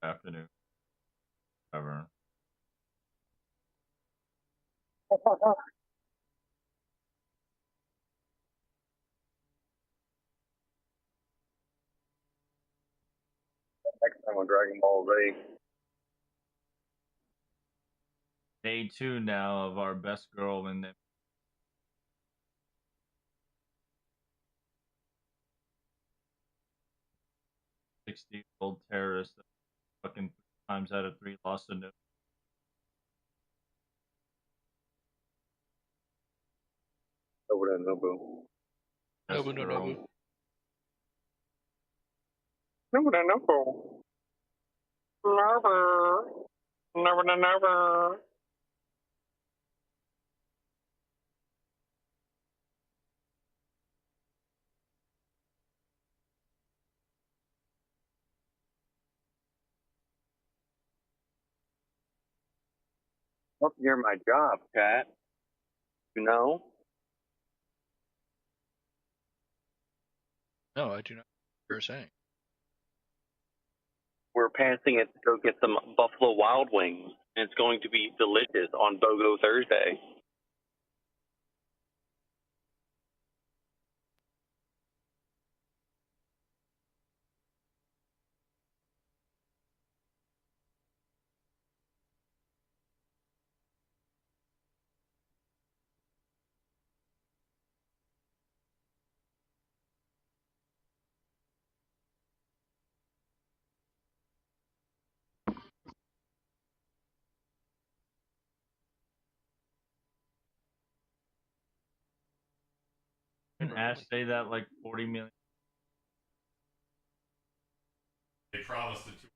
afternoon, whatever. Next time on Dragon Ball Z. Day 2 now of our best girl in the 60-year-old terrorist that fucking 3 times out of 3 lost a nose. Over there, Nobu. Best Nobu no girl. Nobu. Nobu no Nobu. Nobu. Nobu no Nobu. Hope you're my job, cat. You know? No, I do not. You're saying. We're passing it to go get some Buffalo Wild Wings, and it's going to be delicious on BOGO Thursday. Didn't Ash say that like 40 million? They promised it to.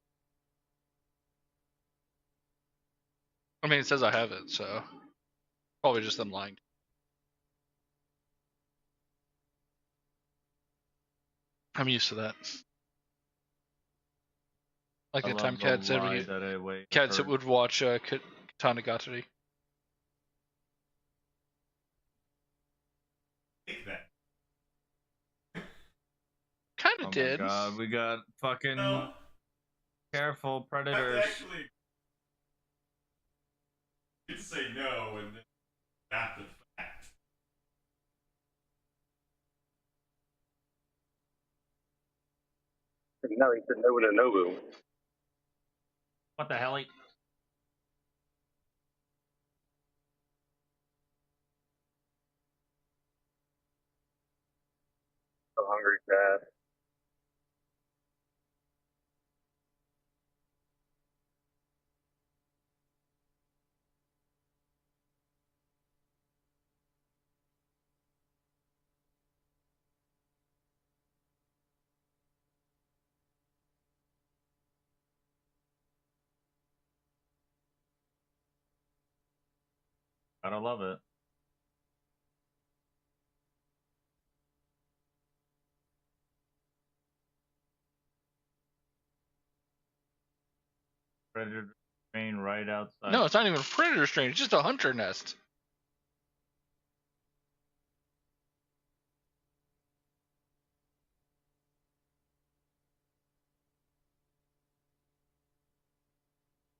I mean, it says I have it, so probably just them lying. I'm used to that. Like the time Cat said, Cat said would watch Tanagatari. Take that. Kind of did. Oh my god, we got fucking No. careful I have to predators. actually get to say no and then after the fact. No, he said Nobu no Nobu. What the hell? So hungry, cat. Gotta love it. Predator train right outside. No, it's not even a predator strain. It's just a hunter nest.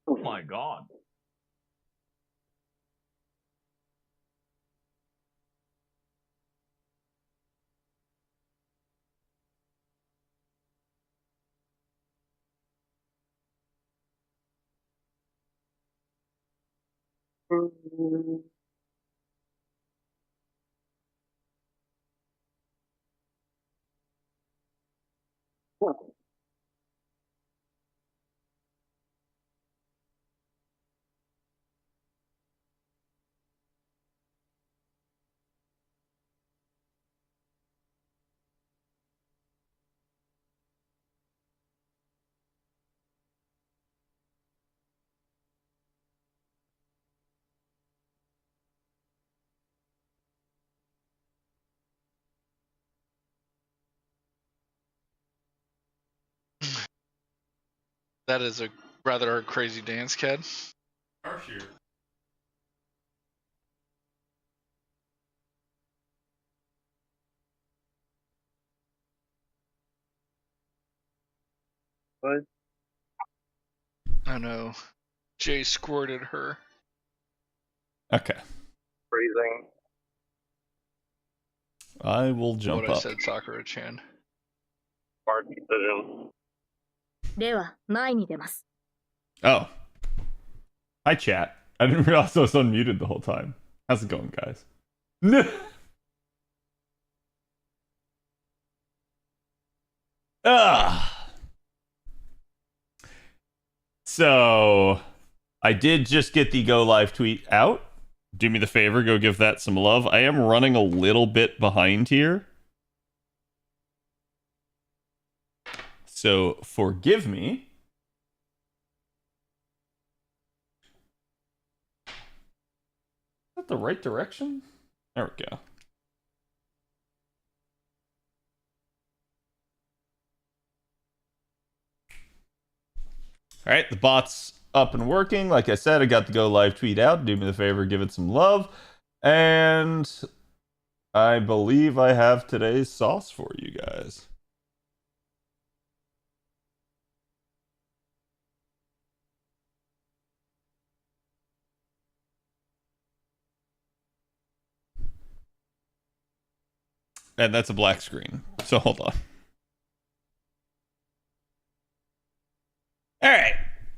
Oh my god. That is a rather crazy dance, Cat. Harsh here. What? I know. Jay squirted her. Okay. Freezing. I will jump what up. I said, Sakura-chan. Smart decision. では、前に出ます。 Oh. Hi, chat. I didn't realize I was unmuted the whole time. How's it going, guys? So, I did just get the go live tweet out. Do me the favor, go give that some love. I am running a little bit behind here. So, forgive me. Is that the right direction? There we go. All right, the bot's up and working. Like I said, I got the go live tweet out. Do me the favor, give it some love. And I believe I have today's sauce for you guys. And that's a black screen. So hold on. All right.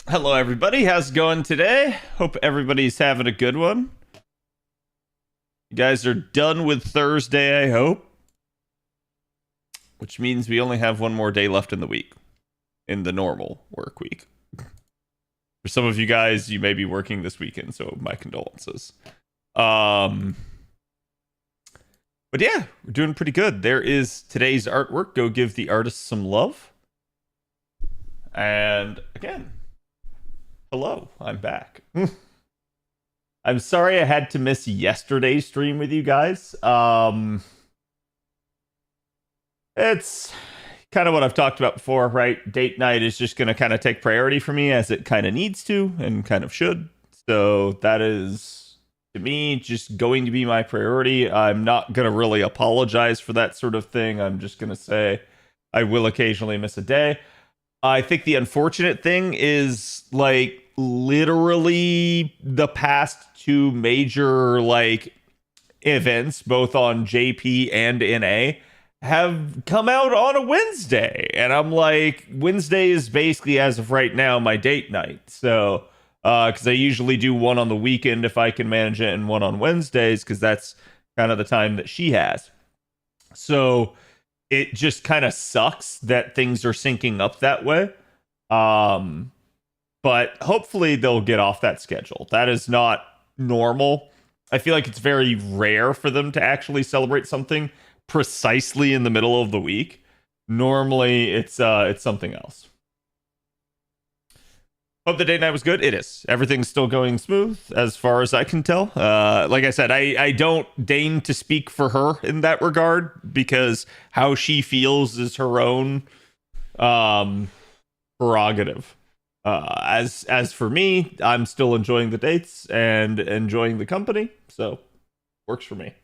Hello, everybody. How's it going today? Hope everybody's having a good one. You guys are done with Thursday, I hope. Which means we only have one more day left in the week. In the normal work week. For some of you guys, you may be working this weekend, so my condolences. But yeah, we're doing pretty good. There is today's artwork. Go give the artist some love. And again, hello, I'm back. I'm sorry I had to miss yesterday's stream with you guys. It's kind of what I've talked about before, right? Date night is just going to kind of take priority for me as it kind of needs to and kind of should. So that is, to me, just going to be my priority. I'm not going to really apologize for that sort of thing. I'm just going to say I will occasionally miss a day. I think the unfortunate thing is, like, literally the past two major, like, events, both on JP and NA, have come out on a Wednesday. And I'm like, Wednesday is basically, as of right now, my date night. So, because I usually do one on the weekend if I can manage it and one on Wednesdays, because that's kind of the time that she has. So it just kind of sucks that things are syncing up that way. But hopefully they'll get off that schedule. That is not normal. I feel like it's very rare for them to actually celebrate something precisely in the middle of the week. Normally it's something else. Hope the date night was good. It is. Everything's still going smooth as far as I can tell. Like I said, I don't deign to speak for her in that regard because how she feels is her own prerogative. As for me, I'm still enjoying the dates and enjoying the company, so works for me.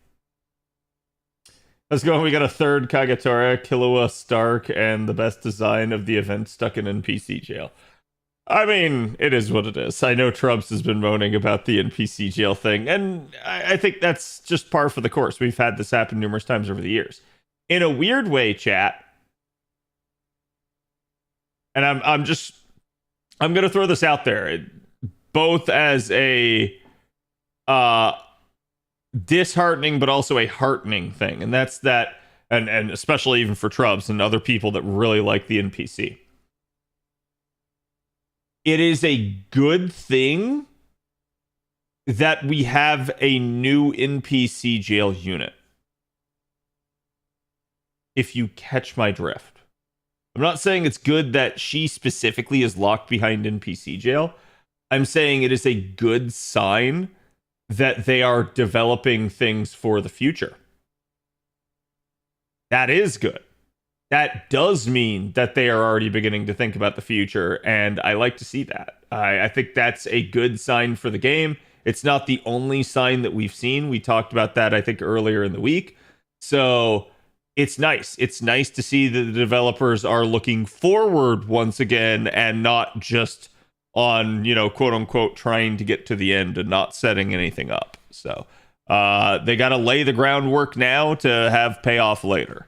Let's go. We got a third Kagetora, Killua, Stark, and the best design of the event stuck in NPC jail. I mean, it is what it is. I know Trubs has been moaning about the NPC jail thing, and I think that's just par for the course. We've had this happen numerous times over the years. In a weird way, chat, and I'm going to throw this out there, both as a disheartening but also a heartening thing, and that's that, and especially even for Trubs and other people that really like the NPC. It is a good thing that we have a new NPC jail unit. If you catch my drift. I'm not saying it's good that she specifically is locked behind NPC jail. I'm saying it is a good sign that they are developing things for the future. That is good. That does mean that they are already beginning to think about the future, and I like to see that. I think that's a good sign for the game. It's not the only sign that we've seen. We talked about that, I think, earlier in the week. So it's nice. It's nice to see that the developers are looking forward once again and not just on, quote unquote, trying to get to the end and not setting anything up. So they got to lay the groundwork now to have payoff later.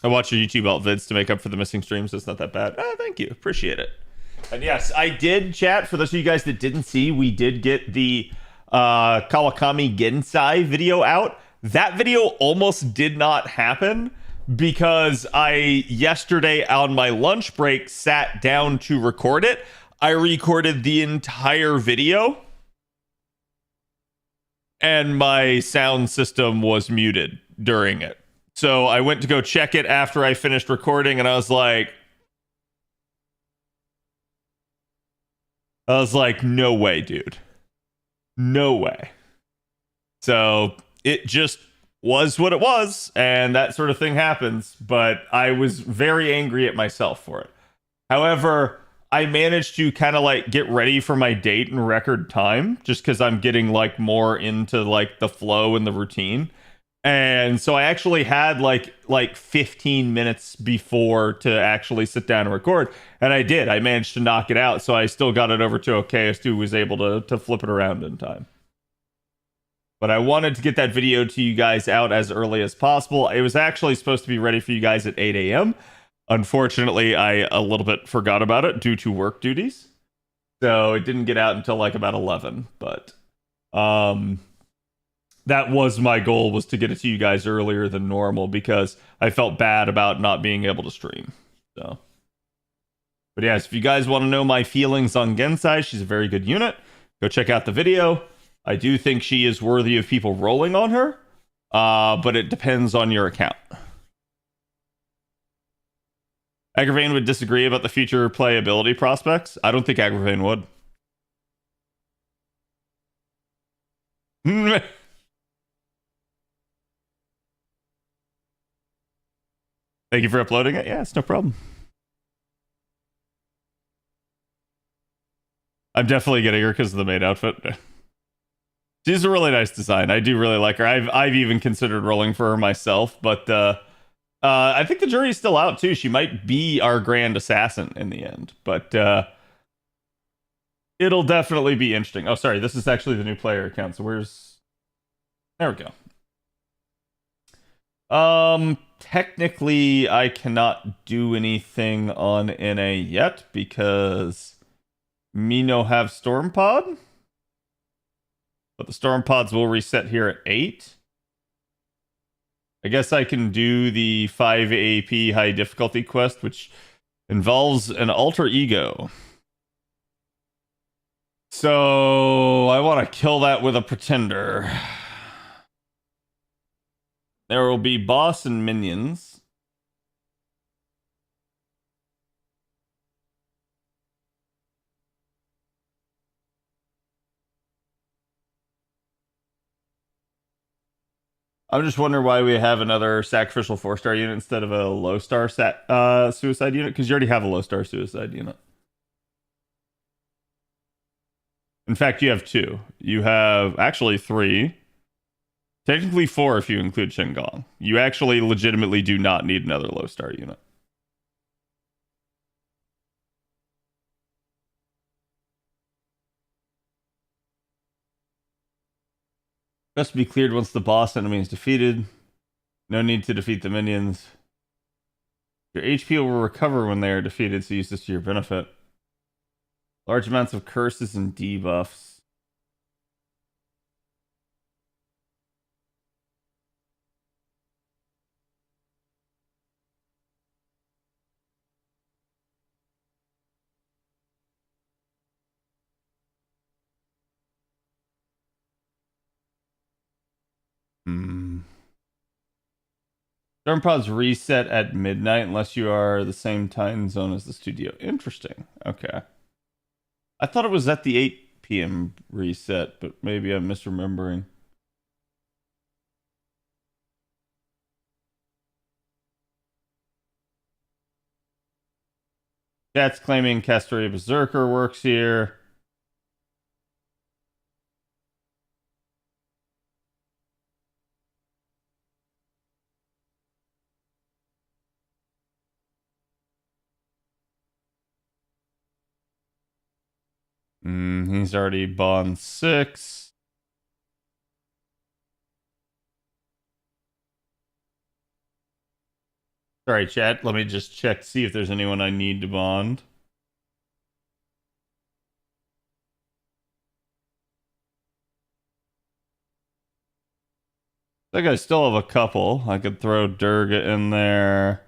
I watch your YouTube alt vids to make up for the missing streams. It's not that bad. Thank you. Appreciate it. And yes, I did chat. For those of you guys that didn't see, we did get the Kawakami Gensai video out. That video almost did not happen because I, yesterday on my lunch break, sat down to record it. I recorded the entire video and my sound system was muted during it. So I went to go check it after I finished recording, and I was like, no way, dude. No way. So it just was what it was, and that sort of thing happens, but I was very angry at myself for it. However, I managed to kind of like get ready for my date in record time, just because I'm getting like more into like the flow and the routine. And so I actually had like 15 minutes before to actually sit down and record. And I did. I managed to knock it out. So I still got it over to OKS, who was able to flip it around in time. But I wanted to get that video to you guys out as early as possible. It was actually supposed to be ready for you guys at 8 a.m. Unfortunately, I a little bit forgot about it due to work duties. So it didn't get out until like about 11. But that was my goal, was to get it to you guys earlier than normal because I felt bad about not being able to stream. So, but yes, if you guys want to know my feelings on Gensai, she's a very good unit. Go check out the video. I do think she is worthy of people rolling on her, but it depends on your account. Agravain would disagree about the future playability prospects. I don't think Agravain would. Thank you for uploading it. Yeah, it's no problem. I'm definitely getting her because of the maid outfit. She's a really nice design. I do really like her. I've even considered rolling for her myself, but I think the jury's still out too. She might be our grand assassin in the end, but it'll definitely be interesting. Oh, sorry, this is actually the new player account. So there we go. Technically, I cannot do anything on NA yet because me no have Storm Pod. But the Storm Pods will reset here at 8. I guess I can do the 5 AP high difficulty quest, which involves an alter ego. So I want to kill that with a pretender. There will be boss and minions. I'm just wondering why we have another sacrificial 4-star unit instead of a low-star suicide unit, because you already have a low-star suicide unit. In fact, you have 2. You have actually 3. Technically 4 if you include Shingon. You actually legitimately do not need another low-star unit. Must be cleared once the boss enemy is defeated. No need to defeat the minions. Your HP will recover when they are defeated, so use this to your benefit. Large amounts of curses and debuffs. Storm pods reset at midnight unless you are the same time zone as the studio. Interesting. Okay. I thought it was at the 8 p.m. reset, but maybe I'm misremembering. Chat's claiming Castoria Berserker works here. He's already bond 6. Sorry, chat. Let me just check, see if there's anyone I need to bond. I think I still have a couple. I could throw Durga in there.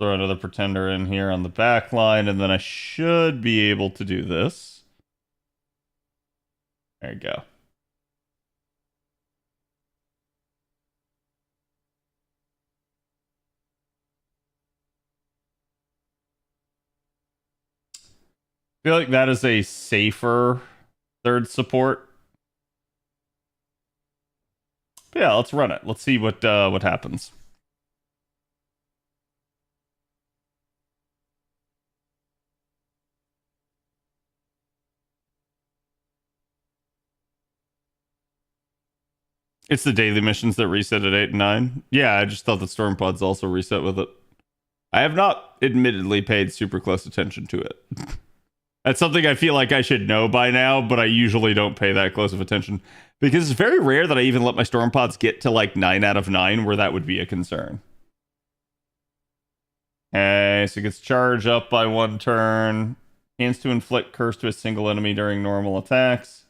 Throw another pretender in here on the back line, and then I should be able to do this. There you go. I feel like that is a safer third support. But yeah, let's run it. Let's see what happens. It's the daily missions that reset at 8 and 9. Yeah, I just thought the storm pods also reset with it. I have not admittedly paid super close attention to it. That's something I feel like I should know by now, but I usually don't pay that close of attention because it's very rare that I even let my storm pods get to like 9 out of 9 where that would be a concern. Okay, so it gets charged up by 1 turn. Chance to inflict curse to a single enemy during normal attacks.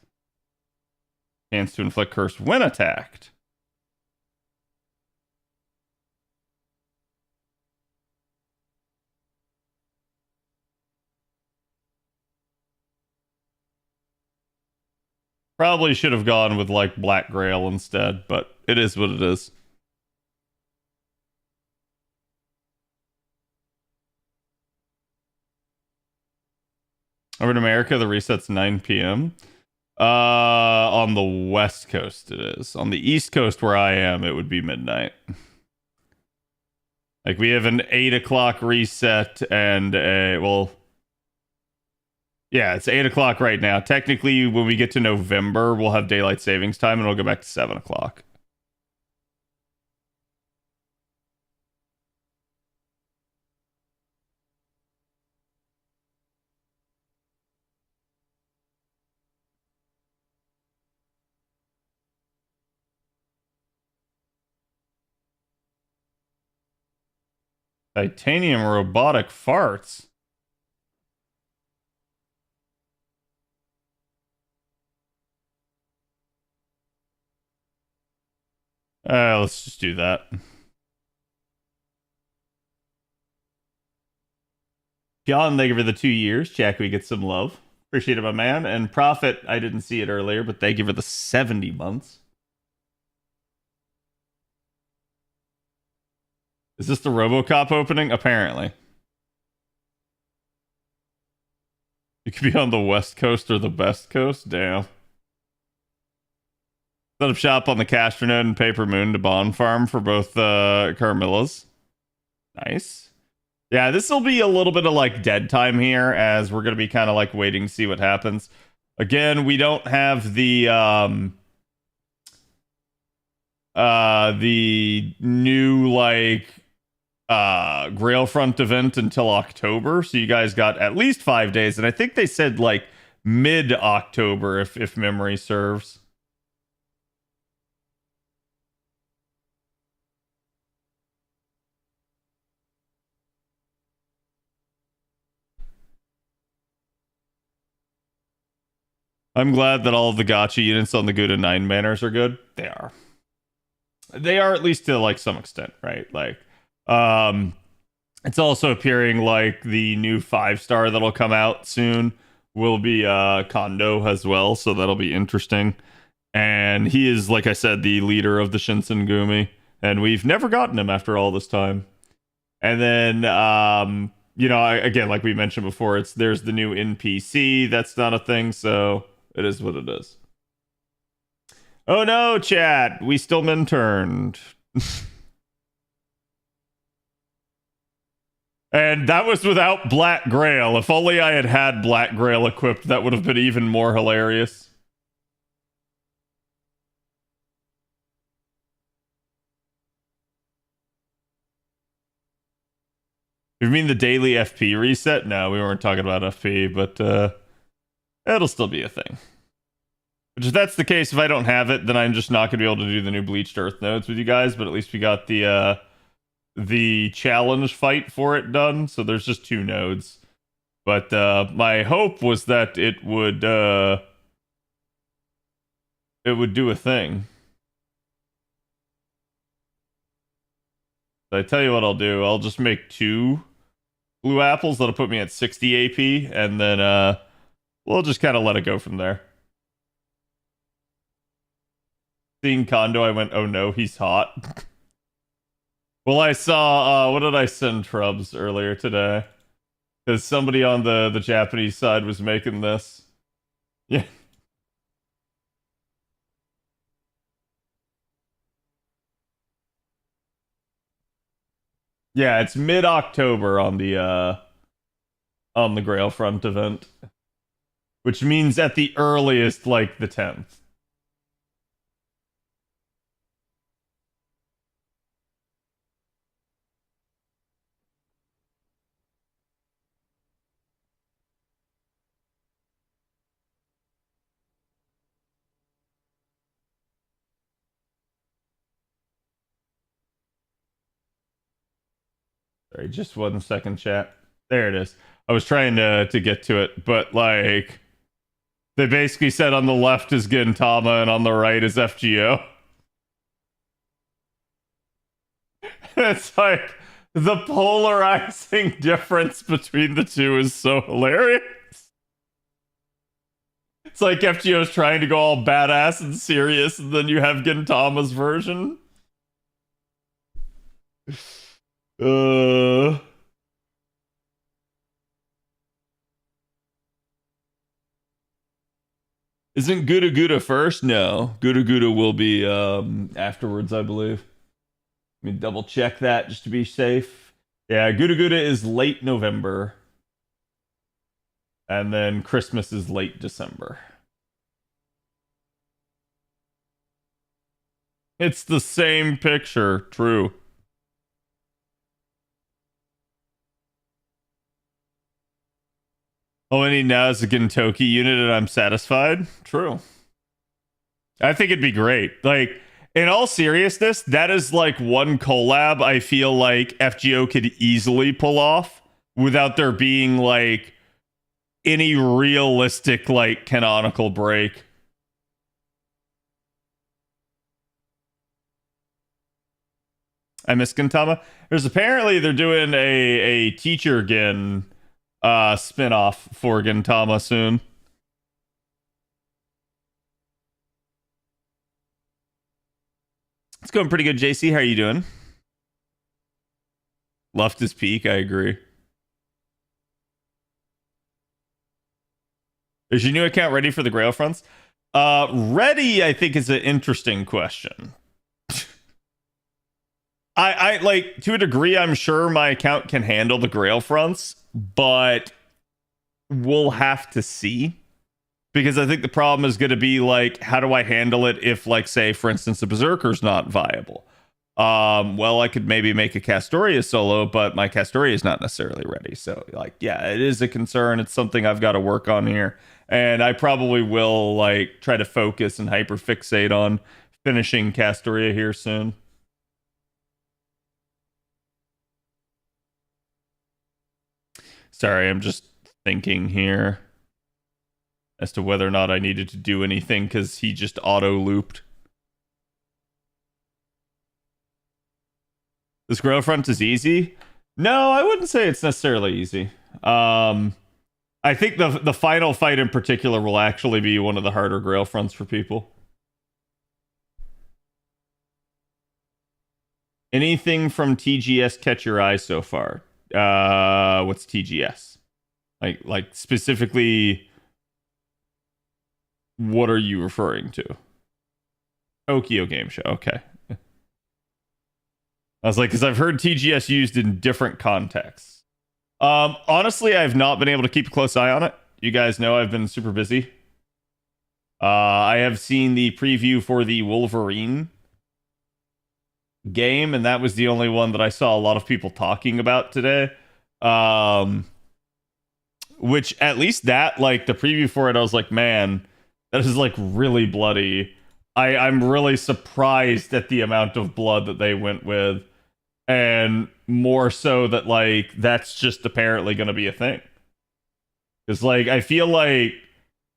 Chance to inflict curse when attacked. Probably should have gone with like Black Grail instead, but it is what it is. Over in America, the reset's 9 p.m. On the West Coast, it is. On the East Coast, where I am, it would be midnight. Like, we have an 8 o'clock reset and a, well, yeah, it's 8 o'clock right now. Technically, when we get to November, we'll have daylight savings time and it'll go back to 7 o'clock. Titanium robotic farts. Let's just do that. John, thank you for the 2 years. Jack, we get some love. Appreciate it, my man. And Prophet, I didn't see it earlier, but thank you for the 70 months. Is this the RoboCop opening? Apparently. You could be on the West Coast or the Best Coast. Damn. Set up shop on the Castronode and Paper Moon to Bond Farm for both Carmillas. Nice. Yeah, this will be a little bit of like dead time here as we're going to be kind of like waiting to see what happens. Again, we don't have the new like Grailfront event until October, so you guys got at least 5 days, and I think they said like mid-October if memory serves. I'm glad that all of the gacha units on the Guda 9 banners are good. They are. They are, at least to like some extent, right? Like it's also appearing like the new 5-star that'll come out soon will be Kondo as well, so that'll be interesting. And he is, like I said, the leader of the Shinsengumi, and we've never gotten him after all this time. And then you know, again, like we mentioned before, there's the new NPC that's not a thing, so it is what it is. Oh no, chat, we still min-turned. And that was without Black Grail. If only I had had Black Grail equipped, that would have been even more hilarious. You mean the daily FP reset? No, we weren't talking about FP, but it'll still be a thing. Which, if that's the case, if I don't have it, then I'm just not going to be able to do the new Bleached Earth nodes with you guys, but at least we got the challenge fight for it done, so there's just 2 nodes. But my hope was that it would do a thing. So I tell you what I'll do. I'll just make 2 blue apples that'll put me at 60 AP, and then we'll just kind of let it go from there. Seeing Kondo, I went, oh no, he's hot. Well, I saw, what did I send Trubs earlier today? Because somebody on the Japanese side was making this. Yeah. Yeah, it's mid-October on the Grailfront event. Which means at the earliest, like, the 10th. Sorry, just 1 second, chat. There it is. I was trying to get to it, but like they basically said on the left is Gintama and on the right is FGO. It's like the polarizing difference between the 2 is so hilarious. It's like FGO's trying to go all badass and serious, and then you have Gintama's version. Isn't Guda first? No. Guda will be afterwards, I believe. Let me double check that just to be safe. Yeah, Guda is late November. And then Christmas is late December. It's the same picture. True. All I need now is a Gintoki unit and I'm satisfied. True. I think it'd be great. Like, in all seriousness, that is like one collab I feel like FGO could easily pull off without there being like any realistic like canonical break. I miss Gintama. There's apparently they're doing a teacher Gin spin-off for Gintama soon. It's going pretty good, JC. How are you doing? Left is peak, I agree. Is your new account ready for the Grail fronts? Ready, I think, is an interesting question. I like, to a degree, I'm sure my account can handle the Grail fronts, but we'll have to see. Because I think the problem is going to be, like, how do I handle it if, like, say, for instance, the Berserker's not viable? Well, I could maybe make a Castoria solo, but my Castoria is not necessarily ready. So, like, yeah, it is a concern. It's something I've got to work on here. And I probably will, like, try to focus and hyperfixate on finishing Castoria here soon. Sorry, I'm just thinking here as to whether or not I needed to do anything because he just auto-looped. This Grail front is easy? No, I wouldn't say it's necessarily easy. I think the final fight in particular will actually be one of the harder Grail fronts for people. Anything from TGS catch your eye so far? What's TGS? Like specifically, what are you referring to? Tokyo Game Show. Okay. I was like, because I've heard TGS used in different contexts. Honestly, I've not been able to keep a close eye on it. You guys know I've been super busy. I have seen the preview for the Wolverine game, and that was the only one that I saw a lot of people talking about today. Which at least that, like the preview for it, I was like, man, that is like really bloody. I'm really surprised at the amount of blood that they went with, and more so that like that's just apparently going to be a thing. Because like I feel like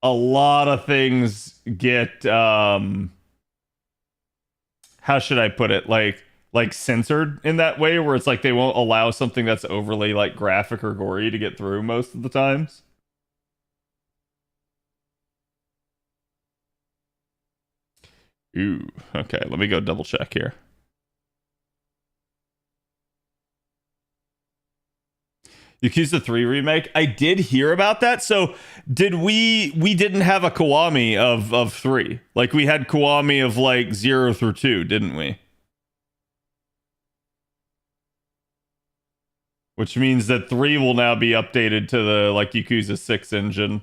a lot of things get how should I put it, like censored in that way, where it's like they won't allow something that's overly like graphic or gory to get through most of the times. Ooh, okay, let me go double check here. Yakuza 3 remake. I did hear about that. So did we didn't have a Kiwami of 3. Like we had Kiwami of like 0 through 2, didn't we? Which means that 3 will now be updated to the like Yakuza 6 engine.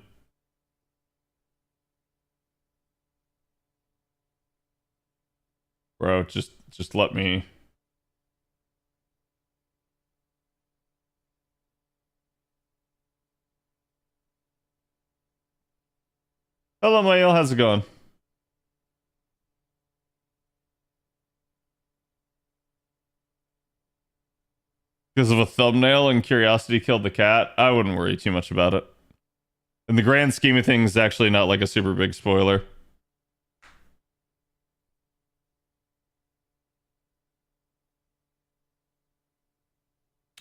Bro, just let me. Hello, Mael. How's it going? Because of a thumbnail and curiosity killed the cat, I wouldn't worry too much about it. In the grand scheme of things, it's actually not like a super big spoiler.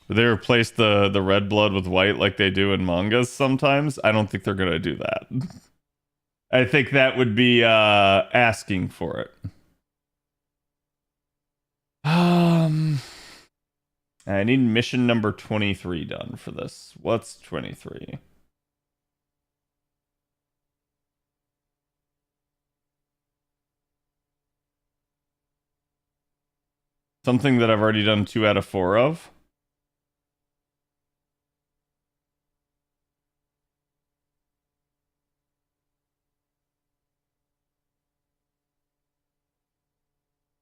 They replace the red blood with white like they do in mangas sometimes. I don't think they're gonna do that. I think that would be asking for it. I need mission number 23 done for this. What's 23? Something that I've already done 2 out of 4 of.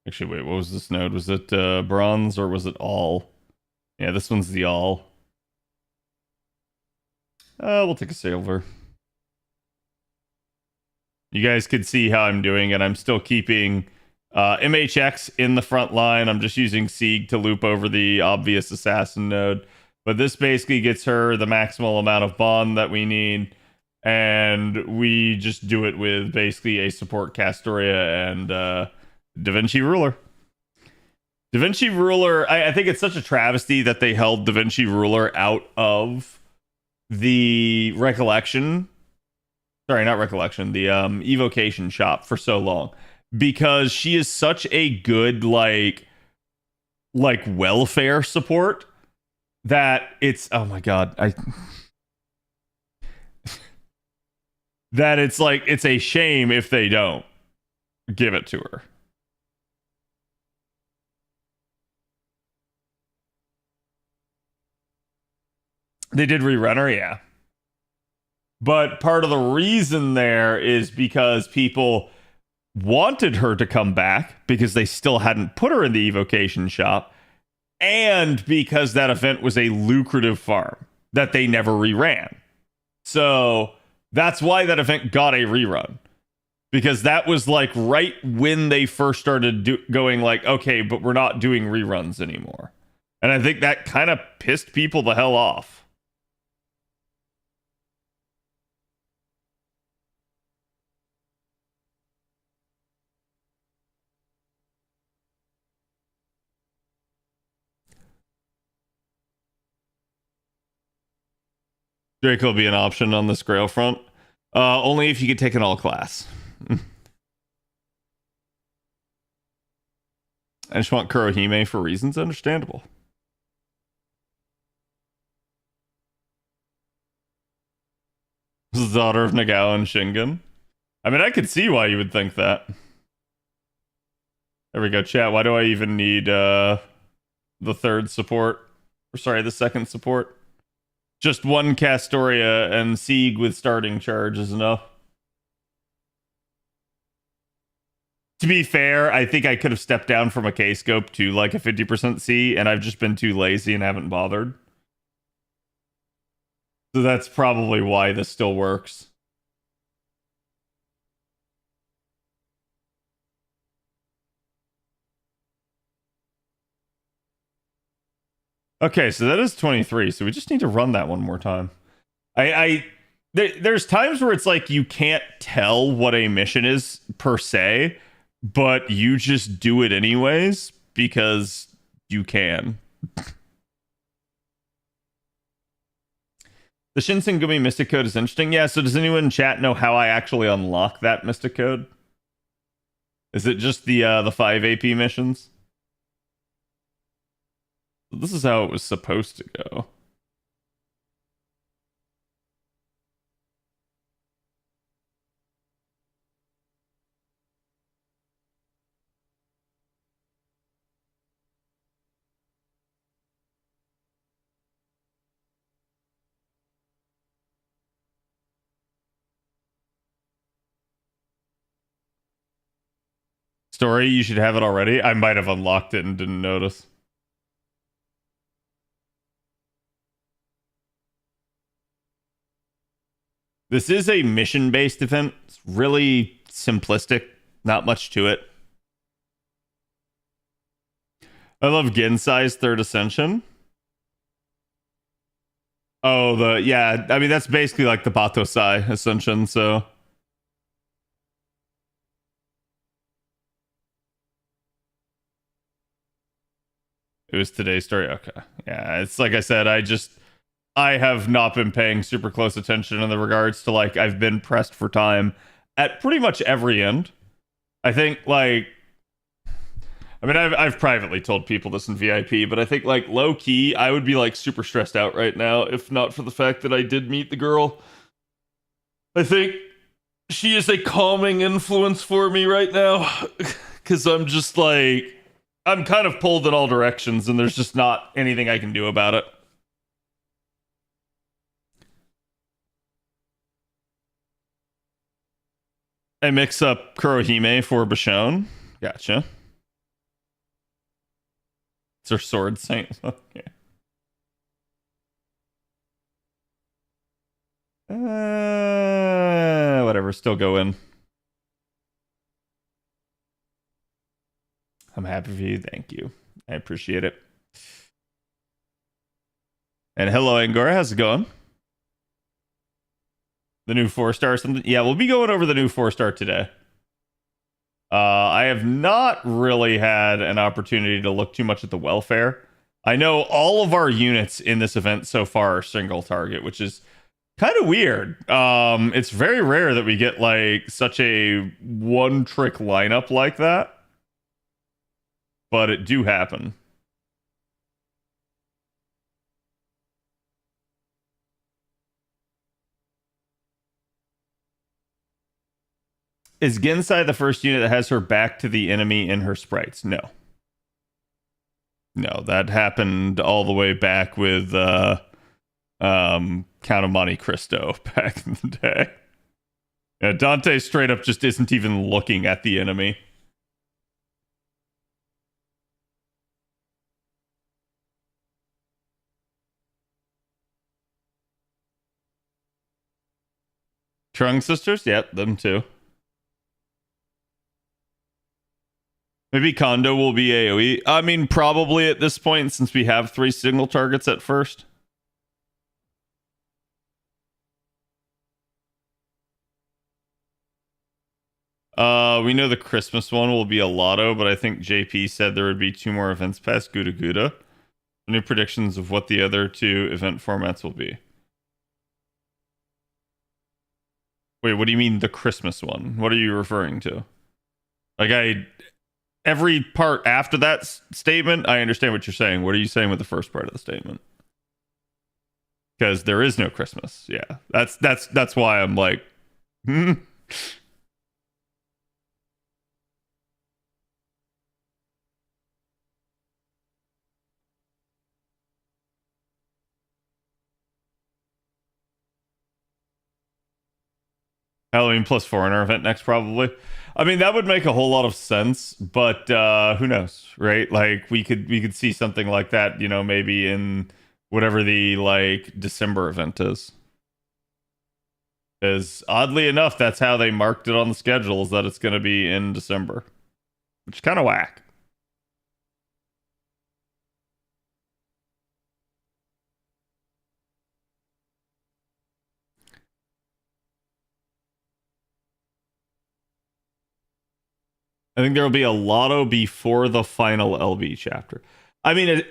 Actually, wait, what was this node? Was it bronze or was it all? Yeah, this one's the all. We'll take a silver. You guys could see how I'm doing it. I'm still keeping MHX in the front line. I'm just using Sieg to loop over the obvious assassin node. But this basically gets her the maximal amount of bond that we need. And we just do it with basically a support Castoria and Da Vinci Ruler. Da Vinci Ruler, I think it's such a travesty that they held Da Vinci Ruler out of the Recollection. Sorry, not Recollection, the Evocation shop for so long. Because she is such a good, like welfare support that it's, oh my god, that it's like, it's a shame if they don't give it to her. They did rerun her, yeah. But part of the reason there is because people wanted her to come back because they still hadn't put her in the evocation shop, and because that event was a lucrative farm that they never reran. So that's why that event got a rerun. Because that was like right when they first started going like, okay, but we're not doing reruns anymore. And I think that kind of pissed people the hell off. Drake will be an option on this Grail front. Only if you could take an all class. I just want Kurohime for reasons understandable. This is the daughter of Nagao and Shingen. I mean, I could see why you would think that. There we go, chat. Why do I even need the third support? Or sorry, the second support? Just one Castoria and Sieg with starting charge is enough. To be fair, I think I could have stepped down from a K-scope to like a 50% C, and I've just been too lazy and haven't bothered. So that's probably why this still works. Okay, so that is 23. So we just need to run that one more time. There's times where it's like you can't tell what a mission is per se, but you just do it anyways because you can. The Shinsengumi Mystic Code is interesting. Yeah, so does anyone in chat know how I actually unlock that Mystic Code? Is it just the 5 AP missions? This is how it was supposed to go. Story, you should have it already. I might have unlocked it and didn't notice. This is a mission-based event. It's really simplistic. Not much to it. I love Gensai's Third Ascension. Oh, yeah, I mean, that's basically like the Batosai Ascension, so... It was today's story? Okay. Yeah, it's like I said, I have not been paying super close attention in the regards to, like, I've been pressed for time at pretty much every end. I think, like... I mean, I've privately told people this in VIP, but I think, like, low-key, I would be, like, super stressed out right now if not for the fact that I did meet the girl. I think she is a calming influence for me right now, because I'm just, like... I'm kind of pulled in all directions, and there's just not anything I can do about it. I mix up Kurohime for Basshon. Gotcha. It's her sword saint. Okay. Whatever, still go in. I'm happy for you. Thank you. I appreciate it. And hello, Angora. How's it going? The new 4-star something? Yeah, we'll be going over the new 4-star today. I have not really had an opportunity to look too much at the welfare. I know all of our units in this event so far are single target, which is kind of weird. It's very rare that we get like such a one-trick lineup like that. But it do happen. Is Gensai the first unit that has her back to the enemy in her sprites? No. No, that happened all the way back with Count of Monte Cristo back in the day. Yeah, Dante straight up just isn't even looking at the enemy. Trung sisters? Yep, them too. Maybe Kondo will be AoE. I mean, probably at this point, since we have 3 single targets at first. We know the Christmas one will be a lotto, but I think JP said there would be 2 more events past Guda. Any predictions of what the other 2 event formats will be? Wait, what do you mean the Christmas one? What are you referring to? Like, every part after that statement, I understand what you're saying. What are you saying with the first part of the statement? Because there is no Christmas. Yeah, that's why I'm like, Halloween plus foreigner event next, probably. I mean, that would make a whole lot of sense, but who knows, right? Like, we could see something like that, you know, maybe in whatever the like December event is. Because oddly enough, that's how they marked it on the schedule, is that it's going to be in December. Which is kind of whack. I think there'll be a lotto before the final LB chapter. I mean,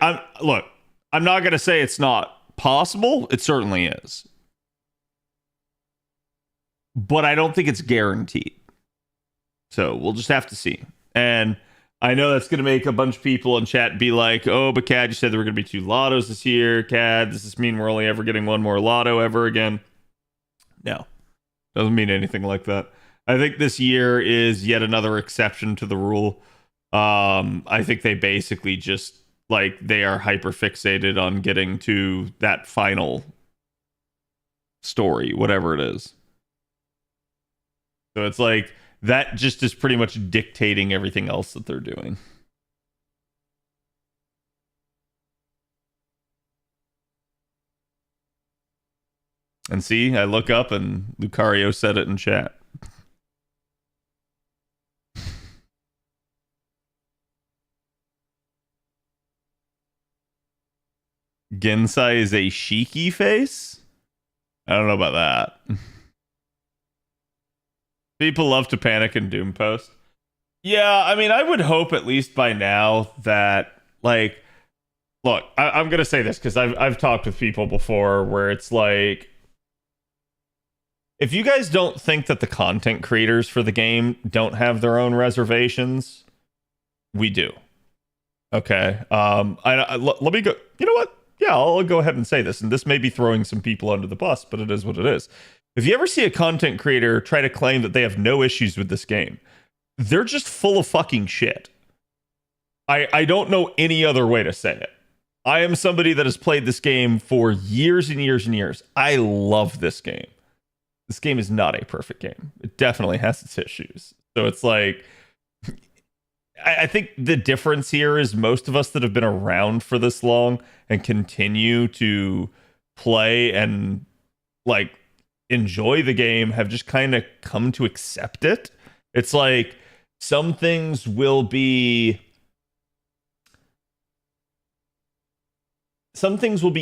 look, I'm not going to say it's not possible. It certainly is. But I don't think it's guaranteed. So we'll just have to see. And I know that's going to make a bunch of people in chat be like, oh, but Cad, you said there were going to be 2 lottos this year. Cad, does this mean we're only ever getting 1 more lotto ever again? No. Doesn't mean anything like that. I think this year is yet another exception to the rule. I think they basically just, like, they are hyper fixated on getting to that final story, whatever it is. So it's like, that just is pretty much dictating everything else that they're doing. And see, I look up and Lucario said it in chat. Gensai is a Shiki face? I don't know about that. People love to panic and doom post. Yeah, I mean, I would hope at least by now that, like, look, I'm gonna say this because I've talked with people before where it's like, if you guys don't think that the content creators for the game don't have their own reservations, we do. Okay. Let me go. You know what? Yeah, I'll go ahead and say this, and this may be throwing some people under the bus, but it is what it is. If you ever see a content creator try to claim that they have no issues with this game, they're just full of fucking shit. I don't know any other way to say it. I am somebody that has played this game for years and years and years. I love this game. This game is not a perfect game. It definitely has its issues. So it's like, I think the difference here is most of us that have been around for this long and continue to play and, like, enjoy the game have just kind of come to accept it. It's like some things will be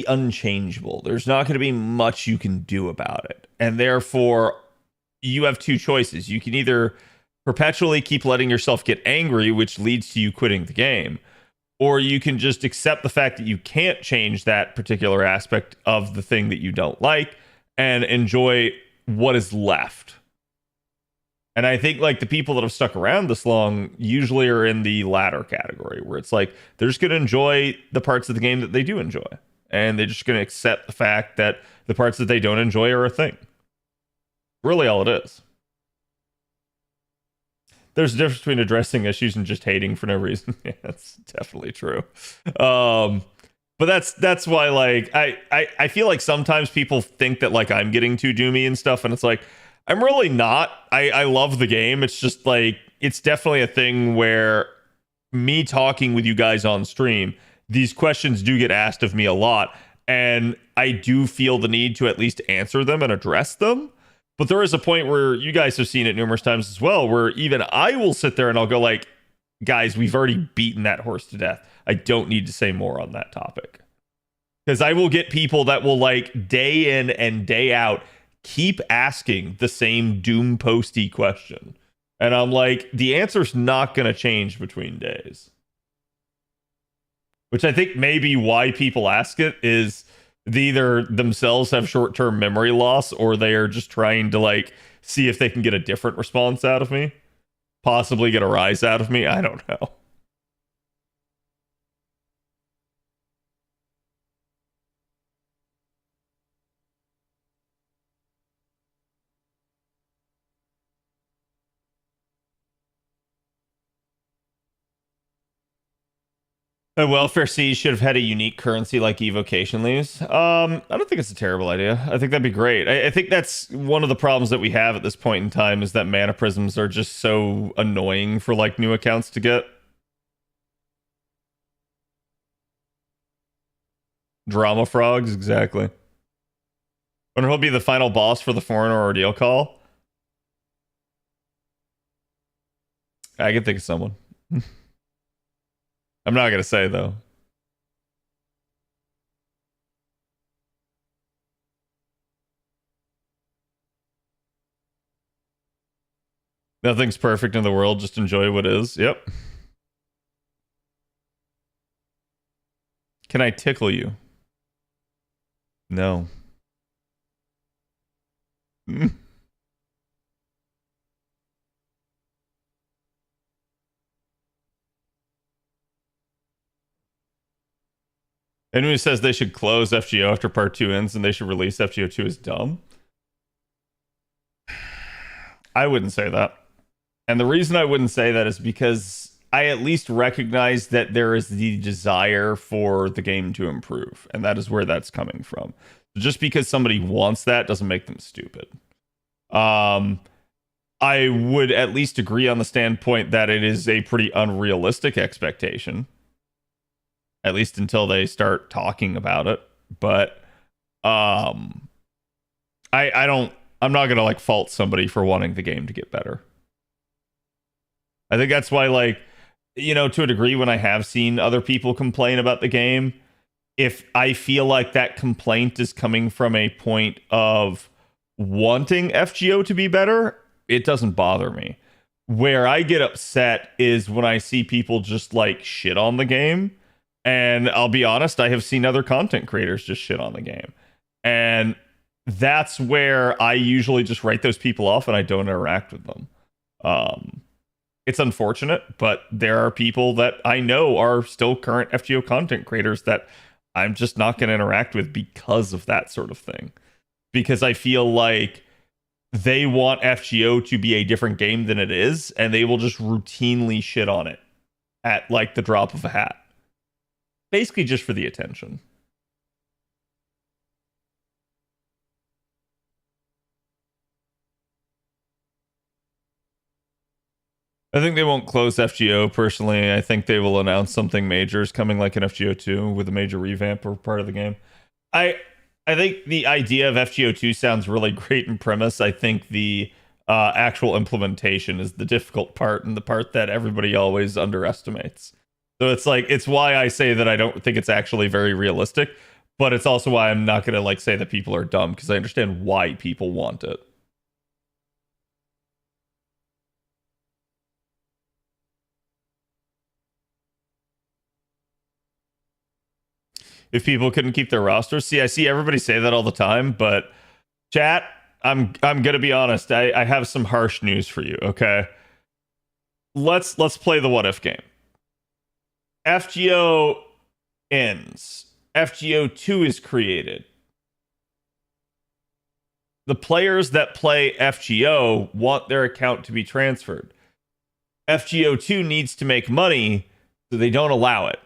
unchangeable. There's not going to be much you can do about it. And therefore, you have 2 choices. You can either perpetually keep letting yourself get angry, which leads to you quitting the game, or you can just accept the fact that you can't change that particular aspect of the thing that you don't like and enjoy what is left. And I think, like, the people that have stuck around this long usually are in the latter category, where it's like they're just going to enjoy the parts of the game that they do enjoy, and they're just going to accept the fact that the parts that they don't enjoy are a thing. Really all it is. There's a difference between addressing issues and just hating for no reason. Yeah, that's definitely true. But that's why, like, I feel like sometimes people think that, like, I'm getting too doomy and stuff, and it's like, I'm really not. I love the game. It's just like, it's definitely a thing where me talking with you guys on stream, these questions do get asked of me a lot, and I do feel the need to at least answer them and address them. But there is a point where you guys have seen it numerous times as well, where even I will sit there and I'll go like, guys, we've already beaten that horse to death. I don't need to say more on that topic. Because I will get people that will, like, day in and day out keep asking the same doom posty question. And I'm like, the answer's not going to change between days. Which I think may be why people ask it, is they either themselves have short-term memory loss, or they are just trying to, like, see if they can get a different response out of me. Possibly get a rise out of me. I don't know. A welfare siege should have had a unique currency like evocation leaves. I don't think it's a terrible idea. I think that'd be great. I think that's one of the problems that we have at this point in time, is that mana prisms are just so annoying for, like, new accounts to get. Drama frogs, exactly. Wonder who'll be the final boss for the Foreigner Ordeal Call. I can think of someone. I'm not gonna say though. Nothing's perfect in the world. Just enjoy what is. Yep. Can I tickle you? No. Anyone who says they should close FGO after part 2 ends and they should release FGO 2 is dumb. I wouldn't say that. And the reason I wouldn't say that is because I at least recognize that there is the desire for the game to improve. And that is where that's coming from. Just because somebody wants that doesn't make them stupid. I would at least agree on the standpoint that it is a pretty unrealistic expectation. At least until they start talking about it. But I'm not gonna like fault somebody for wanting the game to get better. I think that's why, like, you know, to a degree, when I have seen other people complain about the game, if I feel like that complaint is coming from a point of wanting FGO to be better, it doesn't bother me. Where I get upset is when I see people just like shit on the game. And I'll be honest, I have seen other content creators just shit on the game. And that's where I usually just write those people off and I don't interact with them. It's unfortunate, but there are people that I know are still current FGO content creators that I'm just not going to interact with because of that sort of thing. Because I feel like they want FGO to be a different game than it is, and they will just routinely shit on it at like the drop of a hat. Basically just for the attention. I think they won't close FGO personally. I think they will announce something major is coming, like an FGO 2 with a major revamp or part of the game. I think the idea of FGO 2 sounds really great in premise. I think the actual implementation is the difficult part and the part that everybody always underestimates. So it's like, it's why I say that I don't think it's actually very realistic, but it's also why I'm not going to like say that people are dumb, because I understand why people want it. If people couldn't keep their rosters, I see everybody say that all the time, but chat, I'm gonna be honest. I have some harsh news for you. Okay, let's play the what if game. FGO ends. FGO 2 is created. The players that play FGO want their account to be transferred. FGO 2 needs to make money, so they don't allow it.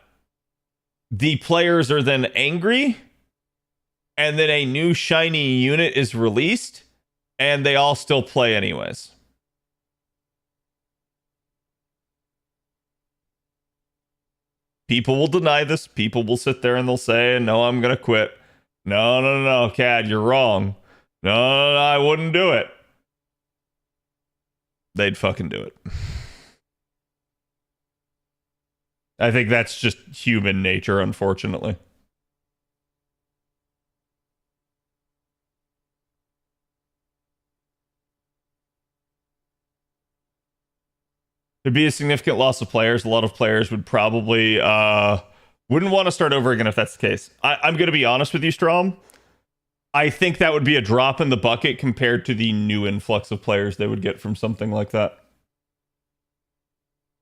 The players are then angry, and then a new shiny unit is released, and they all still play anyways. People will deny this. People will sit there and they'll say, no, I'm going to quit. No, Cad, you're wrong. No, I wouldn't do it. They'd fucking do it. I think that's just human nature, unfortunately. There'd be a significant loss of players. A lot of players would probably wouldn't want to start over again if that's the case. I'm going to be honest with you, Strom. I think that would be a drop in the bucket compared to the new influx of players they would get from something like that.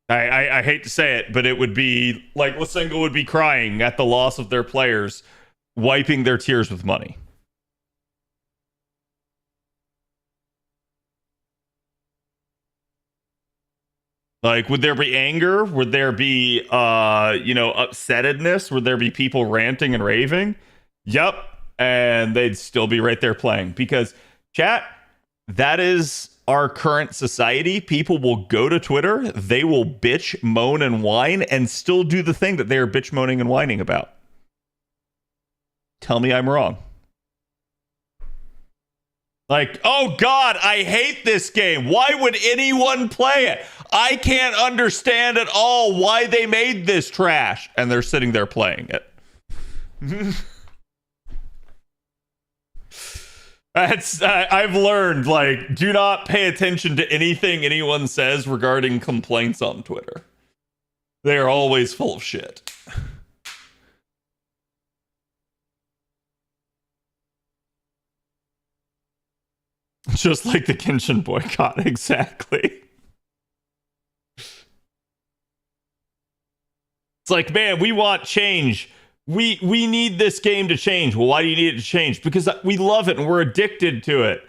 I hate to say it, but it would be like Lasenga would be crying at the loss of their players, wiping their tears with money. Like, would there be anger? Would there be, upsettedness? Would there be people ranting and raving? Yep. And they'd still be right there playing. Because, chat, that is our current society. People will go to Twitter, they will bitch, moan, and whine, and still do the thing that they are bitch, moaning, and whining about. Tell me I'm wrong. Like, oh God, I hate this game. Why would anyone play it? I can't understand at all why they made this trash. And they're sitting there playing it. I've learned, like, do not pay attention to anything anyone says regarding complaints on Twitter. They are always full of shit. Just like the Genshin boycott, exactly. It's like, man, we want change. We need this game to change. Well, why do you need it to change? Because we love it and we're addicted to it.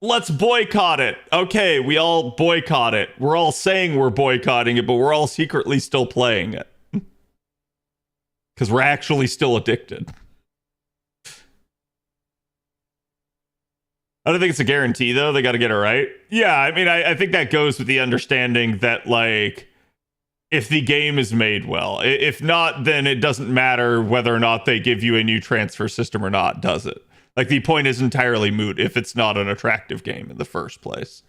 Let's boycott it. Okay, we all boycott it. We're all saying we're boycotting it, but we're all secretly still playing it. Because we're actually still addicted. I don't think it's a guarantee, though. They got to get it right. Yeah, I mean, I think that goes with the understanding that, like, if the game is made well. If not, then it doesn't matter whether or not they give you a new transfer system or not, does it? Like, the point is entirely moot if it's not an attractive game in the first place.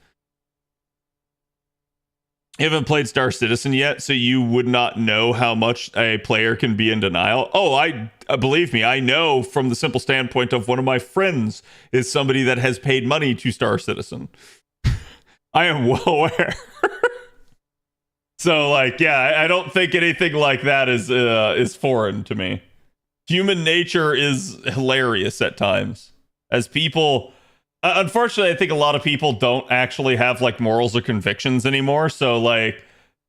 You haven't played Star Citizen yet, so you would not know how much a player can be in denial. Oh, I believe me, I know from the simple standpoint of one of my friends is somebody that has paid money to Star Citizen. I am well aware. So, like, yeah, I don't think anything like that is foreign to me. Human nature is hilarious at times. As people, unfortunately, I think a lot of people don't actually have, like, morals or convictions anymore. So, like,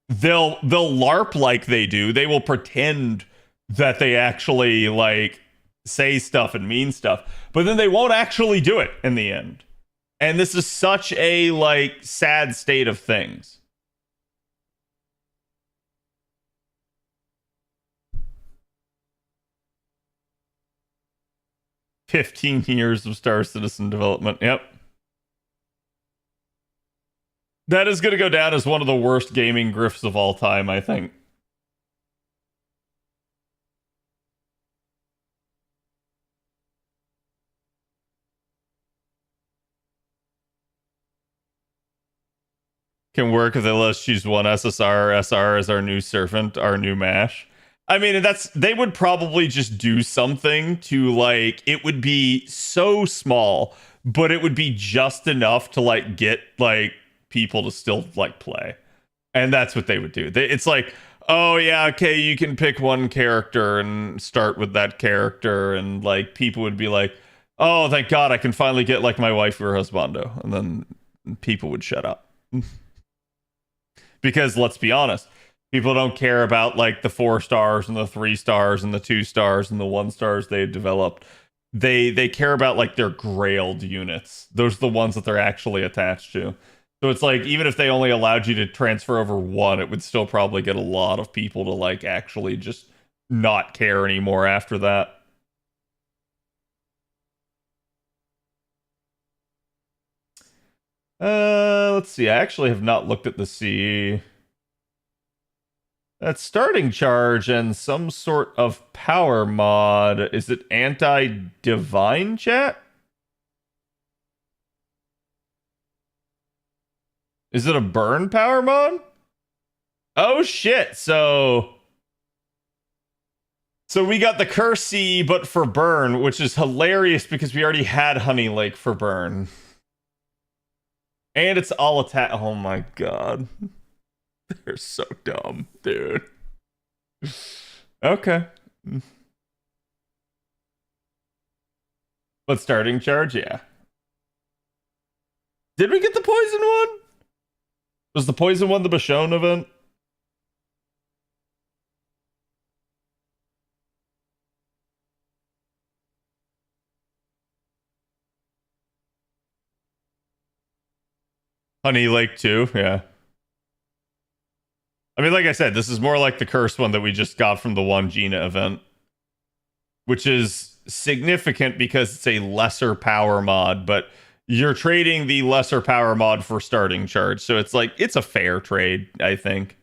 they'll LARP like they do. They will pretend that they actually, like, say stuff and mean stuff, but then they won't actually do it in the end. And this is such a, like, sad state of things. 15 years of Star Citizen development. Yep. That is going to go down as one of the worst gaming grifts of all time, I think. Can work if they let us choose one SSR or SR as our new servant, our new MASH. I mean, they would probably just do something to, like, it would be so small, but it would be just enough to, like, get, like, people to still, like, play. And that's what they would do. It's like, oh yeah, okay, you can pick one character and start with that character, and, like, people would be like, oh, thank God I can finally get, like, my wife or husbando. And then people would shut up. Because let's be honest, people don't care about, like, the 4 stars and the 3 stars and the 2 stars and the 1 stars they developed. They care about, like, their grailed units. Those are the ones that they're actually attached to. So it's like, even if they only allowed you to transfer over 1, it would still probably get a lot of people to, like, actually just not care anymore after that. Let's see. I actually have not looked at the CE. That's starting charge and some sort of power mod. Is it anti-divine, chat? Is it a burn power mod? Oh shit, so we got the curse C, but for burn, which is hilarious because we already had Honey Lake for burn. And it's all attack. Oh my god. They're so dumb, dude. Okay. But starting charge, yeah. Did we get the poison one? Was the poison one the Bastion event? Honey Lake 2, yeah. I mean, like I said, this is more like the curse one that we just got from the one Gina event, which is significant because it's a lesser power mod, but you're trading the lesser power mod for starting charge. So it's like, it's a fair trade, I think.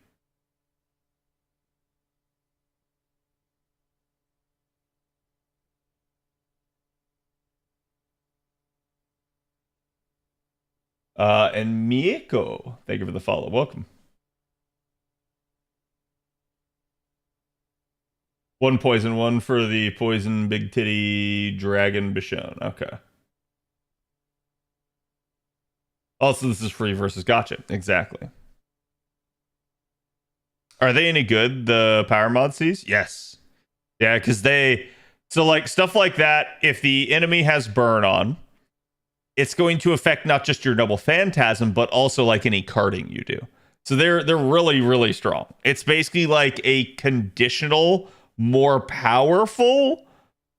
And Mieko, thank you for the follow. Welcome. One poison, one for the poison big titty dragon Bichon. Okay. Also, this is free versus gotcha. Exactly. Are they any good, the power mod Cs? Yes. Yeah, because so like stuff like that, if the enemy has burn on, it's going to affect not just your double phantasm, but also like any carding you do. So they're really, really strong. It's basically like a conditional, more powerful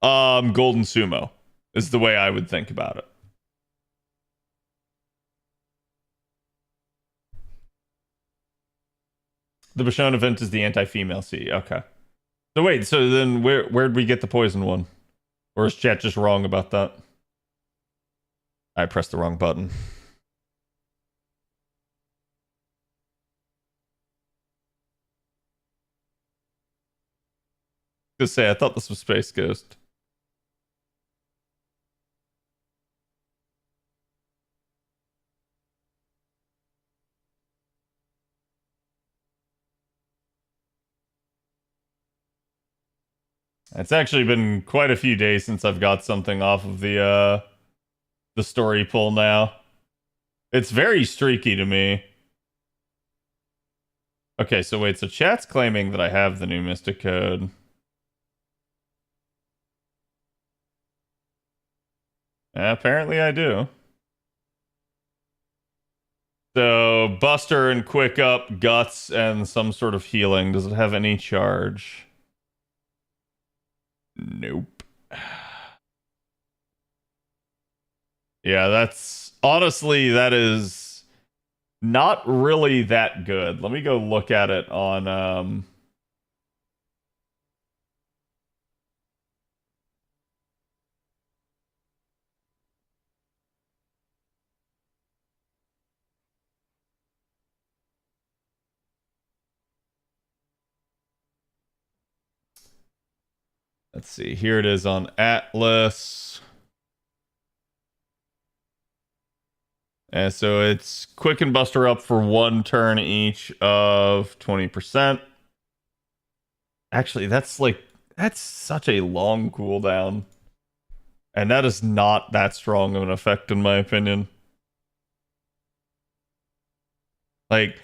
golden sumo is the way I would think about it. The Bichon event is the anti-female C. Okay. So wait, so then where'd we get the poison one? Or is chat just wrong about that? I pressed the wrong button. Just say, I thought this was Space Ghost. It's actually been quite a few days since I've got something off of the story pull now. It's very streaky to me. Okay, so wait, so chat's claiming that I have the new Mystic Code. Apparently I do. So, Buster and Quick Up, Guts, and some sort of healing. Does it have any charge? Nope. Yeah, that's... Honestly, that is not really that good. Let me go look at it on... Let's see. Here it is on Atlas. And so it's Quick and Buster up for 1 turn each of 20%. Actually, that's such a long cooldown. And that is not that strong of an effect, in my opinion. Like,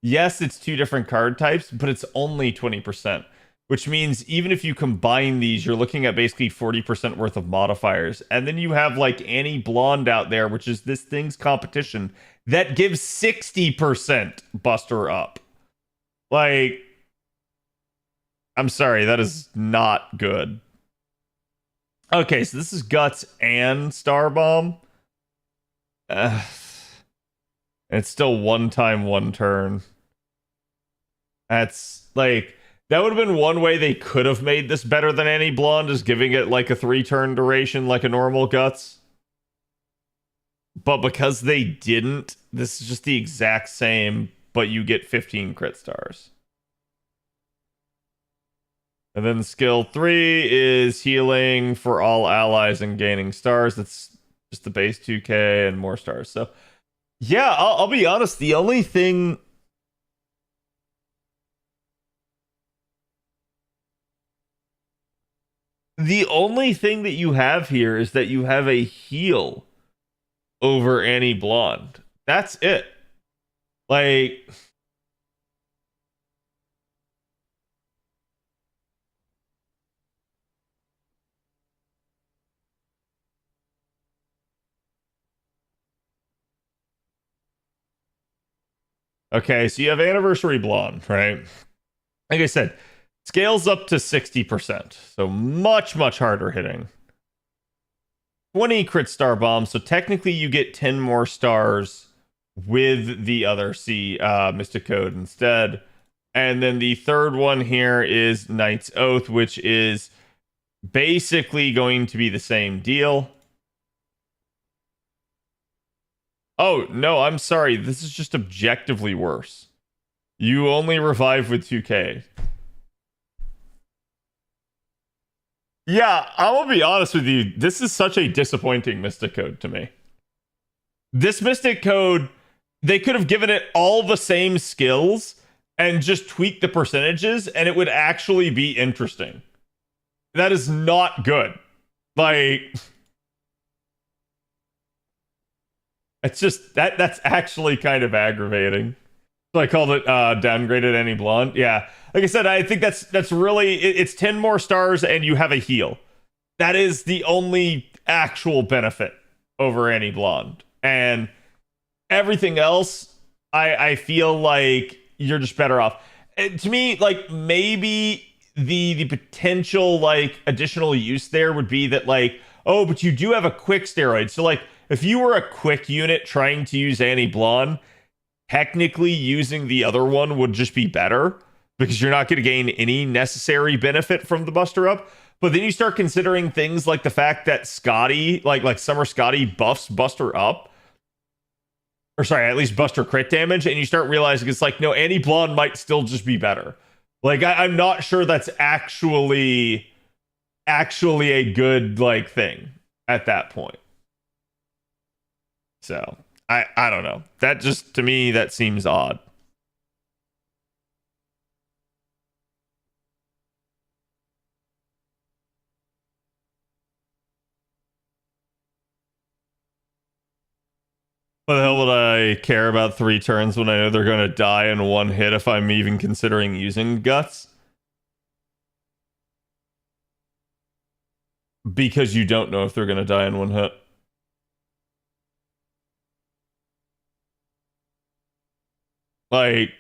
yes, it's 2 different card types, but it's only 20%. Which means even if you combine these, you're looking at basically 40% worth of modifiers. And then you have like Annie Blonde out there, which is this thing's competition, that gives 60% Buster up. Like, I'm sorry, that is not good. Okay, so this is Guts and Star Bomb. It's still 1 time, 1 turn. That's like... That would have been one way they could have made this better than Annie Blonde, is giving it like a 3-turn duration like a normal Guts. But because they didn't, this is just the exact same, but you get 15 crit stars. And then skill 3 is healing for all allies and gaining stars. That's just the base 2k and more stars. So yeah, I'll be honest, the only thing... The only thing that you have here is that you have a heal over Annie Blonde. That's it. Like... Okay, so you have Anniversary Blonde, right? Like I said, scales up to 60%. So much, much harder hitting. 20 crit star bombs. So technically you get 10 more stars with the other C Mystic Code instead. And then the third one here is Knight's Oath, which is basically going to be the same deal. Oh, no, I'm sorry. This is just objectively worse. You only revive with 2k. Yeah, I will be honest with you. This is such a disappointing Mystic Code to me. This Mystic Code, they could have given it all the same skills and just tweak the percentages, and it would actually be interesting. That is not good. Like, it's just that's actually kind of aggravating. So I called it downgraded any blonde. Yeah, like I said, I think that's really it's 10 more stars and you have a heal. That is the only actual benefit over any blonde, and everything else, I feel like you're just better off. And to me, like, maybe the potential like additional use there would be that, like, oh, but you do have a quick steroid. So like if you were a quick unit trying to use anti-blonde, technically using the other one would just be better because you're not going to gain any necessary benefit from the Buster Up. But then you start considering things like the fact that Scotty, like Summer Scotty buffs Buster Up, or sorry, at least Buster crit damage, and you start realizing it's like, no, anti-blonde might still just be better. Like, I'm not sure that's actually a good, like, thing at that point. So, I don't know. That just, to me, that seems odd. What the hell would I care about 3 turns when I know they're going to die in one hit if I'm even considering using Guts? Because you don't know if they're going to die in one hit. Like,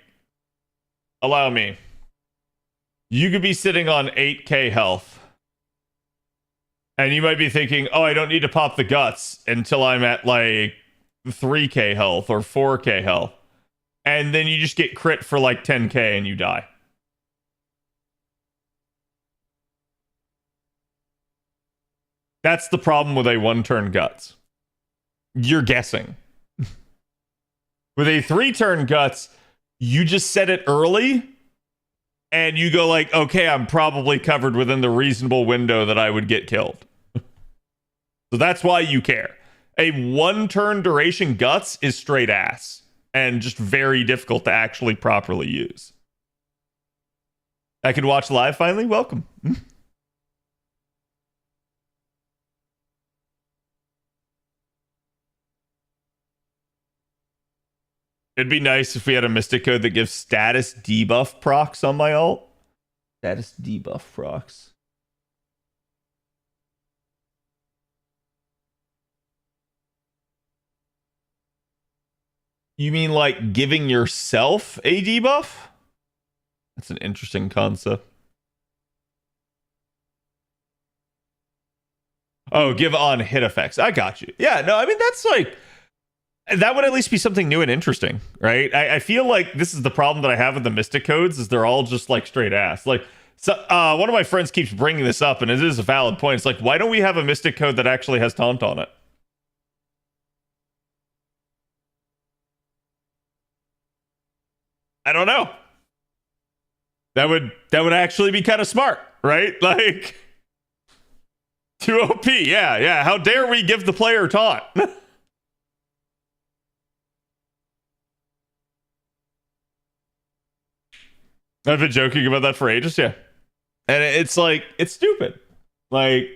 allow me. You could be sitting on 8k health. And you might be thinking, oh, I don't need to pop the Guts until I'm at, like, 3k health or 4k health, and then you just get crit for like 10k and you die. That's the problem with a 1-turn Guts. You're guessing. With a 3-turn Guts, you just set it early and you go like, okay, I'm probably covered within the reasonable window that I would get killed. So that's why you care. A 1-turn duration Guts is straight ass and just very difficult to actually properly use. I could watch live finally? Welcome. It'd be nice if we had a Mystic Code that gives status debuff procs on my ult. Status debuff procs. You mean like giving yourself a debuff? That's an interesting concept. Oh, give on hit effects. I got you. Yeah, no, I mean, that's like, that would at least be something new and interesting, right? I feel like this is the problem that I have with the Mystic Codes, is they're all just like straight ass. Like, so, one of my friends keeps bringing this up, and it is a valid point. It's like, why don't we have a Mystic Code that actually has taunt on it? I don't know. That would actually be kind of smart, right? Like, 2 OP, yeah. How dare we give the player taunt? I've been joking about that for ages, yeah. And it's like, it's stupid. Like,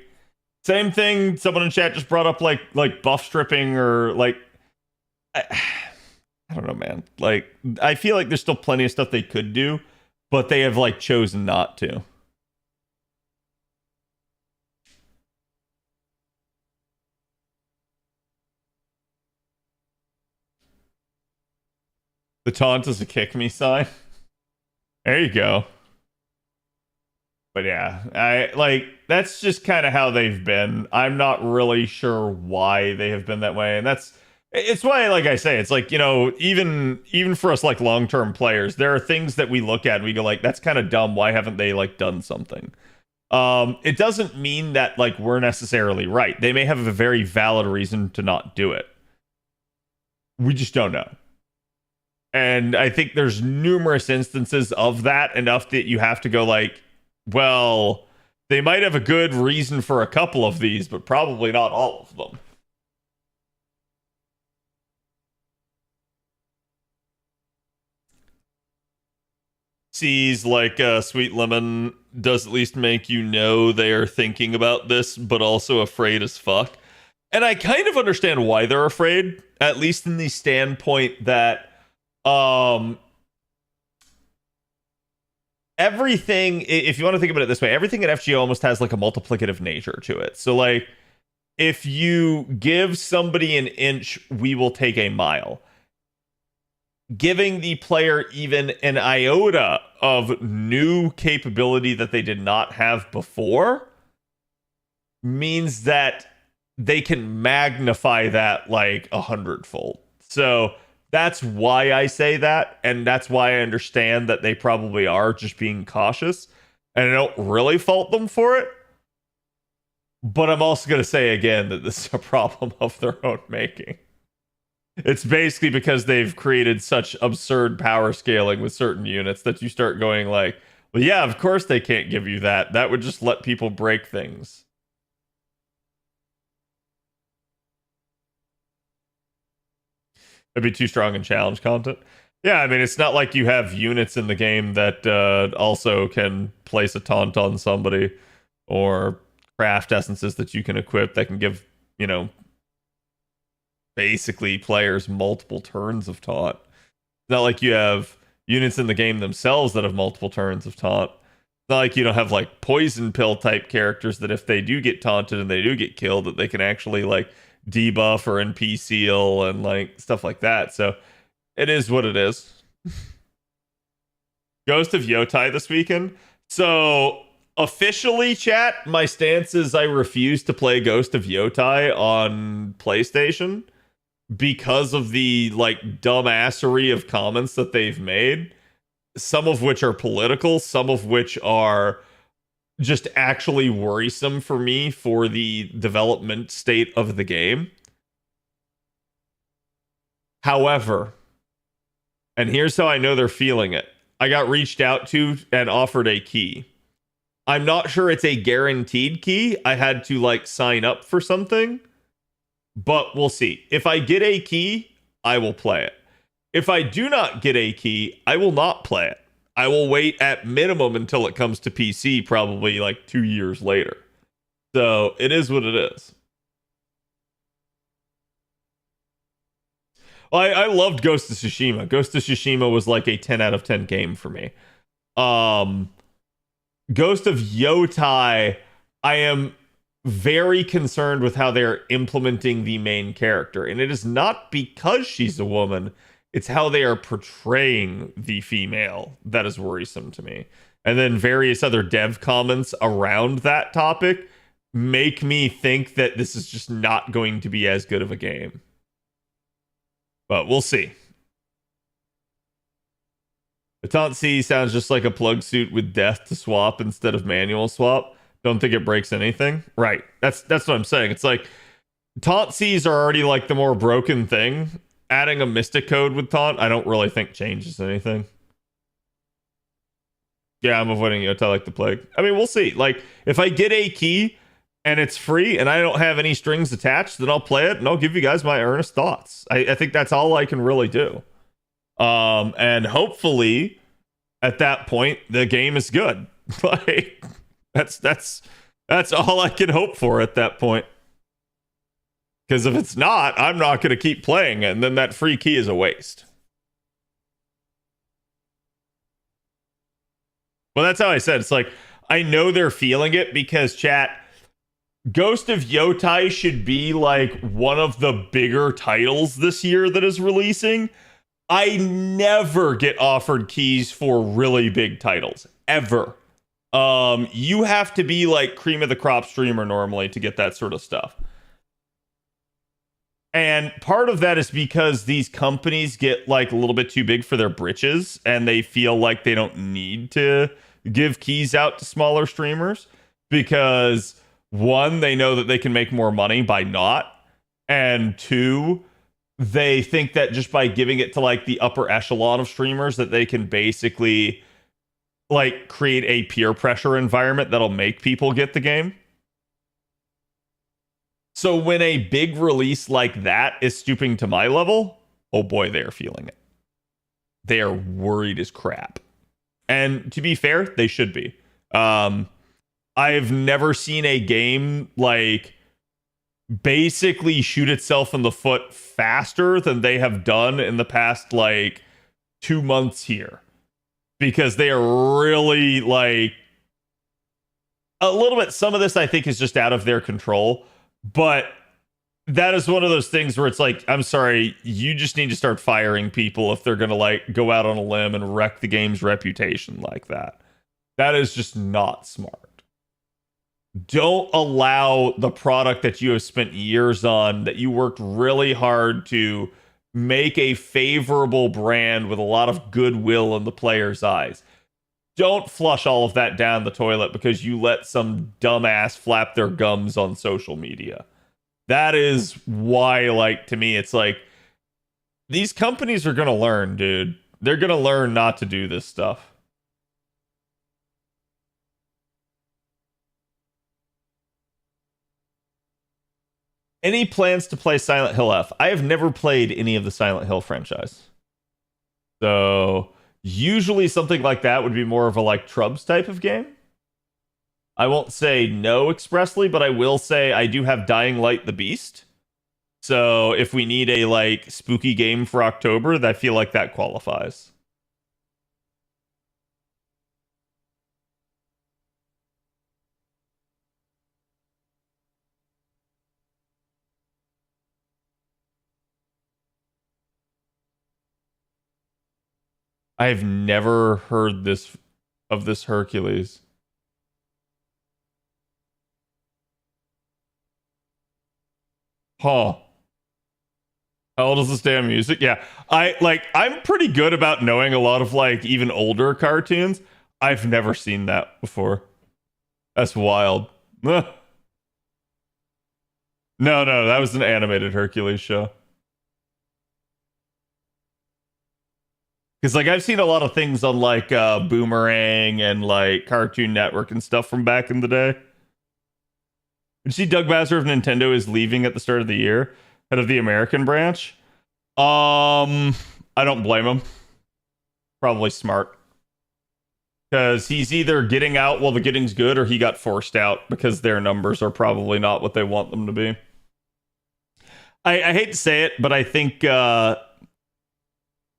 same thing, someone in chat just brought up like buff stripping, or like, I don't know, man. Like, I feel like there's still plenty of stuff they could do, but they have like chosen not to. The taunt is a kick me sign. There you go. But yeah, I like, that's just kind of how they've been. I'm not really sure why they have been that way, and it's why, like I say, it's like, you know, even for us like long-term players, there are things that we look at and we go like, that's kind of dumb. Why haven't they like done something? It doesn't mean that like we're necessarily right. They may have a very valid reason to not do it. We just don't know. And I think there's numerous instances of that, enough that you have to go like, well, they might have a good reason for a couple of these, but probably not all of them. sees like Sweet Lemon does at least make you know they are thinking about this, but also afraid as fuck. And I kind of understand why they're afraid, at least in the standpoint that everything, if you want to think about it this way, everything at FGO almost has like a multiplicative nature to it. So like, if you give somebody an inch, we will take a mile. Giving the player even an iota of new capability that they did not have before means that they can magnify that like 100-fold. So that's why I say that, and that's why I understand that they probably are just being cautious, and I don't really fault them for it. But I'm also going to say again that this is a problem of their own making. It's basically because they've created such absurd power scaling with certain units that you start going like, well, yeah, of course they can't give you that. That would just let people break things. It'd be too strong in challenge content. Yeah, I mean, it's not like you have units in the game that also can place a taunt on somebody or craft essences that you can equip that can give, you know, basically players multiple turns of taunt. It's not like you have units in the game themselves that have multiple turns of taunt. It's not like you don't have like poison pill type characters that if they do get taunted and they do get killed, that they can actually like debuff or NP seal and like stuff like that. So it is what it is. Ghost of Yotai this weekend. So officially, chat, my stance is I refuse to play Ghost of Yotai on PlayStation because of the like dumbassery of comments that they've made, some of which are political, some of which are just actually worrisome for me for the development state of the game. However, and here's how I know they're feeling it. I got reached out to and offered a key. I'm not sure it's a guaranteed key. I had to like sign up for something, but we'll see. If I get a key, I will play it. If I do not get a key, I will not play it. I will wait at minimum until it comes to PC, probably like 2 years later. So it is what it is. Well, I loved Ghost of Tsushima. Ghost of Tsushima was like a 10 out of 10 game for me. Ghost of Yotai, I am very concerned with how they're implementing the main character. And it is not because she's a woman, it's how they are portraying the female that is worrisome to me. And then various other dev comments around that topic make me think that this is just not going to be as good of a game. But we'll see. Baton C sounds just like a plug suit with death to swap instead of manual swap. Don't think it breaks anything. Right. That's what I'm saying. It's like taunt Cs are already like the more broken thing. Adding a mystic code with taunt, I don't really think changes anything. Yeah, I'm avoiding Yotai like the plague. I mean, we'll see. Like, if I get a key and it's free and I don't have any strings attached, then I'll play it and I'll give you guys my earnest thoughts. I think that's all I can really do. And hopefully at that point the game is good. Like that's all I can hope for at that point. Because if it's not, I'm not going to keep playing it, and then that free key is a waste. Well, that's how I said. It's like, I know they're feeling it because, chat, Ghost of Yotai should be like one of the bigger titles this year that is releasing. I never get offered keys for really big titles, ever. You have to be like cream of the crop streamer normally to get that sort of stuff. And part of that is because these companies get like a little bit too big for their britches and they feel like they don't need to give keys out to smaller streamers because one, they know that they can make more money by not, and two, they think that just by giving it to like the upper echelon of streamers that they can basically like create a peer pressure environment that'll make people get the game. So when a big release like that is stooping to my level, oh boy, they are feeling it. They are worried as crap. And to be fair, they should be. I've never seen a game like basically shoot itself in the foot faster than they have done in the past like 2 months here, because they are really like a little bit. Some of this I think is just out of their control, but that is one of those things where it's like, I'm sorry, you just need to start firing people if they're gonna like go out on a limb and wreck the game's reputation like that. That is just not smart. Don't allow the product that you have spent years on, that you worked really hard to make a favorable brand with a lot of goodwill in the player's eyes. Don't flush all of that down the toilet because you let some dumbass flap their gums on social media. That is why, like, to me, it's like, these companies are going to learn, dude. They're going to learn not to do this stuff. Any plans to play Silent Hill F? I have never played any of the Silent Hill franchise. So usually something like that would be more of a like Trubs type of game. I won't say no expressly, but I will say I do have Dying Light the Beast. So if we need a like spooky game for October, I feel like that qualifies. I've never heard this of this Hercules. Huh. How old is this damn music? Yeah. I'm pretty good about knowing a lot of like even older cartoons. I've never seen that before. That's wild. No, that was an animated Hercules show. Because like I've seen a lot of things on like Boomerang and like Cartoon Network and stuff from back in the day. Did you see Doug Bowser of Nintendo is leaving at the start of the year, head of the American branch? I don't blame him. Probably smart. Because he's either getting out while the getting's good, or he got forced out because their numbers are probably not what they want them to be. I hate to say it, but I think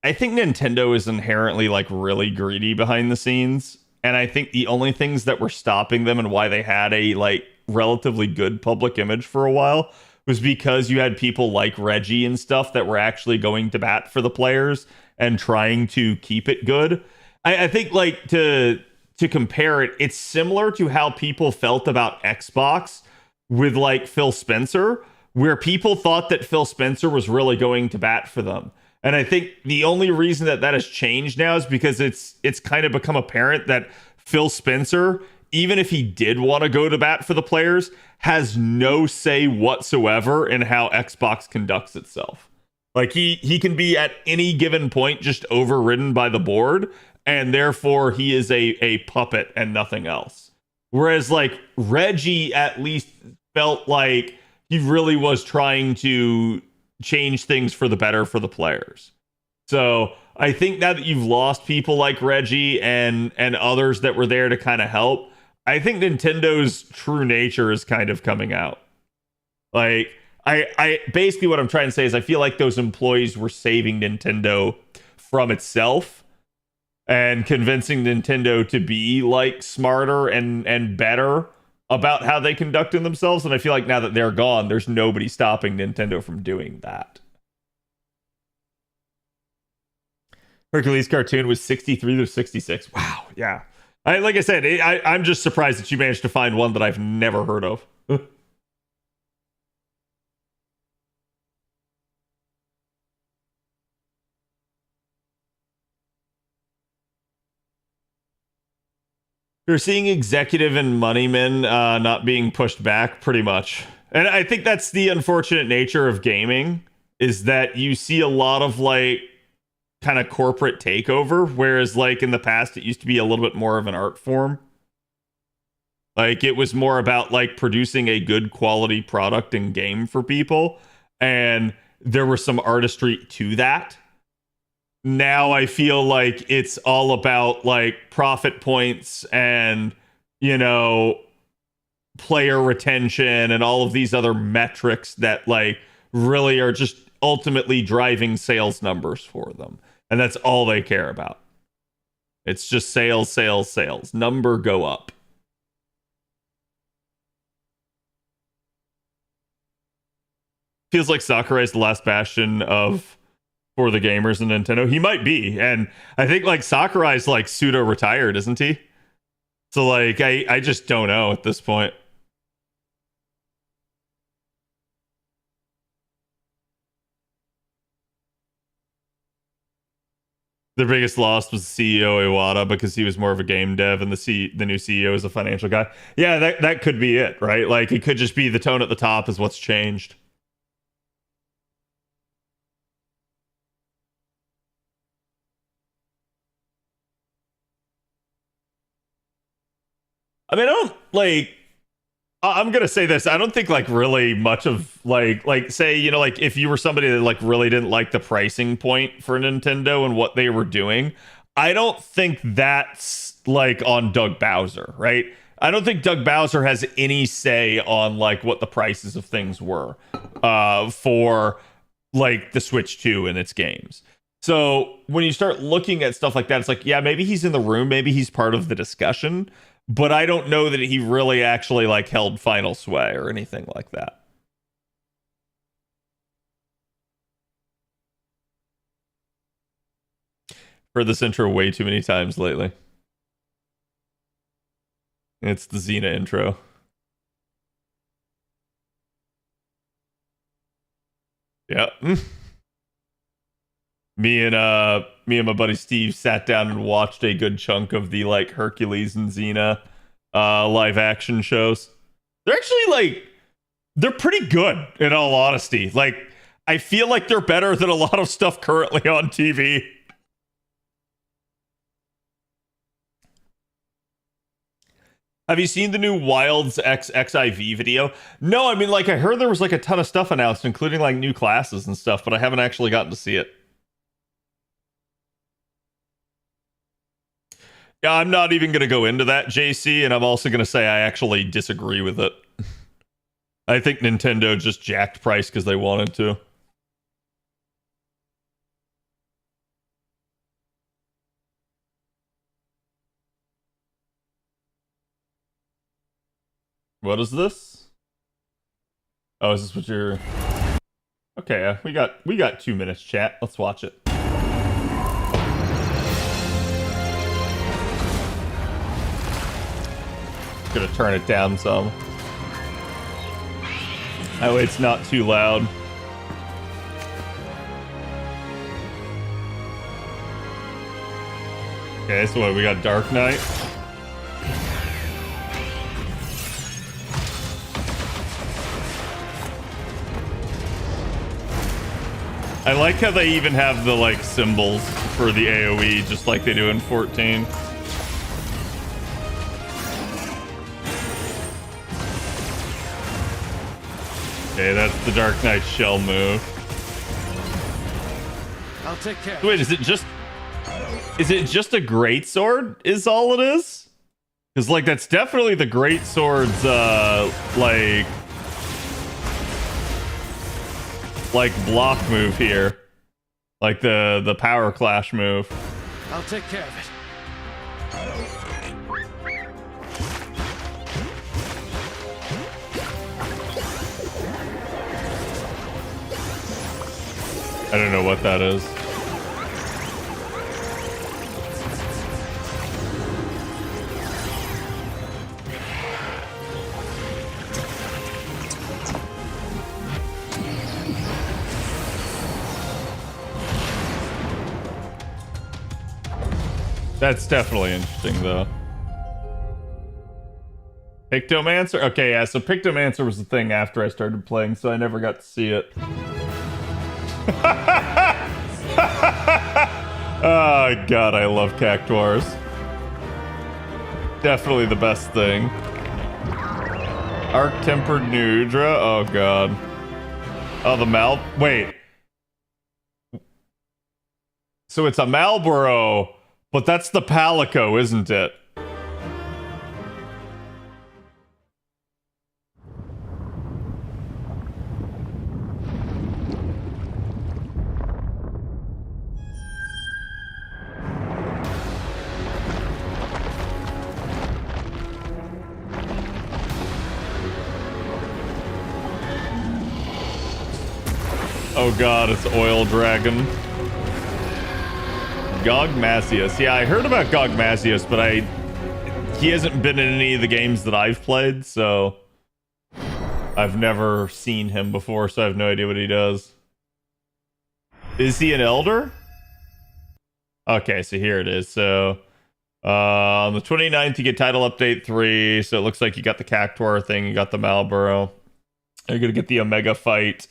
Nintendo is inherently like really greedy behind the scenes, and I think the only things that were stopping them and why they had a like relatively good public image for a while was because you had people like Reggie and stuff that were actually going to bat for the players and trying to keep it good. I think like to compare it, it's similar to how people felt about Xbox with like Phil Spencer, where people thought that Phil Spencer was really going to bat for them. And I think the only reason that has changed now is because it's kind of become apparent that Phil Spencer, even if he did want to go to bat for the players, has no say whatsoever in how Xbox conducts itself. Like he can be at any given point just overridden by the board, and therefore he is a puppet and nothing else. Whereas like Reggie at least felt like he really was trying to change things for the better for the players. So I think now that you've lost people like Reggie and others that were there to kind of help, I think Nintendo's true nature is kind of coming out. Like I basically what I'm trying to say is I feel like those employees were saving Nintendo from itself and convincing Nintendo to be like smarter and better about how they conducted themselves. And I feel like now that they're gone, there's nobody stopping Nintendo from doing that. Hercules cartoon was 63 to 66. Wow. Yeah. Like I said, I'm just surprised that you managed to find one that I've never heard of. You're seeing executive and moneymen not being pushed back pretty much. And I think that's the unfortunate nature of gaming, is that you see a lot of like kind of corporate takeover, whereas like in the past it used to be a little bit more of an art form. Like it was more about like producing a good quality product and game for people, and there was some artistry to that. now I feel like it's all about like profit points and, you know, player retention and all of these other metrics that like really are just ultimately driving sales numbers for them. And that's all they care about. It's just sales, sales, sales. Number go up. Feels like Sakurai is the last bastion of for the gamers in Nintendo. He might be, and I think like Sakurai's like pseudo retired, isn't he? So like I just don't know at this point. The biggest loss was CEO Iwata because he was more of a game dev, and the new CEO is a financial guy. Yeah, that could be it, right? Like it could just be the tone at the top is what's changed. I mean, I don't like. I'm gonna say this. I don't think like really much of like say, you know, like if you were somebody that like really didn't like the pricing point for Nintendo and what they were doing, I don't think that's like on Doug Bowser, right? I don't think Doug Bowser has any say on like what the prices of things were for like the Switch 2 and its games. So when you start looking at stuff like that, it's like, yeah, maybe he's in the room, maybe he's part of the discussion, but I don't know that he really actually like held final sway or anything like that. Heard this intro way too many times lately. It's the Xena intro. Yeah. Me and my buddy Steve sat down and watched a good chunk of the like Hercules and Xena live action shows. They're actually like they're pretty good in all honesty. Like I feel like they're better than a lot of stuff currently on TV. Have you seen the new Wilds X XIV video? No, I mean like I heard there was like a ton of stuff announced, including like new classes and stuff, but I haven't actually gotten to see it. Yeah, I'm not even going to go into that, JC, and I'm also going to say I actually disagree with it. I think Nintendo just jacked price because they wanted to. What is this? Oh, is this what you're... Okay, we got 2 minutes, chat. Let's watch it. Gonna turn it down some. That way it's not too loud. Okay, so what, we got Dark Knight. I like how they even have the like symbols for the AoE just like they do in 14. Okay, that's the Dark Knight shell move. I'll take care. Wait, is it just a great sword is all it is? Because like that's definitely the great sword's like block move here. Like the power clash move. I'll take care of it. I don't know what that is. That's definitely interesting, though. Pictomancer? Okay, yeah, so Pictomancer was the thing after I started playing, so I never got to see it. Oh, God, I love Cactuars. Definitely the best thing. Arc-tempered Nudra? Oh, God. Oh, the mouth? Wait. So it's a Marlboro, but that's the Palico, isn't it? Oh god, it's Oil Dragon. Gogmasius. Yeah, I heard about Gogmasius, but he hasn't been in any of the games that I've played, so I've never seen him before, so I have no idea what he does. Is he an elder? Okay, so here it is. So on the 29th, you get title update 3, so it looks like you got the Cactuar thing, you got the Marlboro. You're gonna get the Omega fight.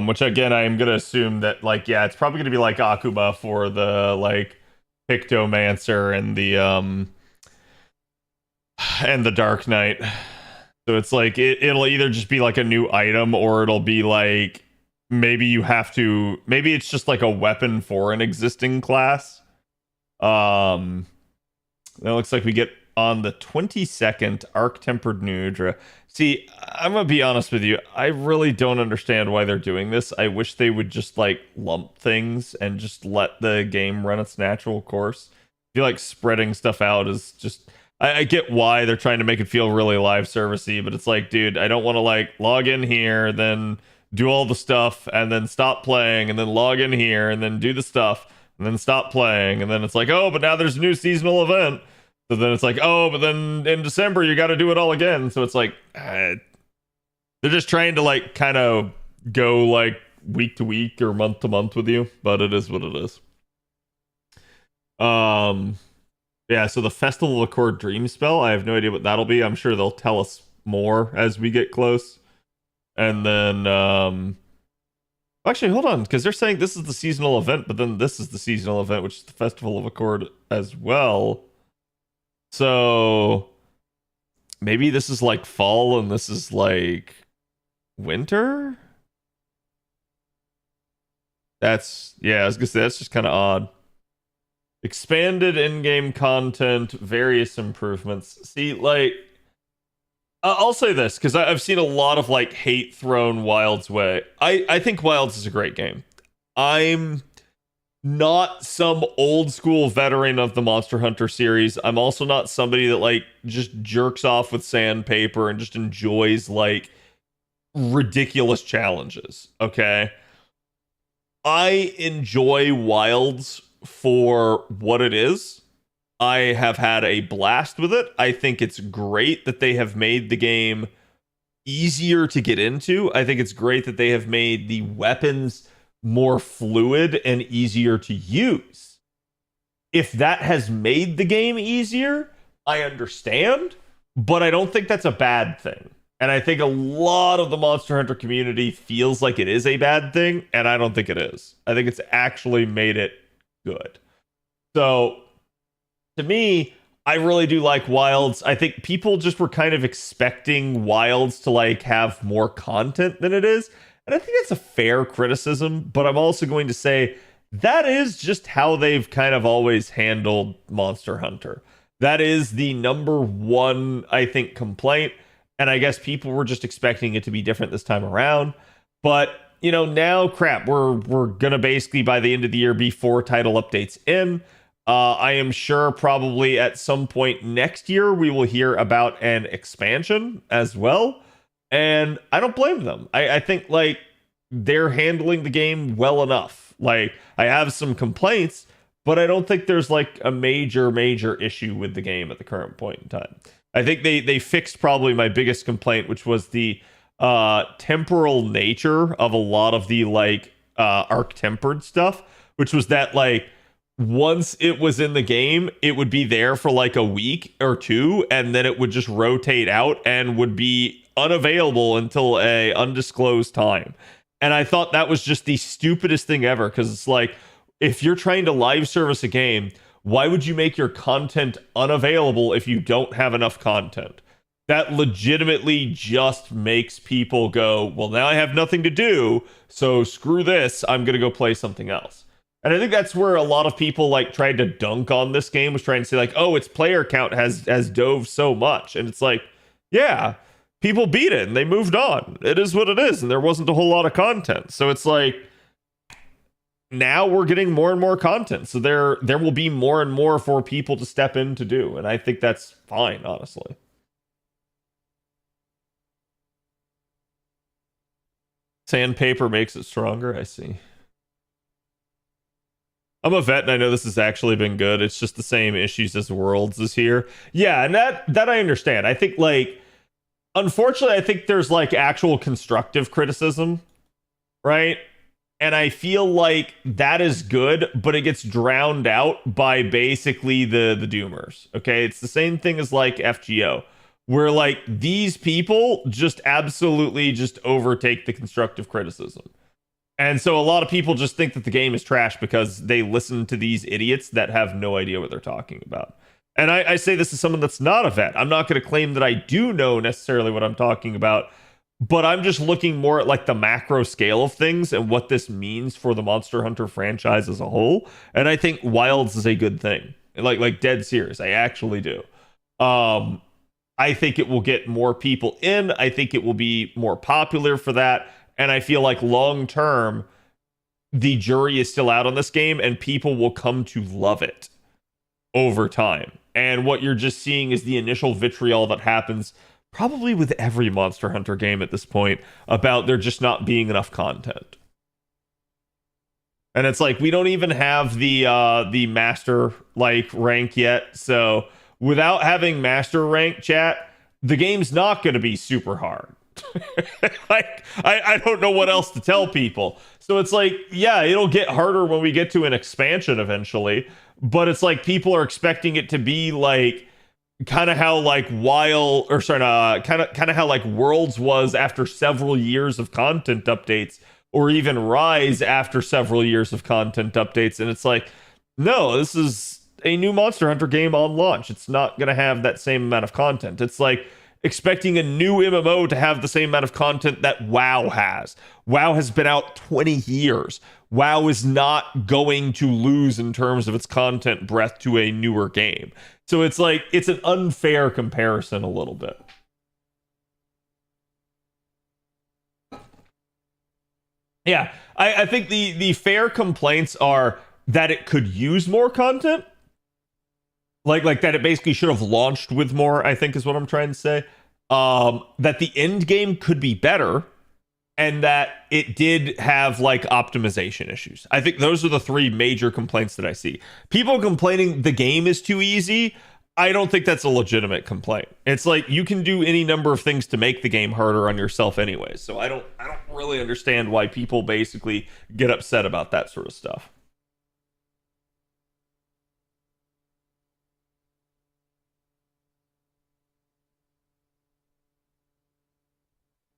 Which again, I'm gonna assume that, like, yeah, it's probably gonna be like Akuma for the like Pictomancer and the Dark Knight. So it's like it'll either just be like a new item, or it'll be like maybe it's just like a weapon for an existing class. That looks like we get on the 22nd Arc Tempered Nudra. See, I'm gonna be honest with you. I really don't understand why they're doing this. I wish they would just like lump things and just let the game run its natural course. I feel like spreading stuff out is just. I get why they're trying to make it feel really live servicey, but it's like, dude, I don't want to like log in here, then do all the stuff, and then stop playing, and then log in here, and then do the stuff, and then stop playing, and then it's like, oh, but now there's a new seasonal event. So then it's like, oh, but then in December you got to do it all again. So it's like, they're just trying to like kind of go like week to week or month to month with you, but it is what it is. Yeah, so the Festival of Accord Dream spell, I have no idea what that'll be. I'm sure they'll tell us more as we get close. And then, actually, hold on, because they're saying this is the seasonal event, but then this is the seasonal event, which is the Festival of Accord as well. So maybe this is like fall and this is like winter? I was gonna say, that's just kind of odd. Expanded in-game content, various improvements. See, like, I'll say this, because I've seen a lot of like hate thrown Wilds way. I think Wilds is a great game. I'm not some old school veteran of the Monster Hunter series. I'm also not somebody that like just jerks off with sandpaper and just enjoys like ridiculous challenges. Okay. I enjoy Wilds for what it is. I have had a blast with it. I think it's great that they have made the game easier to get into. I think it's great that they have made the weapons more fluid and easier to use. If that has made the game easier, I understand, but I don't think that's a bad thing. And I think a lot of the Monster Hunter community feels like it is a bad thing, and I don't think it is. I think it's actually made it good. So, to me, I really do like Wilds. I think people just were kind of expecting Wilds to like have more content than it is. And I think that's a fair criticism, but I'm also going to say that is just how they've kind of always handled Monster Hunter. That is the number one, I think, complaint. And I guess people were just expecting it to be different this time around. But, you know, now, crap, we're going to basically, by the end of the year, be 4 title updates in. I am sure probably at some point next year, we will hear about an expansion as well. And I don't blame them. I think like they're handling the game well enough. Like, I have some complaints, but I don't think there's like a major issue with the game at the current point in time. I think they fixed probably my biggest complaint, which was the temporal nature of a lot of the like arc tempered stuff, which was that like once it was in the game, it would be there for like a week or two, and then it would just rotate out and would be unavailable until a undisclosed time. And I thought that was just the stupidest thing ever, because it's like, if you're trying to live service a game, why would you make your content unavailable if you don't have enough content? That legitimately just makes people go, well, now I have nothing to do, so screw this, I'm gonna go play something else. And I think that's where a lot of people like tried to dunk on this game, was trying to say like, oh, its player count has dove so much. And it's like, yeah, people beat it and they moved on. It is what it is. And there wasn't a whole lot of content. So it's like, now we're getting more and more content. So there will be more and more for people to step in to do. And I think that's fine, honestly. Sandpaper makes it stronger. I see. I'm a vet and I know this has actually been good. It's just the same issues as Worlds is here. Yeah, and that I understand. I think like, unfortunately, I think there's like actual constructive criticism, right? And I feel like that is good, but it gets drowned out by basically the doomers. Okay, it's the same thing as like FGO, where like these people just absolutely just overtake the constructive criticism. And so a lot of people just think that the game is trash because they listen to these idiots that have no idea what they're talking about. And I say this as someone that's not a vet. I'm not going to claim that I do know necessarily what I'm talking about, but I'm just looking more at like the macro scale of things and what this means for the Monster Hunter franchise as a whole. And I think Wilds is a good thing. Like dead serious. I actually do. I think it will get more people in. I think it will be more popular for that. And I feel like long term, the jury is still out on this game and people will come to love it over time. And what you're just seeing is the initial vitriol that happens probably with every Monster Hunter game at this point about there just not being enough content. And it's like, we don't even have the master like rank yet. So without having master rank, chat, the game's not going to be super hard. Like I don't know what else to tell people. So it's like, yeah, it'll get harder when we get to an expansion eventually, but it's like people are expecting it to be like kind of how like kind of how like Worlds was after several years of content updates, or even Rise after several years of content updates. And it's like, no, this is a new Monster Hunter game on launch. It's not going to have that same amount of content. It's like expecting a new MMO to have the same amount of content that WoW has. WoW has been out 20 years. WoW is not going to lose in terms of its content breadth to a newer game. So it's like, it's an unfair comparison a little bit. Yeah, I think the fair complaints are that it could use more content. Like that it basically should have launched with more, I think is what I'm trying to say. That the end game could be better, and that it did have like optimization issues. I think those are the three major complaints that I see. People complaining the game is too easy, I don't think that's a legitimate complaint. It's like you can do any number of things to make the game harder on yourself anyway. So I don't really understand why people basically get upset about that sort of stuff.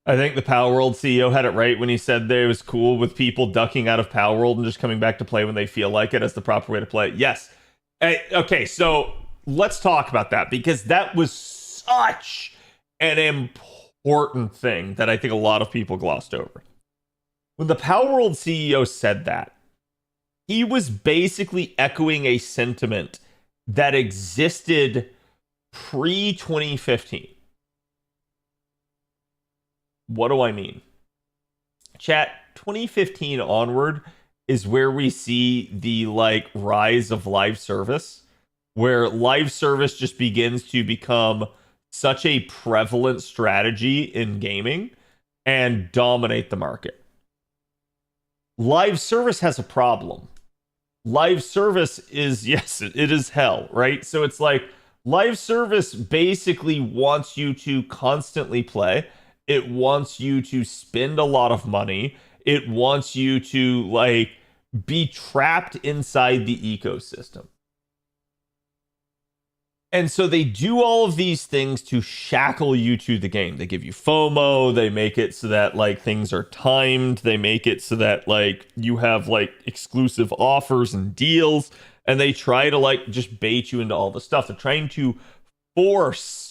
I think the Power World CEO had it right when he said that it was cool with people ducking out of Power World and just coming back to play when they feel like it as the proper way to play it. Yes. Okay, so let's talk about that, because that was such an important thing that I think a lot of people glossed over. When the Power World CEO said that, he was basically echoing a sentiment that existed pre-2015. What do I mean? Chat, 2015 onward is where we see the like rise of live service, where live service just begins to become such a prevalent strategy in gaming and dominate the market. Live service has a problem. Live service is, yes, it is hell, right? So it's like live service basically wants you to constantly play. It wants you to spend a lot of money. It wants you to like be trapped inside the ecosystem. And so they do all of these things to shackle you to the game. They give you FOMO. They make it so that like things are timed. They make it so that like you have like exclusive offers and deals. And they try to like just bait you into all the stuff. They're trying to force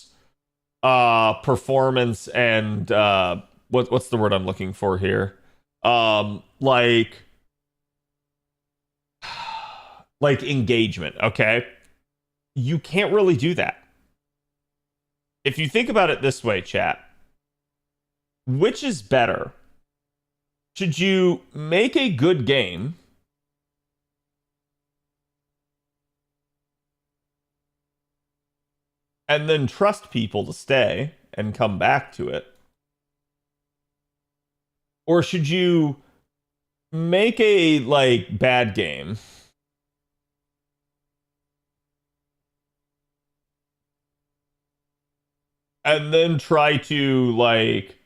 performance and what's the word I'm looking for here? Like like engagement, okay? You can't really do that. If you think about it this way, chat, which is better? Should you make a good game and then trust people to stay and come back to it? Or should you make a like bad game and then try to like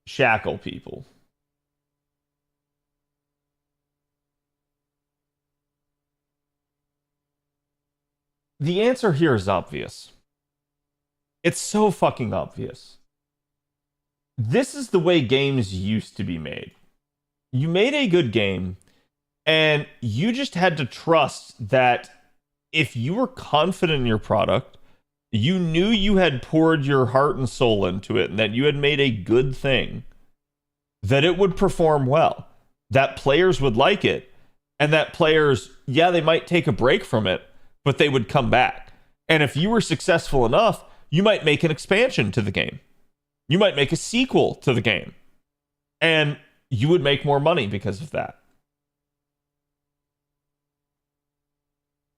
shackle people? The answer here is obvious. It's so fucking obvious. This is the way games used to be made. You made a good game, and you just had to trust that if you were confident in your product, you knew you had poured your heart and soul into it, and that you had made a good thing, that it would perform well, that players would like it, and that players, yeah, they might take a break from it, but they would come back. And if you were successful enough, you might make an expansion to the game. You might make a sequel to the game. And you would make more money because of that.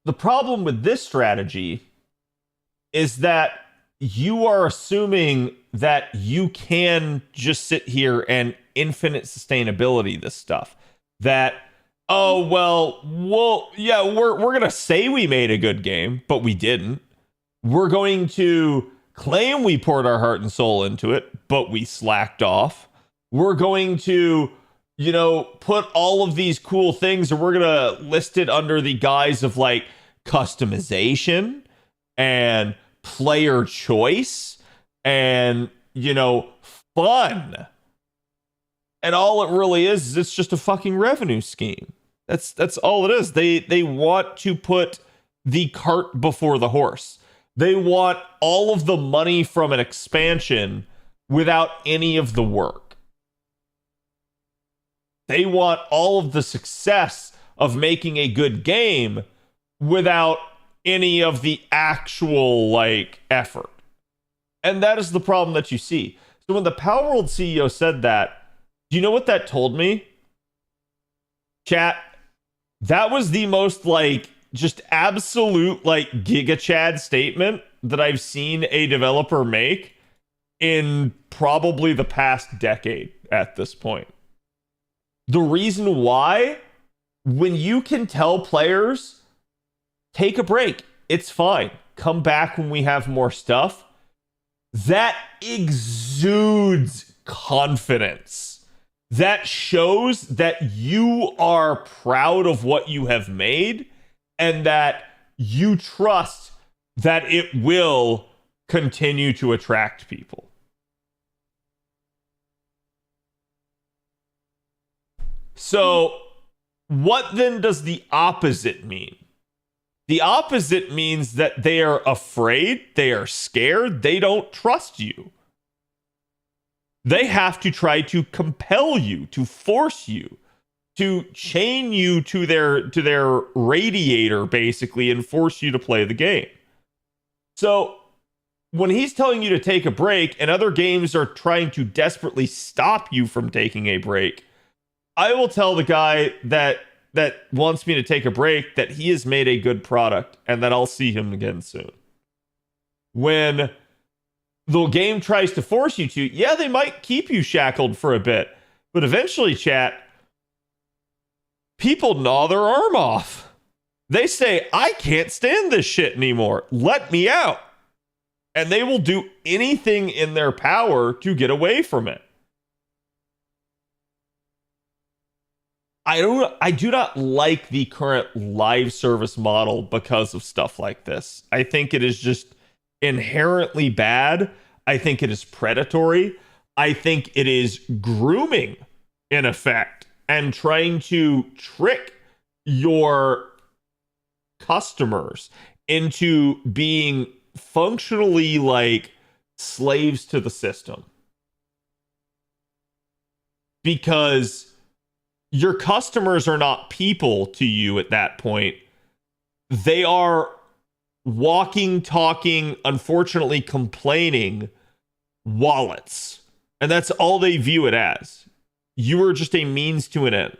The problem with this strategy is that you are assuming that you can just sit here and infinite sustainability this stuff. That, oh, well, yeah, we're going to say we made a good game, but we didn't. We're going to claim we poured our heart and soul into it, but we slacked off. We're going to, put all of these cool things, and we're going to list it under the guise of like customization and player choice and, fun. And all it really is it's just a fucking revenue scheme. That's all it is. They want to put the cart before the horse. They want all of the money from an expansion without any of the work. They want all of the success of making a good game without any of the actual effort. And that is the problem that you see. So when the Power World CEO said that, do you know what that told me? Chat, that was the most just absolute Giga Chad statement that I've seen a developer make in probably the past decade at this point. The reason why, when you can tell players, take a break, it's fine, come back when we have more stuff, that exudes confidence. That shows that you are proud of what you have made and that you trust that it will continue to attract people. So, what then does the opposite mean? The opposite means that they are afraid, they are scared, they don't trust you. They have to try to compel you, to force you, to chain you to their radiator, basically, and force you to play the game. So, when he's telling you to take a break and other games are trying to desperately stop you from taking a break, I will tell the guy that wants me to take a break that he has made a good product and that I'll see him again soon. When the game tries to force you to, yeah, they might keep you shackled for a bit, but eventually, chat, people gnaw their arm off. They say, I can't stand this shit anymore. Let me out. And they will do anything in their power to get away from it. I do not like the current live service model because of stuff like this. I think it is just inherently bad. I think it is predatory. I think it is grooming, in effect, and trying to trick your customers into being functionally slaves to the system. Because your customers are not people to you at that point. They are walking, talking, unfortunately complaining wallets. And that's all they view it as. You are just a means to an end.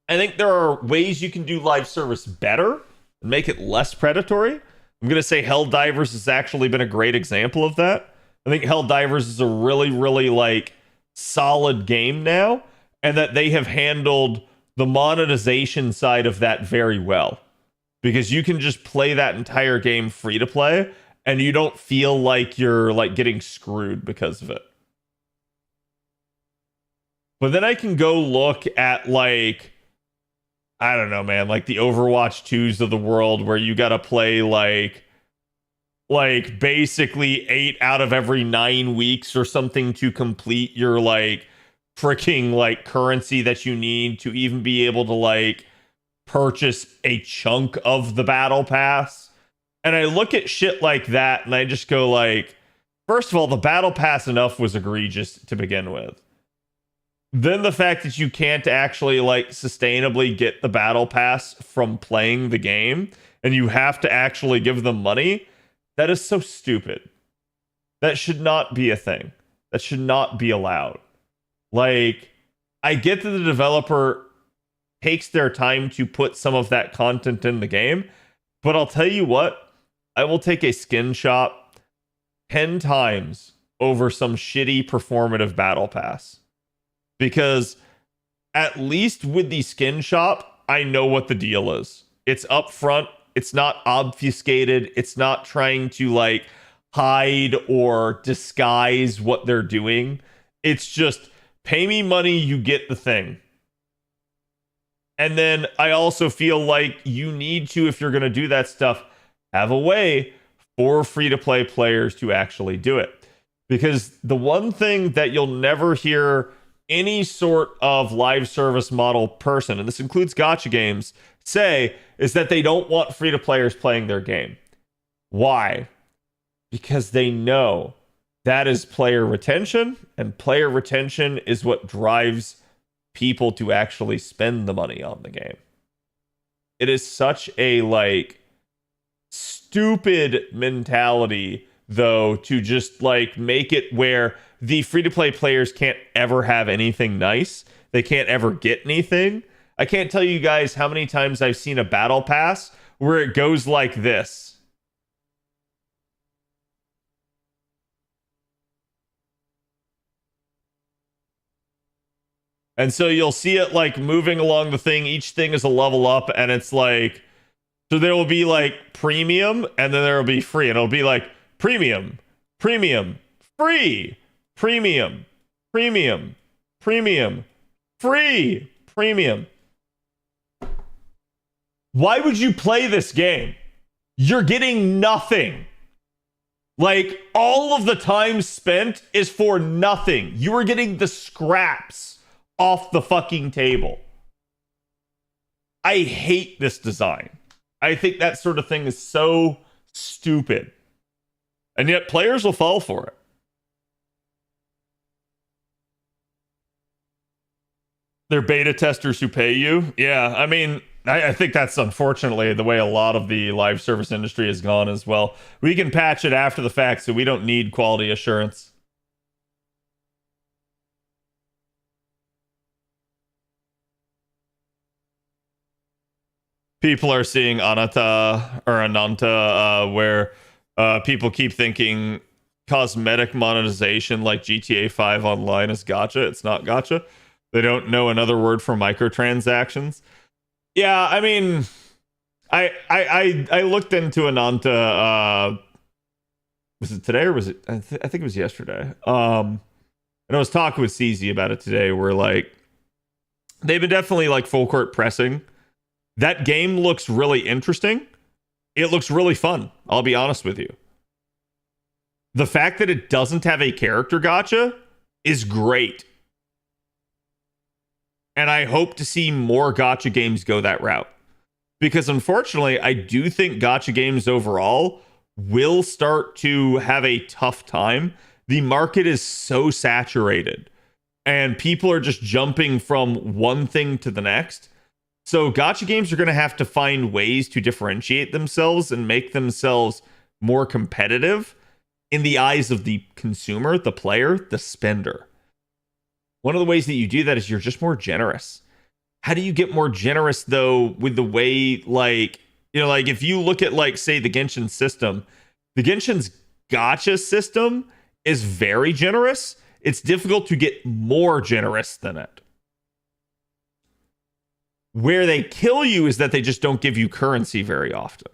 I think there are ways you can do live service better and make it less predatory. I'm going to say Helldivers has actually been a great example of that. I think Helldivers is a really, really like solid game now, and that they have handled the monetization side of that very well. Because you can just play that entire game free to play, and you don't feel like you're like getting screwed because of it. But then I can go look at like, I don't know, man, like the Overwatch 2s of the world where you got to play like basically 8 out of every 9 weeks or something to complete your like freaking like currency that you need to even be able to like purchase a chunk of the battle pass. And I look at shit like that and I just go like, first of all, the battle pass enough was egregious to begin with. Then the fact that you can't actually like sustainably get the battle pass from playing the game and you have to actually give them money, that is so stupid. That should not be a thing. That should not be allowed. Like, I get that the developer takes their time to put some of that content in the game, but I'll tell you what, I will take a skin shop 10 times over some shitty performative battle pass. Because at least with the skin shop, I know what the deal is. It's upfront. It's not obfuscated. It's not trying to like hide or disguise what they're doing. It's just pay me money, you get the thing. And then I also feel like you need to, if you're going to do that stuff, have a way for free-to-play players to actually do it. Because the one thing that you'll never hear any sort of live service model person, and this includes gacha games, say is that they don't want free-to players playing their game. Why? Because they know that is player retention, and player retention is what drives people to actually spend the money on the game. It is such a like stupid mentality though to just like make it where the free-to-play players can't ever have anything nice. They can't ever get anything. I can't tell you guys how many times I've seen a battle pass where it goes like this. And so you'll see it like moving along the thing. Each thing is a level up, and it's like, so there will be like premium, and then there will be free. And it'll be like premium, premium, free. Premium, premium, premium, free, premium. Why would you play this game? You're getting nothing. Like, all of the time spent is for nothing. You are getting the scraps off the fucking table. I hate this design. I think that sort of thing is so stupid. And yet players will fall for it. They're beta testers who pay you. Yeah, I mean, I think that's unfortunately the way a lot of the live service industry has gone as well. We can patch it after the fact, so we don't need quality assurance. People are seeing Ananta, where people keep thinking cosmetic monetization like GTA 5 Online is gacha. It's not gacha. They don't know another word for microtransactions. Yeah, I mean, I looked into Ananta. Was it today or was it? I think it was yesterday. And I was talking with CZ about it today. Where like they've been definitely like full court pressing. That game looks really interesting. It looks really fun. I'll be honest with you. The fact that it doesn't have a character gacha is great. And I hope to see more gacha games go that route. Because unfortunately, I do think gacha games overall will start to have a tough time. The market is so saturated. And people are just jumping from one thing to the next So gacha games are going to have to find ways to differentiate themselves and make themselves more competitive in the eyes of the consumer, the player, the spender. One of the ways that you do that is you're just more generous. How do you get more generous, though, with the way, like, you know, like if you look at, like, say, the Genshin system, the Genshin's gacha system is very generous. It's difficult to get more generous than it. Where they kill you is that they just don't give you currency very often.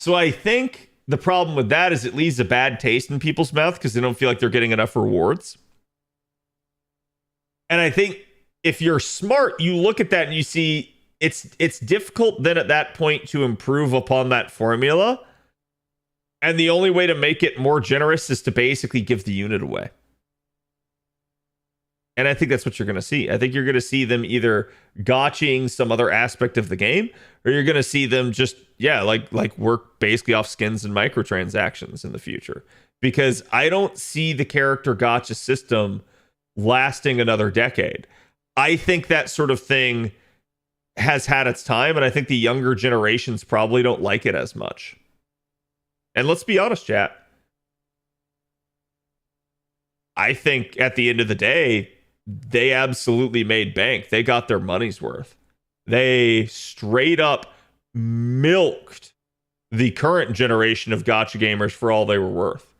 So I think the problem with that is it leaves a bad taste in people's mouth because they don't feel like they're getting enough rewards. And I think if you're smart, you look at that and you see it's difficult then at that point to improve upon that formula. And the only way to make it more generous is to basically give the unit away. And I think that's what you're going to see. I think you're going to see them either gotching some other aspect of the game, or you're going to see them just, like work basically off skins and microtransactions in the future. Because I don't see the character gotcha system lasting another decade. I think that sort of thing has had its time, and I think the younger generations probably don't like it as much. And let's be honest, chat. I think at the end of the day, they absolutely made bank. They got their money's worth. They straight up milked the current generation of gacha gamers for all they were worth.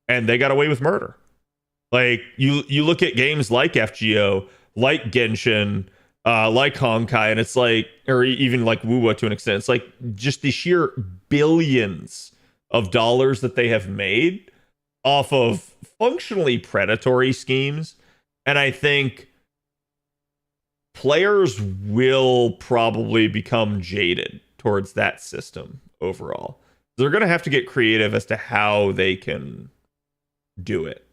And they got away with murder. Like, you look at games like FGO, like Genshin, like Honkai, and it's like, or even like Wuwa to an extent, it's like just the sheer billions of dollars that they have made off of functionally predatory schemes. And I think players will probably become jaded towards that system overall. They're going to have to get creative as to how they can do it.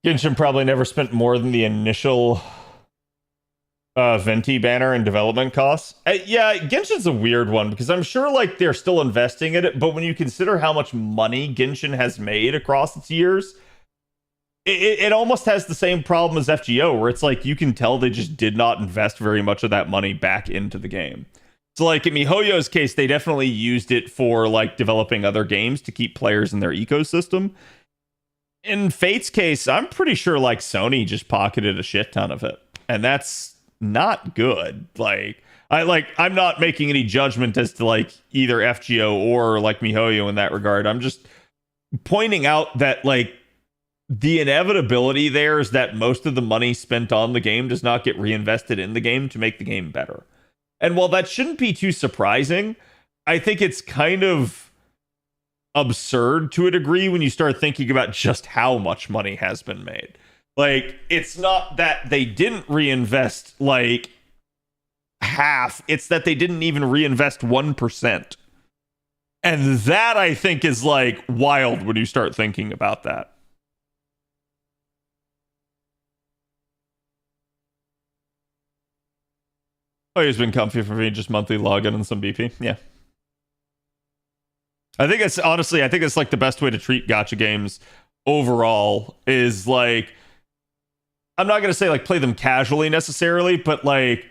Genshin probably never spent more than the initial Venti banner and development costs. Yeah, Genshin's a weird one because I'm sure like they're still investing in it, but when you consider how much money Genshin has made across its years, it almost has the same problem as FGO, where it's like you can tell they just did not invest very much of that money back into the game. So like in MiHoYo's case, they definitely used it for like developing other games to keep players in their ecosystem. In Fate's case, I'm pretty sure like Sony just pocketed a shit ton of it, and that's not good. I'm not making any judgment as to like either FGO or like MiHoYo in that regard. I'm just pointing out that like the inevitability there is that most of the money spent on the game does not get reinvested in the game to make the game better. And while that shouldn't be too surprising, I think it's kind of absurd to a degree when you start thinking about just how much money has been made. Like, it's not that they didn't reinvest like half, it's that they didn't even reinvest 1%. And that I think is like wild when you start thinking about that. Oh, he's been comfy for me, just monthly login and some BP. Yeah. I think it's like the best way to treat gacha games overall is like, I'm not going to say like play them casually necessarily, but like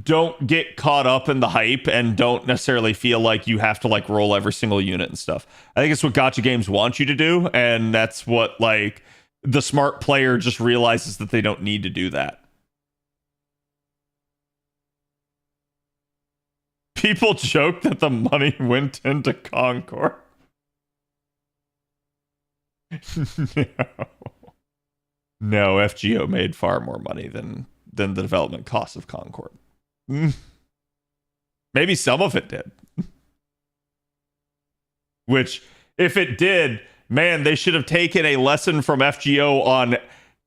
don't get caught up in the hype and don't necessarily feel like you have to like roll every single unit and stuff. I think it's what gacha games want you to do. And that's what like the smart player just realizes that they don't need to do that. People joke that the money went into Concord. No, FGO made far more money than the development cost of Concord. Maybe some of it did. Which, if it did, man, they should have taken a lesson from FGO on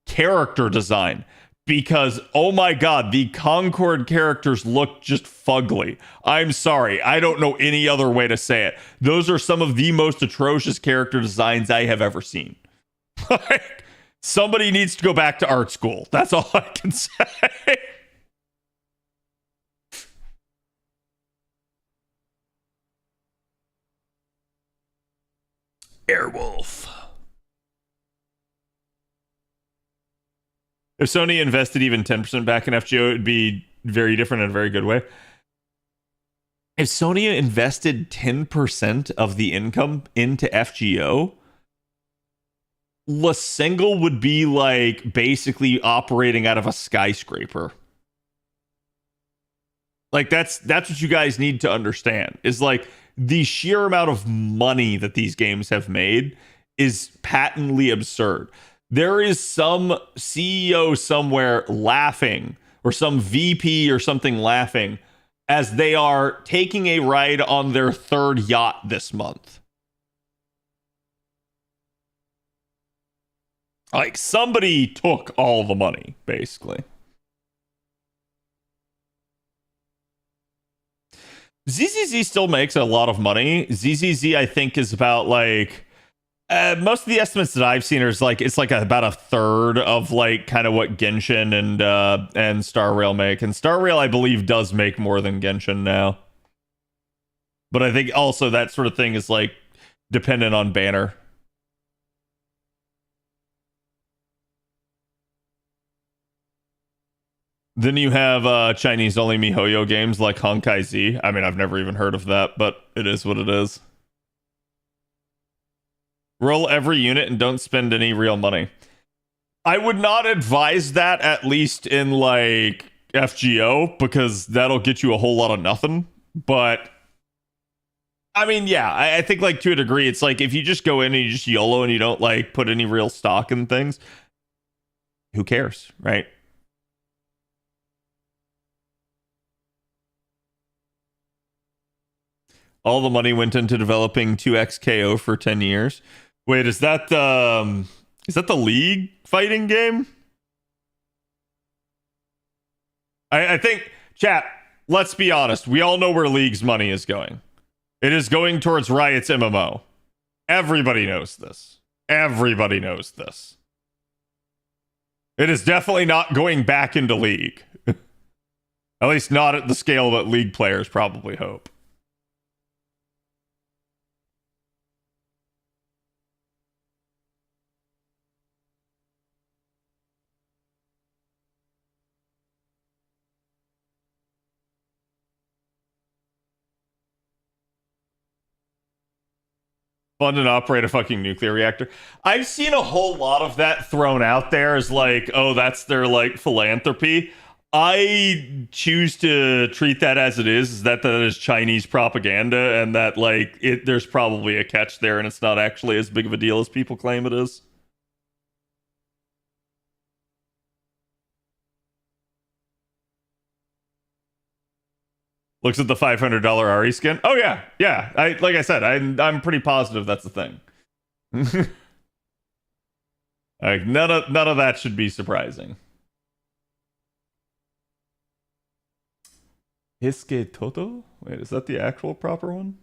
character design. Because, oh my god, the Concord characters look just fugly. I'm sorry, I don't know any other way to say it. Those are some of the most atrocious character designs I have ever seen. Somebody needs to go back to art school. That's all I can say. Airwolf. If Sony invested even 10% back in FGO, it'd be very different in a very good way. If Sony invested 10% of the income into FGO, Single would be like basically operating out of a skyscraper. Like that's what you guys need to understand is like the sheer amount of money that these games have made is patently absurd. There is some CEO somewhere laughing or some VP or something laughing as they are taking a ride on their third yacht this month. Like somebody took all the money, basically. ZZZ still makes a lot of money. ZZZ, I think, is about like most of the estimates that I've seen are like it's like about a third of like kind of what Genshin and Star Rail make. And Star Rail, I believe, does make more than Genshin now. But I think also that sort of thing is like dependent on banner. Then you have Chinese only MiHoYo games like Honkai Z. I mean, I've never even heard of that, but it is what it is. Roll every unit and don't spend any real money. I would not advise that, at least in like FGO, because that'll get you a whole lot of nothing. But I mean, yeah, I think like to a degree, it's like if you just go in and you just YOLO and you don't like put any real stock in things, who cares, right? All the money went into developing 2XKO for 10 years. Wait, is that the League fighting game? I think, chat, let's be honest. We all know where League's money is going. It is going towards Riot's MMO. Everybody knows this. Everybody knows this. It is definitely not going back into League. At least not at the scale that League players probably hope. Fund and operate a fucking nuclear reactor. I've seen a whole lot of that thrown out there as like, oh, that's their like philanthropy. I choose to treat that as it is that is Chinese propaganda, and that like there's probably a catch there, and it's not actually as big of a deal as people claim it is. Looks at the $500 Ari skin. Oh yeah, yeah. Like I said, I'm pretty positive that's the thing. Like none of that should be surprising. Hiske Toto? Wait, is that the actual proper one?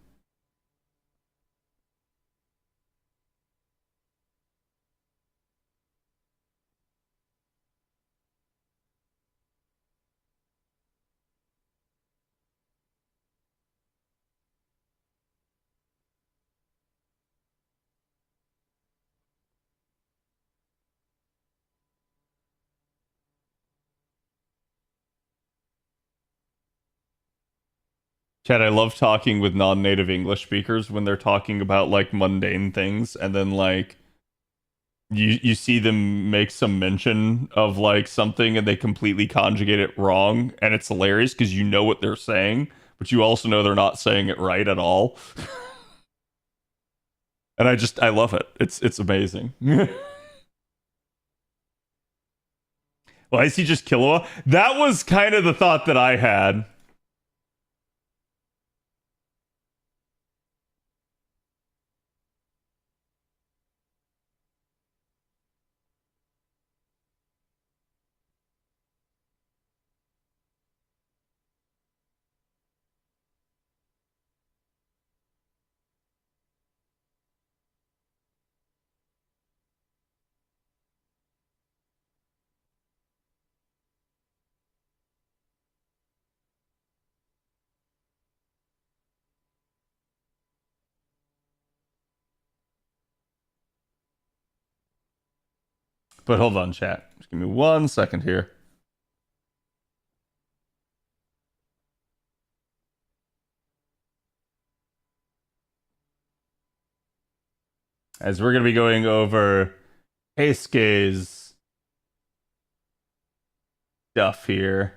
Chad, I love talking with non-native English speakers when they're talking about like mundane things, and then like you see them make some mention of like something and they completely conjugate it wrong, and it's hilarious because you know what they're saying, but you also know they're not saying it right at all. And I love it. It's amazing. Why is he just Killua? That was kind of the thought that I had. But hold on, chat. Just give me 1 second here. As we're going to be going over Heisuke's stuff here.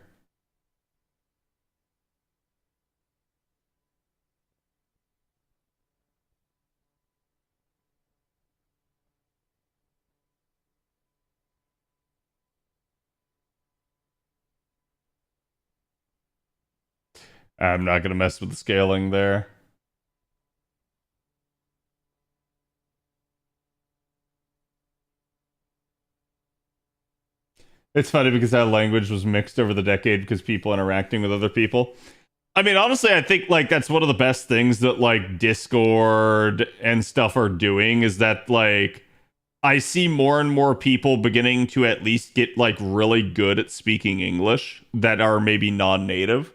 I'm not going to mess with the scaling there. It's funny because that language was mixed over the decade because people interacting with other people. I mean, honestly, I think like that's one of the best things that like Discord and stuff are doing is that like I see more and more people beginning to at least get like really good at speaking English that are maybe non-native.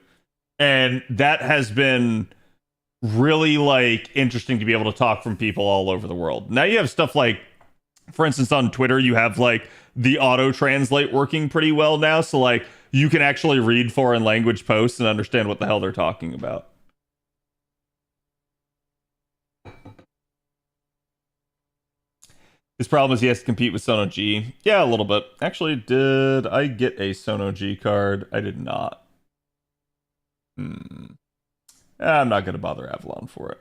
And that has been really like interesting to be able to talk from people all over the world. Now you have stuff like, for instance, on Twitter, you have like the auto translate working pretty well now. So like you can actually read foreign language posts and understand what the hell they're talking about. His problem is he has to compete with Sono G. Yeah, a little bit. Actually, did I get a Sono G card? I did not. I'm not going to bother Avalon for it.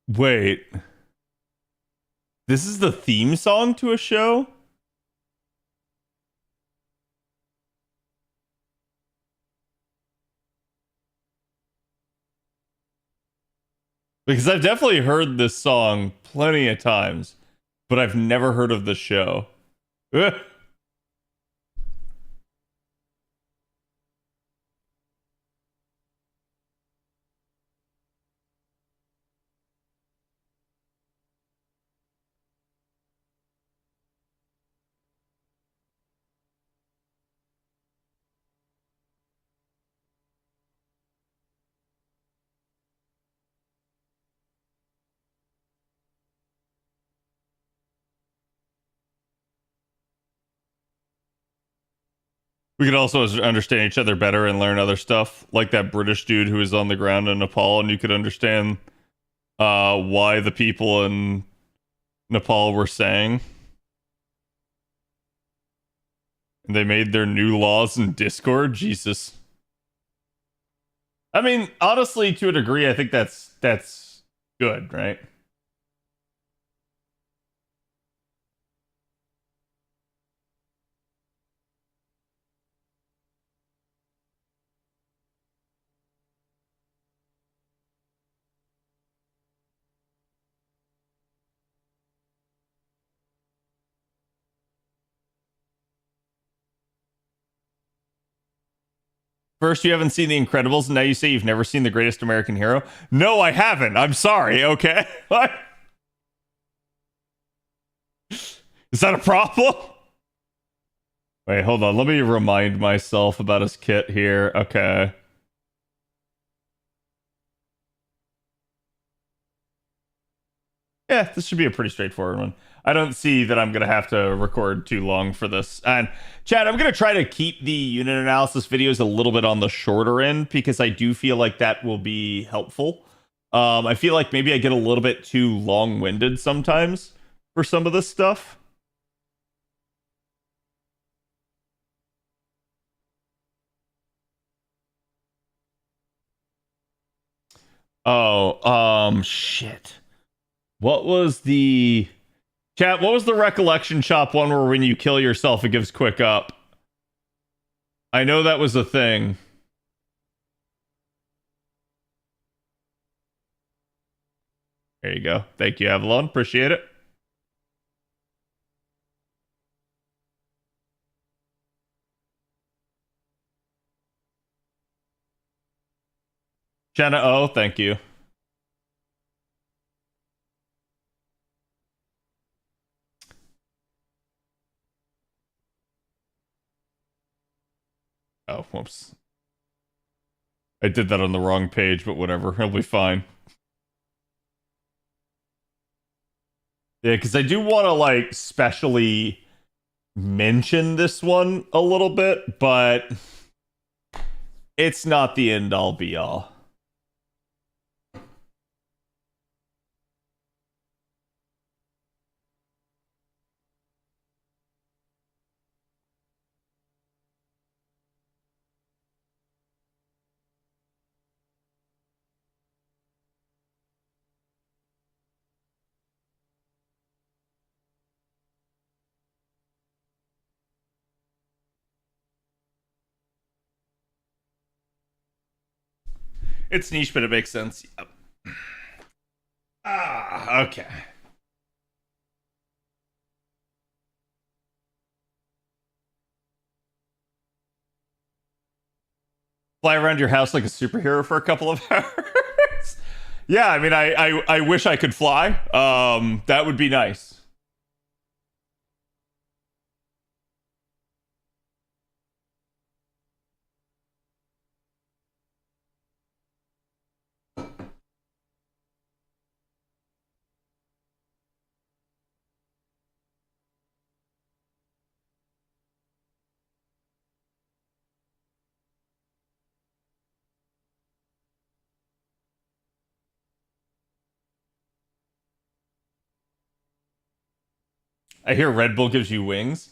Wait. This is the theme song to a show? Because I've definitely heard this song plenty of times, but I've never heard of the show. We could also understand each other better and learn other stuff, like that British dude who was on the ground in Nepal, and you could understand why the people in Nepal were saying. And they made their new laws in Discord. Jesus. I mean, honestly, to a degree, I think that's good, right? First, you haven't seen The Incredibles, and now you say you've never seen The Greatest American Hero? No, I haven't. I'm sorry, okay? What? Is that a problem? Wait, hold on. Let me remind myself about his kit here. Okay. Yeah, this should be a pretty straightforward one. I don't see that I'm going to have to record too long for this. And Chad, I'm going to try to keep the unit analysis videos a little bit on the shorter end because I do feel like that will be helpful. I feel like maybe I get a little bit too long-winded sometimes for some of this stuff. Oh, shit. What was the... Chat, what was the recollection shop one where when you kill yourself, it gives quick up? I know that was a thing. There you go. Thank you, Avalon. Appreciate it. Jenna O, thank you. Oh, whoops. I did that on the wrong page, but whatever. He'll be fine. Yeah, because I do want to, like, specially mention this one a little bit, but it's not the end-all be-all. It's niche, but it makes sense. Yep. Okay. Fly around your house like a superhero for a couple of hours. Yeah, I mean, I wish I could fly. That would be nice. I hear Red Bull gives you wings.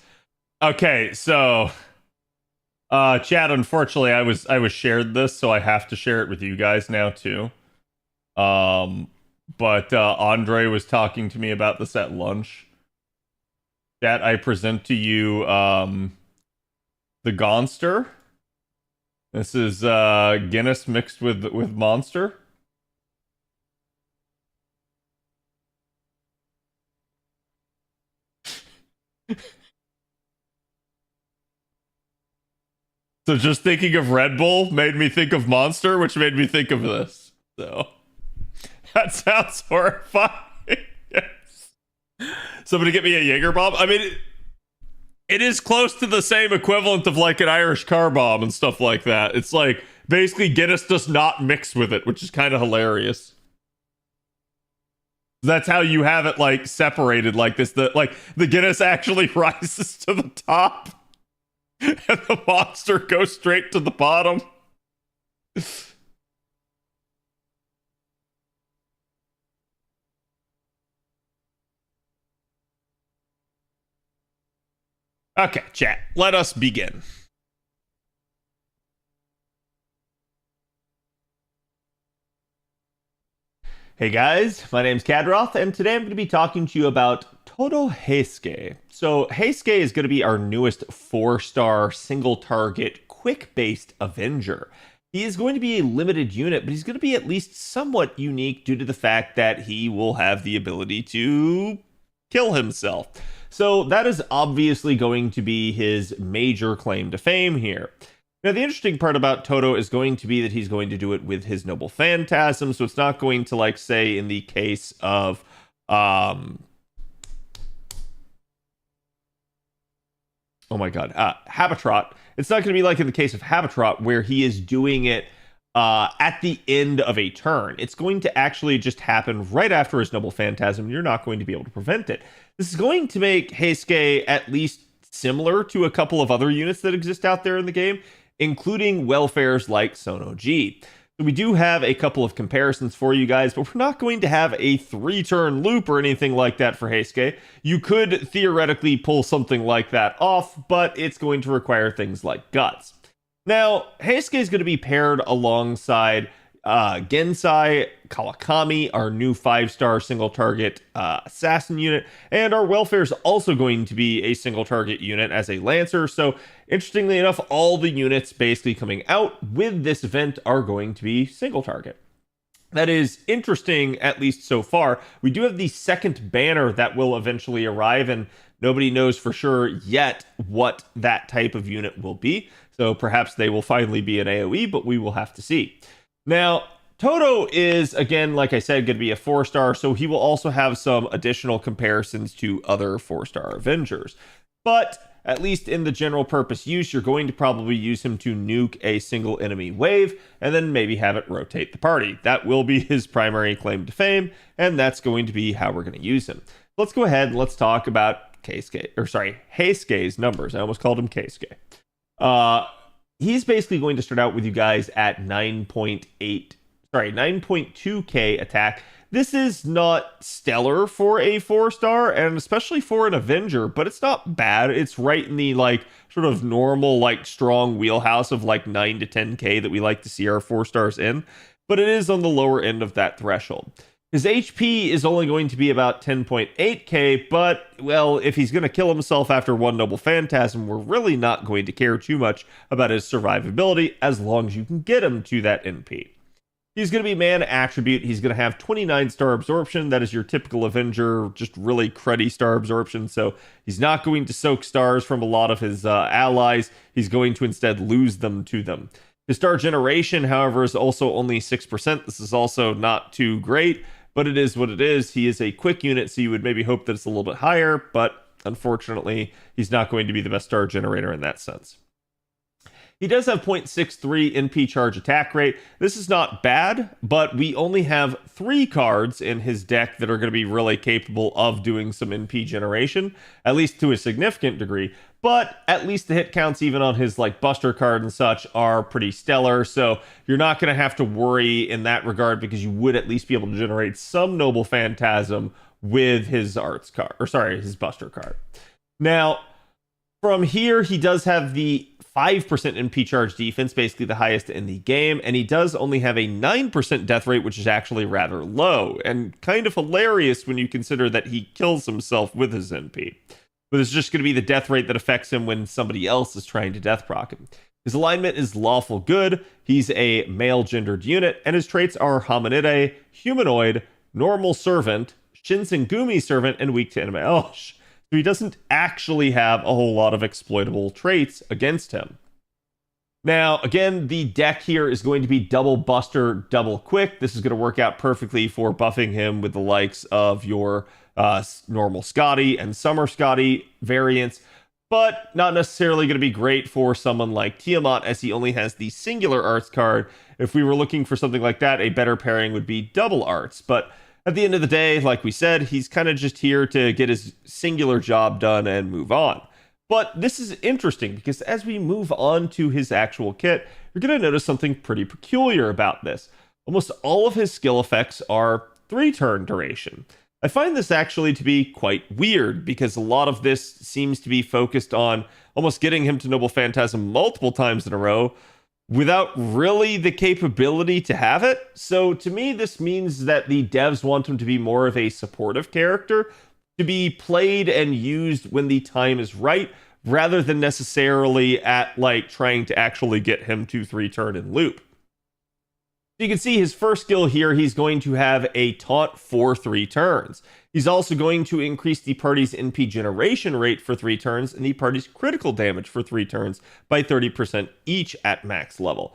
Okay, so Chad, unfortunately I was shared this, so I have to share it with you guys now too. But Andre was talking to me about this at lunch. Chat, I present to you the Gonster. This is Guinness mixed with Monster. So just thinking of Red Bull made me think of Monster, which made me think of this. So that sounds horrifying. Yes. Somebody get me a Jaeger bomb. I mean, it is close to the same equivalent of like an Irish car bomb and stuff like that. It's like basically Guinness does not mix with it, which is kind of hilarious. That's how you have it like separated like this. The Guinness actually rises to the top. And the monster goes straight to the bottom. Okay, chat. Let us begin. Hey guys, my name's Kadroth, and today I'm going to be talking to you about Todo Heisuke. So Heisuke is going to be our newest 4-star single-target, quick-based Avenger. He is going to be a limited unit, but he's going to be at least somewhat unique due to the fact that he will have the ability to kill himself. So that is obviously going to be his major claim to fame here. Now, the interesting part about Todo is going to be that he's going to do it with his Noble Phantasm, so it's not going to, like, say, in the case of, oh my god, Habitrot. It's not going to be like in the case of Habitrot, where he is doing it at the end of a turn. It's going to actually just happen right after his Noble Phantasm, and you're not going to be able to prevent it. This is going to make Heisuke at least similar to a couple of other units that exist out there in the game, including welfares like Sono G. So we do have a couple of comparisons for you guys, but we're not going to have a 3-turn loop or anything like that for Heisuke. You could theoretically pull something like that off, but it's going to require things like Guts. Now, Heisuke is going to be paired alongside Gensai, Kawakami, our new 5-star single-target assassin unit, and our welfare is also going to be a single-target unit as a Lancer. So, interestingly enough, all the units basically coming out with this event are going to be single-target. That is interesting, at least so far. We do have the second banner that will eventually arrive, and nobody knows for sure yet what that type of unit will be. So perhaps they will finally be an AoE, but we will have to see. Now, Toto is, again, like I said, going to be a 4-star, so he will also have some additional comparisons to other 4-star Avengers. But at least in the general purpose use, you're going to probably use him to nuke a single enemy wave and then maybe have it rotate the party. That will be his primary claim to fame, and that's going to be how we're going to use him. Let's go ahead and let's talk about Heisuke's numbers. I almost called him Keisuke. He's basically going to start out with you guys at 9.2k attack. This is not stellar for a 4-star, and especially for an Avenger, but it's not bad. It's right in the like sort of normal, like strong wheelhouse of like 9 to 10k that we like to see our 4-stars in, but it is on the lower end of that threshold. His HP is only going to be about 10.8k, but, well, if he's going to kill himself after one Noble Phantasm, we're really not going to care too much about his survivability as long as you can get him to that NP. He's going to be man attribute. He's going to have 29 star absorption. That is your typical Avenger, just really cruddy star absorption. So he's not going to soak stars from a lot of his allies. He's going to instead lose them to them. His star generation, however, is also only 6%. This is also not too great, but it is what it is. He is a quick unit, so you would maybe hope that it's a little bit higher, but unfortunately, he's not going to be the best star generator in that sense. He does have 0.63 NP charge attack rate. This is not bad, but we only have 3 cards in his deck that are going to be really capable of doing some NP generation, at least to a significant degree. But at least the hit counts, even on his like Buster card and such, are pretty stellar. So you're not going to have to worry in that regard, because you would at least be able to generate some Noble Phantasm with his his Buster card. Now, from here, he does have the 5% NP charge defense, basically the highest in the game, and he does only have a 9% death rate, which is actually rather low, and kind of hilarious when you consider that he kills himself with his NP. But it's just going to be the death rate that affects him when somebody else is trying to death proc him. His alignment is lawful good, he's a male-gendered unit, and his traits are Hominide, Humanoid, Normal Servant, Shinsengumi Servant, and Weak to Enemy. So he doesn't actually have a whole lot of exploitable traits against him. Now, again, the deck here is going to be double Buster, double Quick. This is going to work out perfectly for buffing him with the likes of your normal Scotty and Summer Scotty variants, but not necessarily going to be great for someone like Tiamat, as he only has the singular arts card. If we were looking for something like that, a better pairing would be double arts, but at the end of the day, like we said, he's kind of just here to get his singular job done and move on. But this is interesting, because as we move on to his actual kit, you're going to notice something pretty peculiar about this. Almost all of his skill effects are 3-turn duration. I find this actually to be quite weird, because a lot of this seems to be focused on almost getting him to Noble Phantasm multiple times in a row, without really the capability to have it. So to me, this means that the devs want him to be more of a supportive character, to be played and used when the time is right, rather than necessarily at like trying to actually get him to 3-turn and loop. You can see his first skill here, he's going to have a taunt for 3 turns. He's also going to increase the party's NP generation rate for 3 turns and the party's critical damage for 3 turns by 30% each at max level.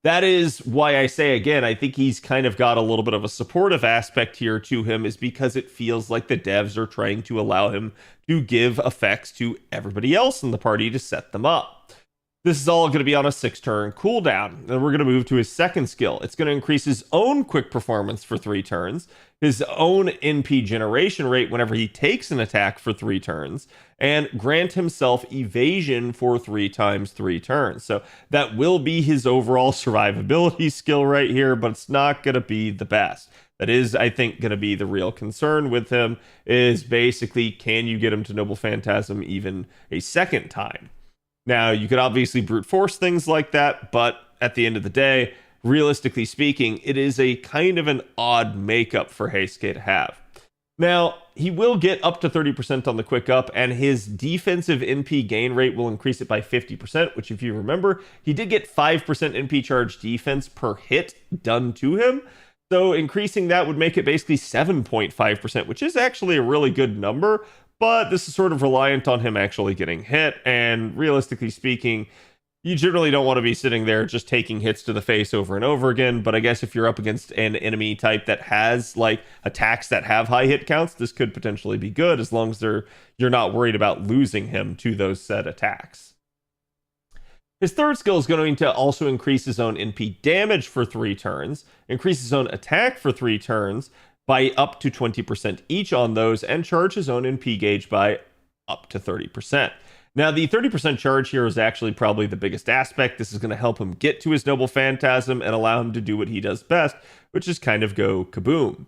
That is why I say, again, I think he's kind of got a little bit of a supportive aspect here to him, is because it feels like the devs are trying to allow him to give effects to everybody else in the party to set them up. This is all going to be on a 6-turn cooldown. Then we're going to move to his second skill. It's going to increase his own quick performance for 3 turns, his own NP generation rate whenever he takes an attack for 3 turns, and grant himself evasion for 3 times 3 turns. So that will be his overall survivability skill right here, but it's not going to be the best. That is, I think, going to be the real concern with him, is basically, can you get him to Noble Phantasm even a second time? Now, you could obviously brute force things like that, but at the end of the day, realistically speaking, it is a kind of an odd makeup for Heisuke to have. Now, he will get up to 30% on the quick up, and his defensive NP gain rate will increase it by 50%, which, if you remember, he did get 5% NP charge defense per hit done to him. So increasing that would make it basically 7.5%, which is actually a really good number. But this is sort of reliant on him actually getting hit, and realistically speaking, you generally don't want to be sitting there just taking hits to the face over and over again. But I guess if you're up against an enemy type that has like attacks that have high hit counts, this could potentially be good as long as you're not worried about losing him to those said attacks. His third skill is going to also increase his own NP damage for 3 turns, increase his own attack for 3 turns by up to 20% each on those, and charge his own NP gauge by up to 30%. Now, the 30% charge here is actually probably the biggest aspect. This is going to help him get to his Noble Phantasm and allow him to do what he does best, which is kind of go kaboom.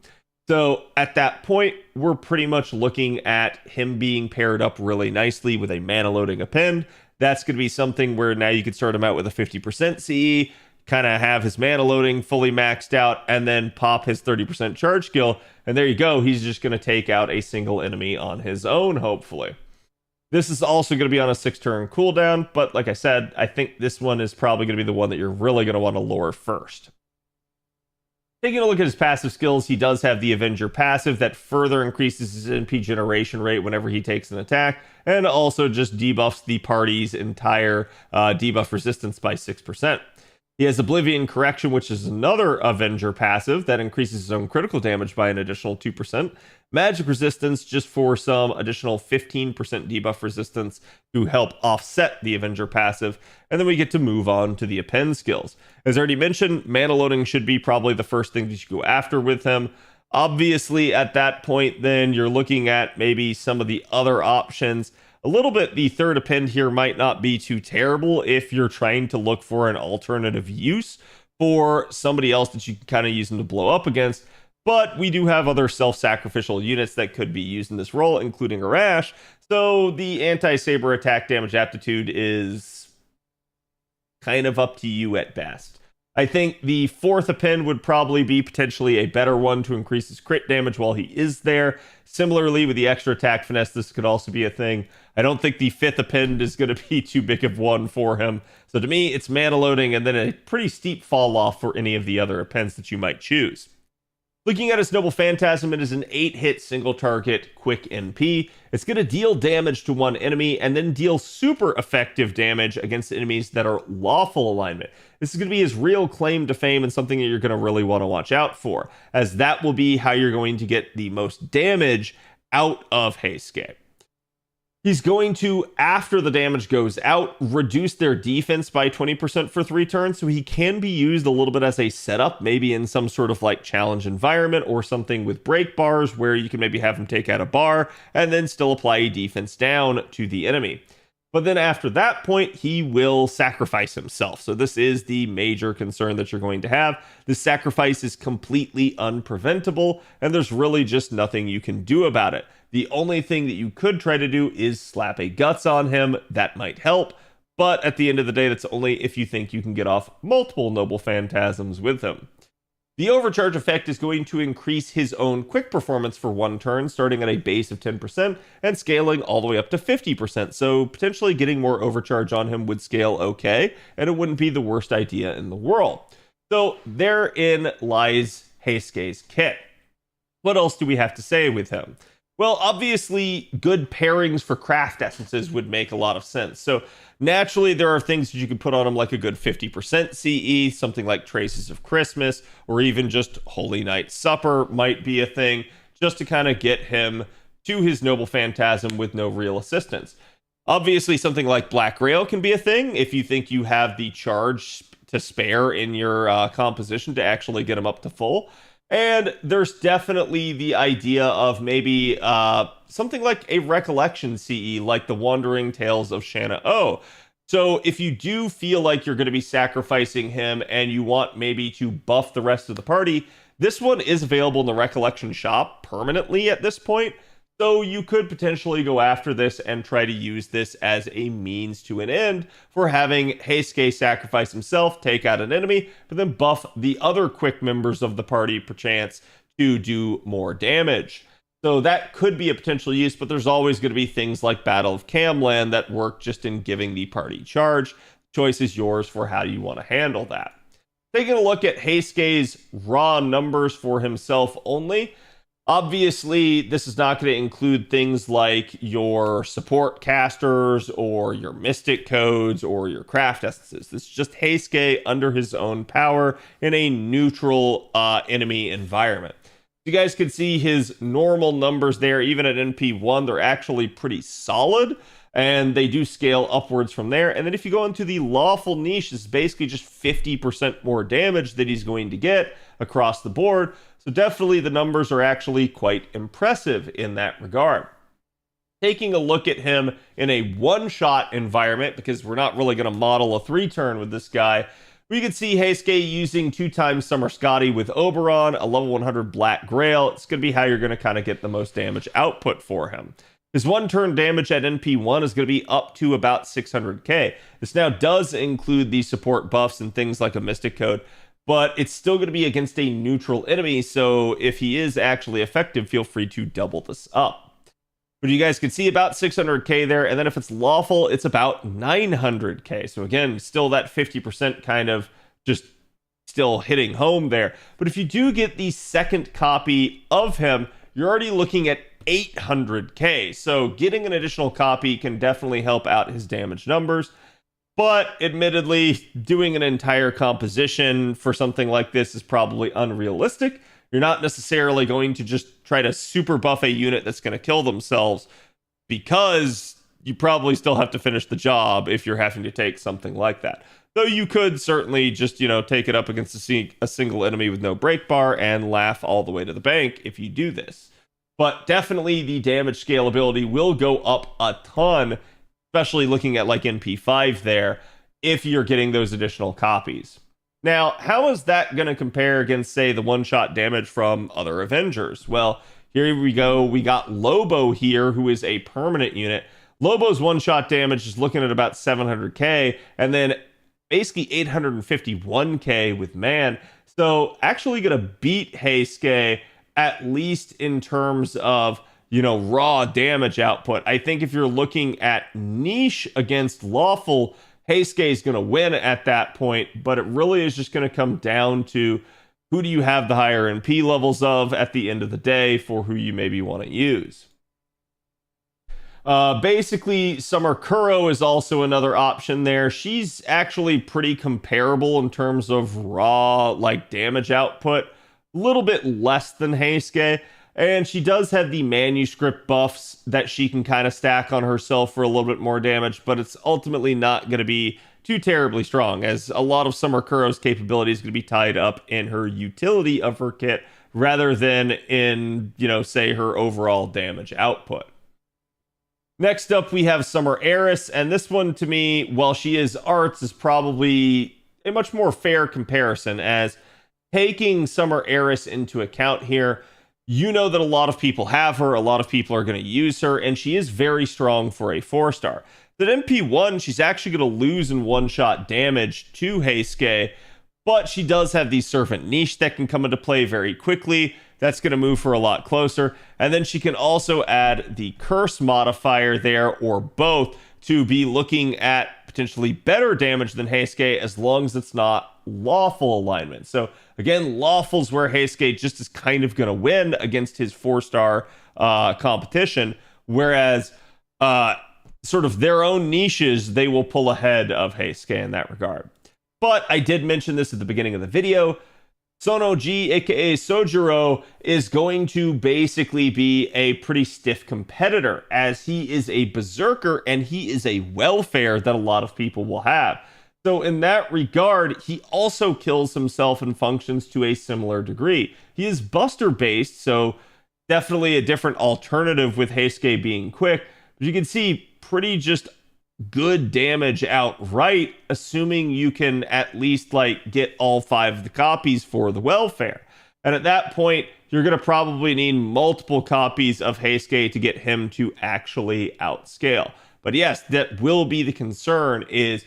So at that point, we're pretty much looking at him being paired up really nicely with a mana loading append. That's going to be something where now you could start him out with a 50% CE, kind of have his mana loading fully maxed out, and then pop his 30% charge skill. And there you go. He's just going to take out a single enemy on his own, hopefully. This is also going to be on a 6-turn cooldown, but like I said, I think this one is probably going to be the one that you're really going to want to lure first. Taking a look at his passive skills, he does have the Avenger passive that further increases his NP generation rate whenever he takes an attack, and also just debuffs the party's entire debuff resistance by 6%. He has Oblivion Correction, which is another Avenger passive that increases his own critical damage by an additional 2%. Magic Resistance, just for some additional 15% debuff resistance to help offset the Avenger passive. And then we get to move on to the append skills. As already mentioned, mana loading should be probably the first thing that you go after with him. Obviously, at that point, then you're looking at maybe some of the other options. A little bit, the third append here might not be too terrible if you're trying to look for an alternative use for somebody else that you can kind of use them to blow up against. But we do have other self-sacrificial units that could be used in this role, including Arash. So the anti-saber attack damage aptitude is kind of up to you at best. I think the fourth append would probably be potentially a better one to increase his crit damage while he is there. Similarly, with the extra attack finesse, this could also be a thing. I don't think the fifth append is going to be too big of one for him. So to me, it's mana loading and then a pretty steep fall off for any of the other appends that you might choose. Looking at his Noble Phantasm, it is an 8-hit single target quick NP. It's going to deal damage to one enemy and then deal super effective damage against enemies that are lawful alignment. This is going to be his real claim to fame and something that you're going to really want to watch out for, as that will be how you're going to get the most damage out of Heisuke. He's going to, after the damage goes out, reduce their defense by 20% for 3 turns, so he can be used a little bit as a setup, maybe in some sort of like challenge environment or something with break bars where you can maybe have him take out a bar and then still apply a defense down to the enemy. But then after that point, he will sacrifice himself. So this is the major concern that you're going to have. This sacrifice is completely unpreventable, and there's really just nothing you can do about it. The only thing that you could try to do is slap a guts on him. That might help. But at the end of the day, that's only if you think you can get off multiple Noble Phantasms with him. The overcharge effect is going to increase his own quick performance for 1 turn, starting at a base of 10% and scaling all the way up to 50%. So potentially getting more overcharge on him would scale okay, and it wouldn't be the worst idea in the world. So therein lies Heisuke's kit. What else do we have to say with him? Well, obviously, good pairings for craft essences would make a lot of sense. So naturally, there are things that you could put on him like a good 50% CE, something like Traces of Christmas, or even just Holy Night Supper might be a thing, just to kind of get him to his Noble Phantasm with no real assistance. Obviously, something like Black Grail can be a thing if you think you have the charge to spare in your composition to actually get him up to full. And there's definitely the idea of maybe something like a Recollection CE, like the Wandering Tales of Shanna O. So if you do feel like you're going to be sacrificing him and you want maybe to buff the rest of the party, this one is available in the Recollection shop permanently at this point. So you could potentially go after this and try to use this as a means to an end for having Heisuke sacrifice himself, take out an enemy, but then buff the other quick members of the party perchance to do more damage. So that could be a potential use, but there's always going to be things like Battle of Camland that work just in giving the party charge. Choice is yours for how you want to handle that. Taking a look at Heisuke's raw numbers for himself only, Obviously, this is not going to include things like your support casters or your mystic codes or your craft essences. This is just Heisuke under his own power in a neutral enemy environment. You guys can see his normal numbers there, even at NP1, they're actually pretty solid, and they do scale upwards from there. And then if you go into the lawful niche, it's basically just 50% more damage that he's going to get across the board. So definitely the numbers are actually quite impressive in that regard. Taking a look at him in a one-shot environment, because we're not really going to model a 3-turn with this guy, we can see Heisuke using 2x Summer Scotty with Oberon, a level 100 Black Grail. It's going to be how you're going to kind of get the most damage output for him. His 1-turn damage at NP1 is going to be up to about 600k. This now does include the support buffs and things like a Mystic Code, but it's still going to be against a neutral enemy, so if he is actually effective, feel free to double this up. But you guys can see about 600k there, and then if it's lawful, it's about 900k. So again, still that 50% kind of just still hitting home there. But if you do get the second copy of him, you're already looking at 800k. So getting an additional copy can definitely help out his damage numbers. But admittedly, doing an entire composition for something like this is probably unrealistic. You're not necessarily going to just try to super buff a unit that's going to kill themselves, because you probably still have to finish the job if you're having to take something like that. Though you could certainly just, take it up against a single enemy with no break bar and laugh all the way to the bank if you do this. But definitely the damage scalability will go up a ton, especially looking at like NP5 there, if you're getting those additional copies. Now, how is that going to compare against, say, the one-shot damage from other Avengers? Well, here we go. We got Lobo here, who is a permanent unit. Lobo's one-shot damage is looking at about 700k, and then basically 851k with Man. So actually going to beat Heisuke, at least in terms of, raw damage output. I think if you're looking at niche against lawful, Heisuke is going to win at that point, but it really is just going to come down to who do you have the higher NP levels of at the end of the day for who you maybe want to use. Basically, Summer Kuro is also another option there. She's actually pretty comparable in terms of raw damage output, a little bit less than Heisuke. And she does have the manuscript buffs that she can kind of stack on herself for a little bit more damage, but it's ultimately not going to be too terribly strong, as a lot of Summer Kuro's capability is going to be tied up in her utility of her kit rather than in, say, her overall damage output. Next up, we have Summer Eris, and this one, to me, while she is arts, is probably a much more fair comparison, as taking Summer Eris into account here, that a lot of people have her, a lot of people are going to use her, and she is very strong for a 4-star. At MP1, she's actually going to lose in one-shot damage to Heisuke, but she does have the Servant Niche that can come into play very quickly. That's going to move her a lot closer. And then she can also add the Curse modifier there, or both, to be looking at potentially better damage than Heisuke, as long as it's not lawful alignment. So again, lawful's where Heisuke just is kind of going to win against his 4-star competition, whereas sort of their own niches, they will pull ahead of Heisuke in that regard. But I did mention this at the beginning of the video. Sonoji, aka Sojiro, is going to basically be a pretty stiff competitor, as he is a berserker and he is a welfare that a lot of people will have. So in that regard, he also kills himself and functions to a similar degree. He is buster based, so definitely a different alternative with Heisuke being quick. But you can see pretty just good damage outright, assuming you can at least get all 5 of the copies for the welfare. And at that point, you're going to probably need multiple copies of Heisuke to get him to actually outscale. But yes, that will be the concern, is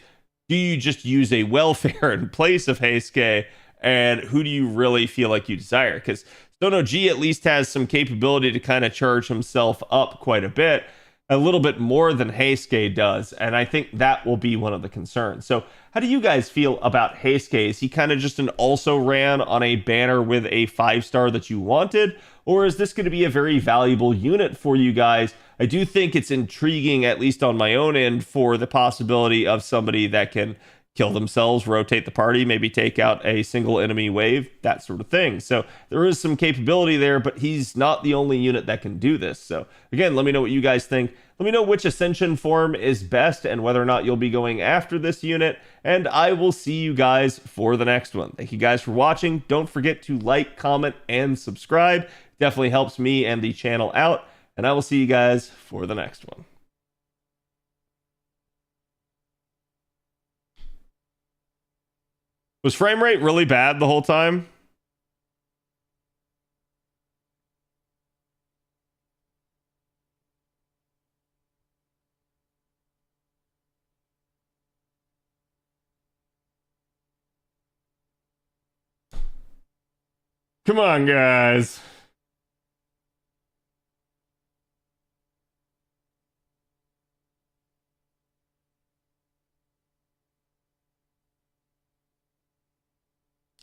do you just use a welfare in place of Heisuke, and who do you really feel like you desire? Because Sono G at least has some capability to kind of charge himself up quite a bit. a little bit more than Heisuke does, and I think that will be one of the concerns. So how do you guys feel about Heisuke? Is he kind of just an also ran on a banner with a 5-star that you wanted, or is this going to be a very valuable unit for you guys? I do think it's intriguing, at least on my own end, for the possibility of somebody that can kill themselves, rotate the party, maybe take out a single enemy wave, that sort of thing. So there is some capability there, but he's not the only unit that can do this. So again, let me know what you guys think. Let me know which Ascension form is best and whether or not you'll be going after this unit. And I will see you guys for the next one. Thank you guys for watching. Don't forget to like, comment, and subscribe. Definitely helps me and the channel out. And I will see you guys for the next one. Was frame rate really bad the whole time? Come on, guys.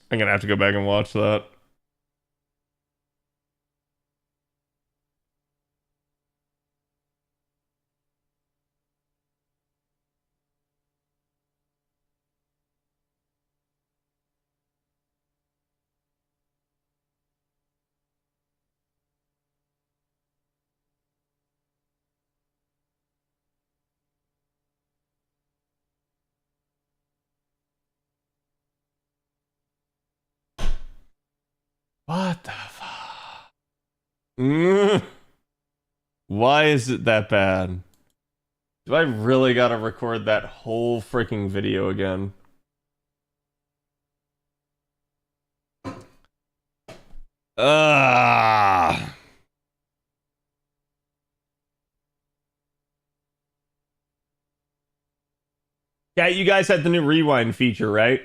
I'm gonna have to go back and watch that. What the fuck? Why is it that bad? Do I really gotta record that whole freaking video again? Ah. Yeah, you guys had the new rewind feature, right?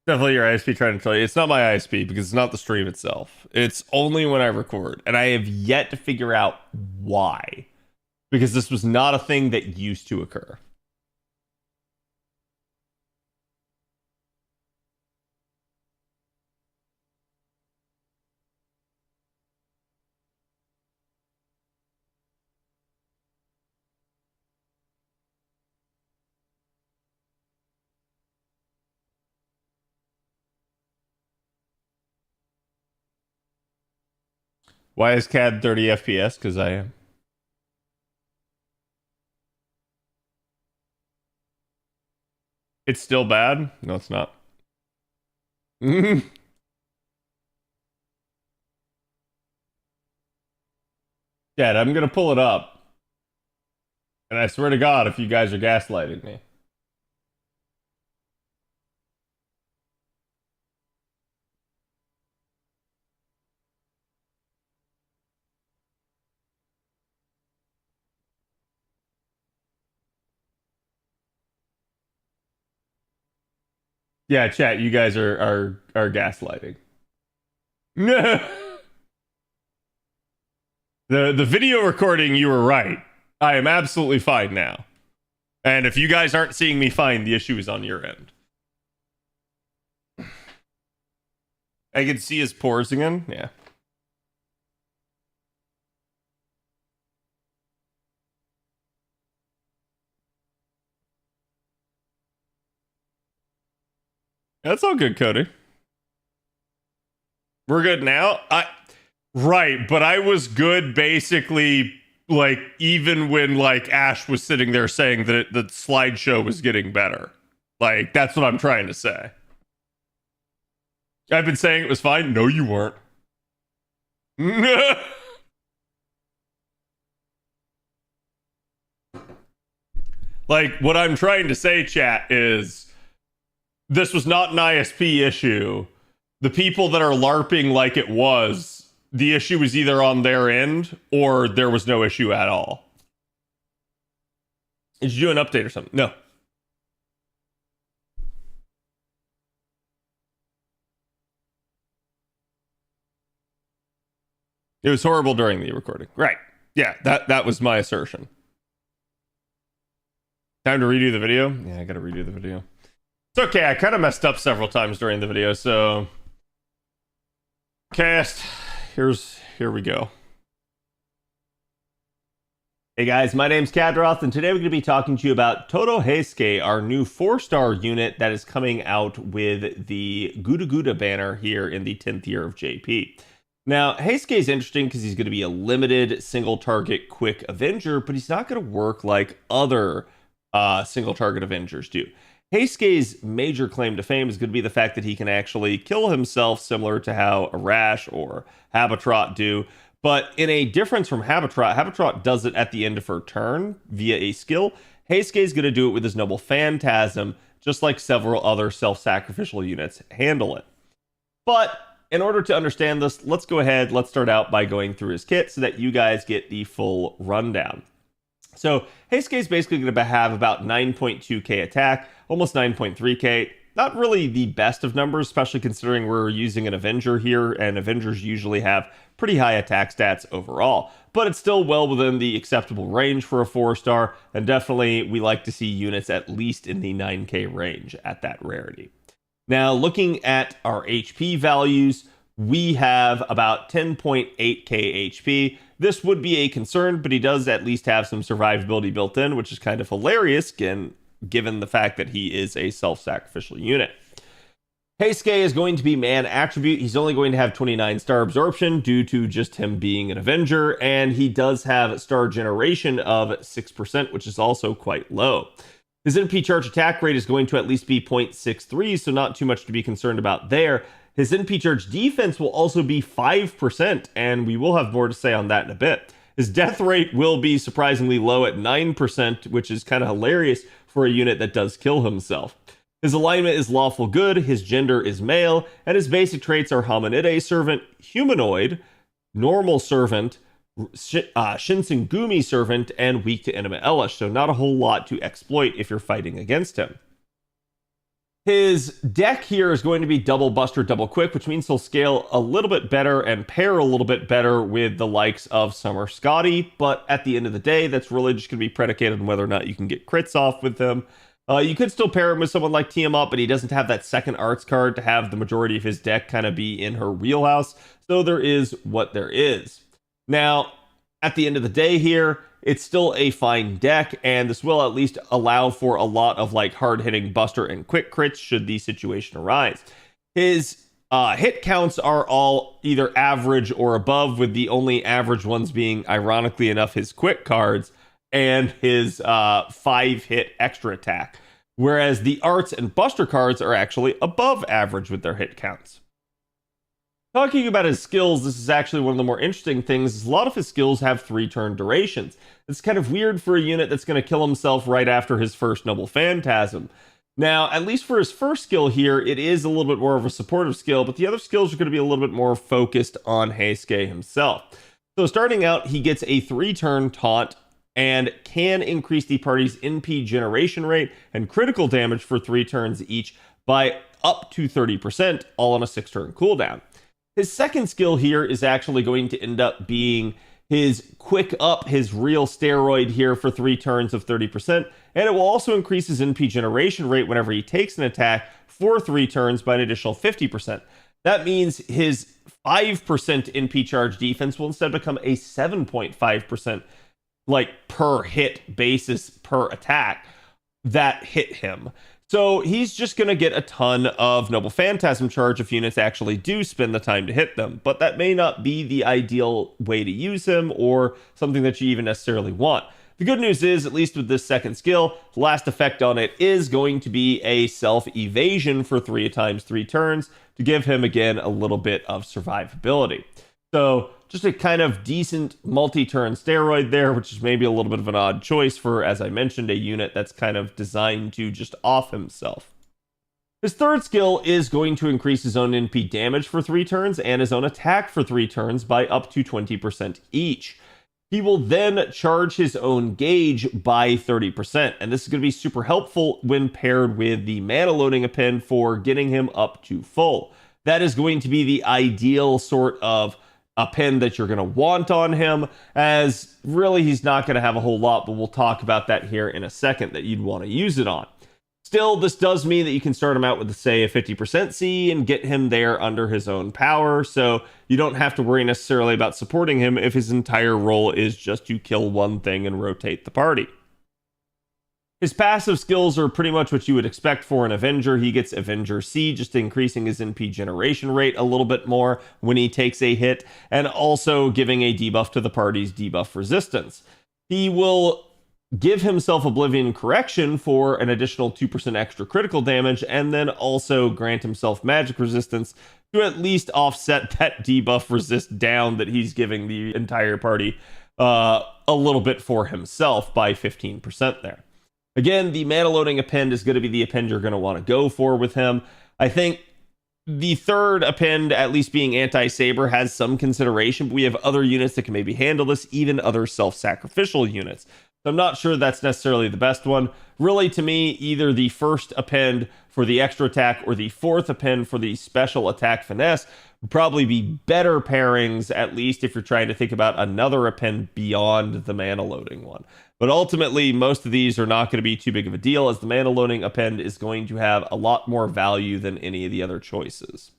Definitely your ISP trying to tell you. It's not my ISP because it's not the stream itself. It's only when I record. And I have yet to figure out why. Because this was not a thing that used to occur. Why is CAD 30 FPS? Because I am. It's still bad? No, it's not. Dad, I'm gonna pull it up. And I swear to God, if you guys are gaslighting me. Yeah, chat, you guys are gaslighting. The video recording, you were right. I am absolutely fine now. And if you guys aren't seeing me fine, the issue is on your end. I can see his pores again. Yeah. That's all good, Cody. We're good now. Right, but I was good basically, like, even when, like, Ash was sitting there saying that the slideshow was getting better. Like, that's what I'm trying to say. I've been saying it was fine. No, you weren't. Like, what I'm trying to say, chat, is this was not an ISP issue. The people that are LARPing like it was, the issue was either on their end or there was no issue at all. Did you do an update or something? No. It was horrible during the recording. Right. Yeah, that was my assertion. Time to redo the video? Yeah, I gotta redo the video. It's okay, I kind of messed up several times during the video, so... Cast. Here we go. Hey guys, my name's Kadroth, and today we're going to be talking to you about Todo Heisuke, our new 4-star unit that is coming out with the Guda banner here in the 10th year of JP. Now, Heisuke is interesting because he's going to be a limited single-target quick Avenger, but he's not going to work like other single-target Avengers do. Heisuke's major claim to fame is going to be the fact that he can actually kill himself, similar to how Arash or Habitrot do. But in a difference from Habitrot does it at the end of her turn via a skill. Heisuke is going to do it with his Noble Phantasm, just like several other self-sacrificial units handle it. But in order to understand this, let's start out by going through his kit so that you guys get the full rundown. So Heisuke is basically going to have about 9.2k attack, almost 9.3k. Not really the best of numbers, especially considering we're using an Avenger here, and Avengers usually have pretty high attack stats overall. But it's still well within the acceptable range for a 4-star, and definitely we like to see units at least in the 9k range at that rarity. Now, looking at our HP values, we have about 10.8k HP. This would be a concern, but he does at least have some survivability built in, which is kind of hilarious, given the fact that he is a self-sacrificial unit. Heisuke is going to be man attribute. He's only going to have 29 star absorption due to just him being an Avenger, and he does have star generation of 6%, which is also quite low. His NP charge attack rate is going to at least be 0.63, so not too much to be concerned about there. His NP charge defense will also be 5%, and we will have more to say on that in a bit. His death rate will be surprisingly low at 9%, which is kind of hilarious for a unit that does kill himself. His alignment is lawful good, his gender is male, and his basic traits are Hominide Servant, Humanoid, Normal Servant, Shinsengumi Servant, and Weak to Enemy Elish, so not a whole lot to exploit if you're fighting against him. His deck here is going to be double Buster, double Quick, which means he'll scale a little bit better and pair a little bit better with the likes of Summer Scotty, but at the end of the day, that's really just going to be predicated on whether or not you can get crits off with them. You could still pair him with someone like Tiamat, but he doesn't have that second arts card to have the majority of his deck kind of be in her wheelhouse, so there is what there is. Now, at the end of the day here, it's still a fine deck, and this will at least allow for a lot of like hard-hitting Buster and Quick crits should the situation arise. His hit counts are all either average or above, with the only average ones being, ironically enough, his Quick cards and his 5-hit extra attack, whereas the Arts and Buster cards are actually above average with their hit counts. Talking about his skills, this is actually one of the more interesting things. A lot of his skills have 3-turn durations. It's kind of weird for a unit that's going to kill himself right after his first Noble Phantasm. Now, at least for his first skill here, it is a little bit more of a supportive skill, but the other skills are going to be a little bit more focused on Heisuke himself. So starting out, he gets a 3-turn taunt and can increase the party's NP generation rate and critical damage for 3 turns each by up to 30%, all on a 6-turn cooldown. His second skill here is actually going to end up being his Quick Up, his real steroid here for 3 turns of 30%, and it will also increase his NP generation rate whenever he takes an attack for 3 turns by an additional 50%. That means his 5% NP charge defense will instead become a 7.5% like per hit basis per attack, that hit him. So he's just going to get a ton of Noble Phantasm charge if units actually do spend the time to hit them. But that may not be the ideal way to use him or something that you even necessarily want. The good news is, at least with this second skill, the last effect on it is going to be a self-evasion for 3 times 3 turns to give him, again, a little bit of survivability. So just a kind of decent multi-turn steroid there, which is maybe a little bit of an odd choice for, as I mentioned, a unit that's kind of designed to just off himself. His third skill is going to increase his own NP damage for 3 turns and his own attack for 3 turns by up to 20% each. He will then charge his own gauge by 30%, and this is going to be super helpful when paired with the mana loading append for getting him up to full. That is going to be the ideal sort of append that you're going to want on him, as really he's not going to have a whole lot, but we'll talk about that here in a second that you'd want to use it on. Still, this does mean that you can start him out with, say, a 50% C and get him there under his own power, so you don't have to worry necessarily about supporting him if his entire role is just to kill one thing and rotate the party. His passive skills are pretty much what you would expect for an Avenger. He gets Avenger C, just increasing his NP generation rate a little bit more when he takes a hit, and also giving a debuff to the party's debuff resistance. He will give himself Oblivion Correction for an additional 2% extra critical damage, and then also grant himself magic resistance to at least offset that debuff resist down that he's giving the entire party a little bit for himself by 15% there. Again, the mana loading append is going to be the append you're going to want to go for with him. I think the third append, at least being anti-saber, has some consideration, but we have other units that can maybe handle this, even other self-sacrificial units. So I'm not sure that's necessarily the best one. Really, to me, either the first append for the extra attack or the fourth append for the special attack finesse would probably be better pairings, at least if you're trying to think about another append beyond the mana loading one. But ultimately, most of these are not going to be too big of a deal, as the mana loading append is going to have a lot more value than any of the other choices.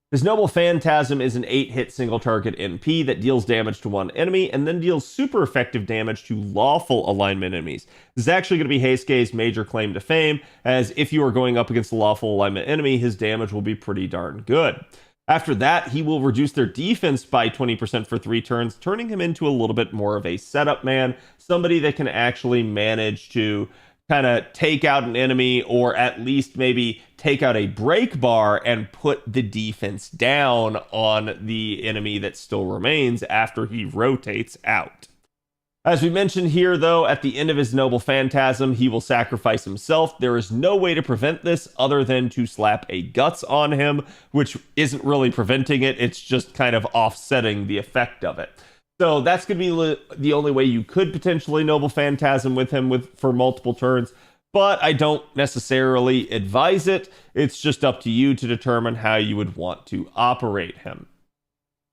His Noble Phantasm is an 8-hit single target NP that deals damage to one enemy and then deals super effective damage to lawful alignment enemies. This is actually going to be Heisuke's major claim to fame, as if you are going up against a lawful alignment enemy, his damage will be pretty darn good. After that, he will reduce their defense by 20% for 3 turns, turning him into a little bit more of a setup man, somebody that can actually manage to kind of take out an enemy, or at least maybe take out a break bar and put the defense down on the enemy that still remains after he rotates out. As we mentioned here, though, at the end of his Noble Phantasm, he will sacrifice himself. There is no way to prevent this other than to slap a Guts on him, which isn't really preventing it, it's just kind of offsetting the effect of it. So that's going to be the only way you could potentially Noble Phantasm with him for multiple turns, but I don't necessarily advise it. It's just up to you to determine how you would want to operate him.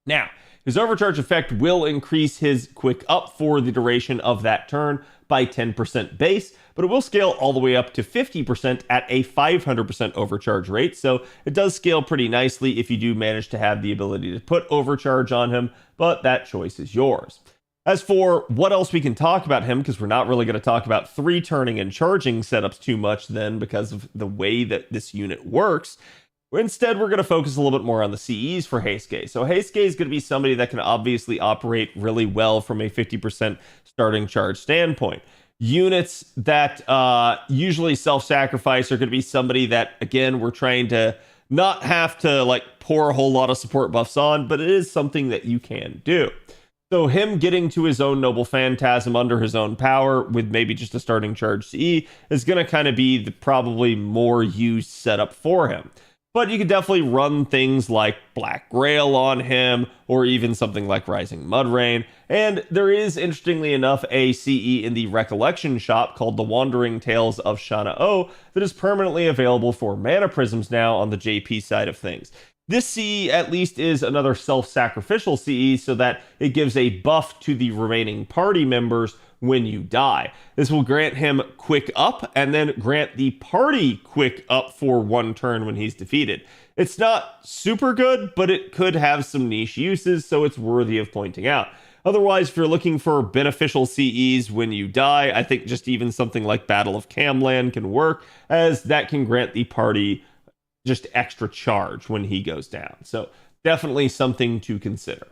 Now, his overcharge effect will increase his quick up for the duration of that turn by 10% base, but it will scale all the way up to 50% at a 500% overcharge rate, so it does scale pretty nicely if you do manage to have the ability to put overcharge on him, but that choice is yours. As for what else we can talk about him, because we're not really going to talk about 3 turning and charging setups too much then because of the way that this unit works, instead, we're going to focus a little bit more on the CEs for Heisuke. So Heisuke is going to be somebody that can obviously operate really well from a 50% starting charge standpoint. Units that usually self-sacrifice are going to be somebody that, again, we're trying to not have to pour a whole lot of support buffs on, but it is something that you can do. So him getting to his own Noble Phantasm under his own power with maybe just a starting charge CE is going to kind of be the probably more used setup for him. But you could definitely run things like Black Grail on him, or even something like Rising Mudrain. And there is, interestingly enough, a CE in the Recollection shop called The Wandering Tales of Shana O that is permanently available for Mana Prisms now on the JP side of things. This CE at least is another self-sacrificial CE, so that it gives a buff to the remaining party members when you die. This will grant him quick up and then grant the party quick up for 1 turn when he's defeated. It's not super good, but it could have some niche uses, so it's worthy of pointing out. Otherwise, if you're looking for beneficial CEs when you die, I think just even something like Battle of Camland can work, as that can grant the party just extra charge when he goes down. So definitely something to consider.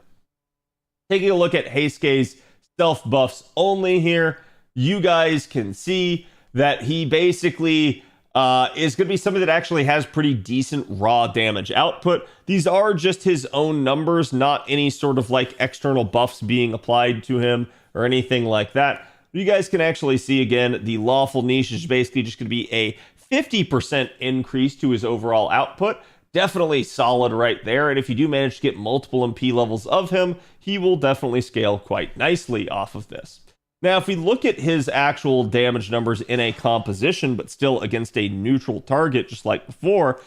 Taking a look at Heisuke's stealth buffs only here, you guys can see that he basically is going to be somebody that actually has pretty decent raw damage output. These are just his own numbers, not any sort of like external buffs being applied to him or anything like that. You guys can actually see again, the lawful niche is basically just going to be a 50% increase to his overall output. Definitely solid right there. And if you do manage to get multiple MP levels of him, he will definitely scale quite nicely off of this. Now, if we look at his actual damage numbers in a composition, but still against a neutral target, just like before,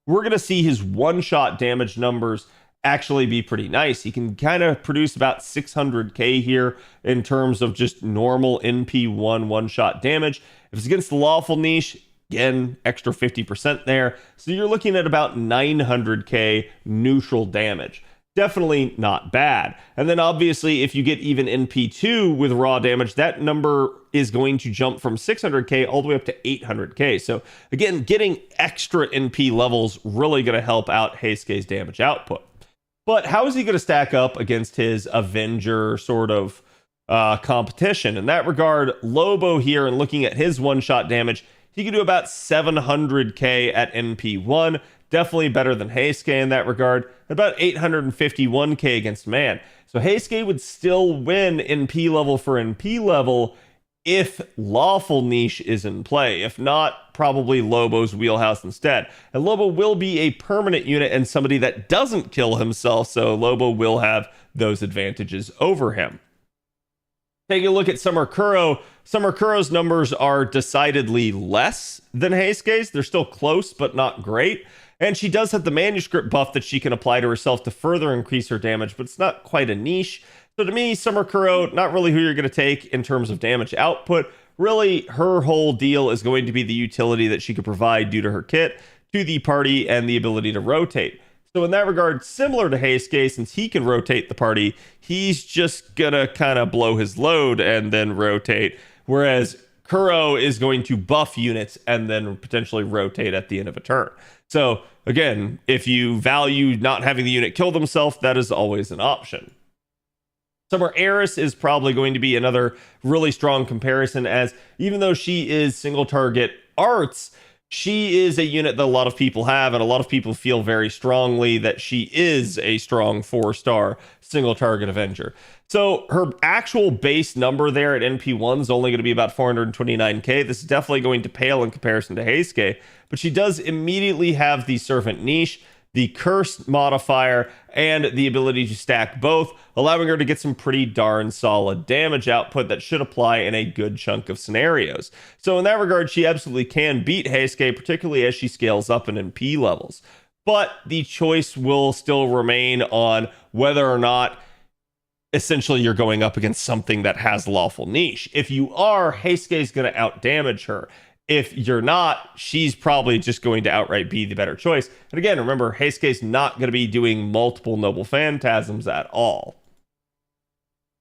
we're going to see his one-shot damage numbers actually be pretty nice. He can kind of produce about 600k here in terms of just normal NP1 one-shot damage. If it's against the lawful niche, again, extra 50% there. So you're looking at about 900k neutral damage. Definitely not bad. And then obviously, if you get even NP2 with raw damage, that number is going to jump from 600k all the way up to 800k. So again, getting extra NP levels really going to help out Heisuke's damage output. But how is he going to stack up against his Avenger sort of competition? In that regard, Lobo here, and looking at his one-shot damage, he can do about 700k at NP1. Definitely better than Heisuke in that regard. About 851k against man. So Heisuke would still win NP level for NP level if lawful niche is in play. If not, probably Lobo's wheelhouse instead. And Lobo will be a permanent unit and somebody that doesn't kill himself, so Lobo will have those advantages over him. Taking a look at Summer Kuro, Summer Kuro's numbers are decidedly less than Heisuke's. They're still close, but not great. And she does have the manuscript buff that she can apply to herself to further increase her damage, but it's not quite a niche. So to me, Summer Kuro, not really who you're going to take in terms of damage output. Really, her whole deal is going to be the utility that she could provide due to her kit to the party and the ability to rotate. So in that regard, similar to Heisuke, since he can rotate the party, he's just going to kind of blow his load and then rotate. Whereas Kuro is going to buff units and then potentially rotate at the end of a turn. So again, if you value not having the unit kill themselves, that is always an option. Summer Eris is probably going to be another really strong comparison, as even though she is single target arts, she is a unit that a lot of people have, and a lot of people feel very strongly that she is a strong 4-star single target Avenger. So her actual base number there at NP1 is only going to be about 429k. This is definitely going to pale in comparison to Heisuke, but she does immediately have the Servant Niche, the Curse modifier, and the ability to stack both, allowing her to get some pretty darn solid damage output that should apply in a good chunk of scenarios. So in that regard, she absolutely can beat Heisuke, particularly as she scales up in NP levels. But the choice will still remain on whether or not essentially you're going up against something that has lawful niche. If you are, Heisuke is going to outdamage her. If you're not, she's probably just going to outright be the better choice. And again, remember, Heisuke's not going to be doing multiple Noble Phantasms at all.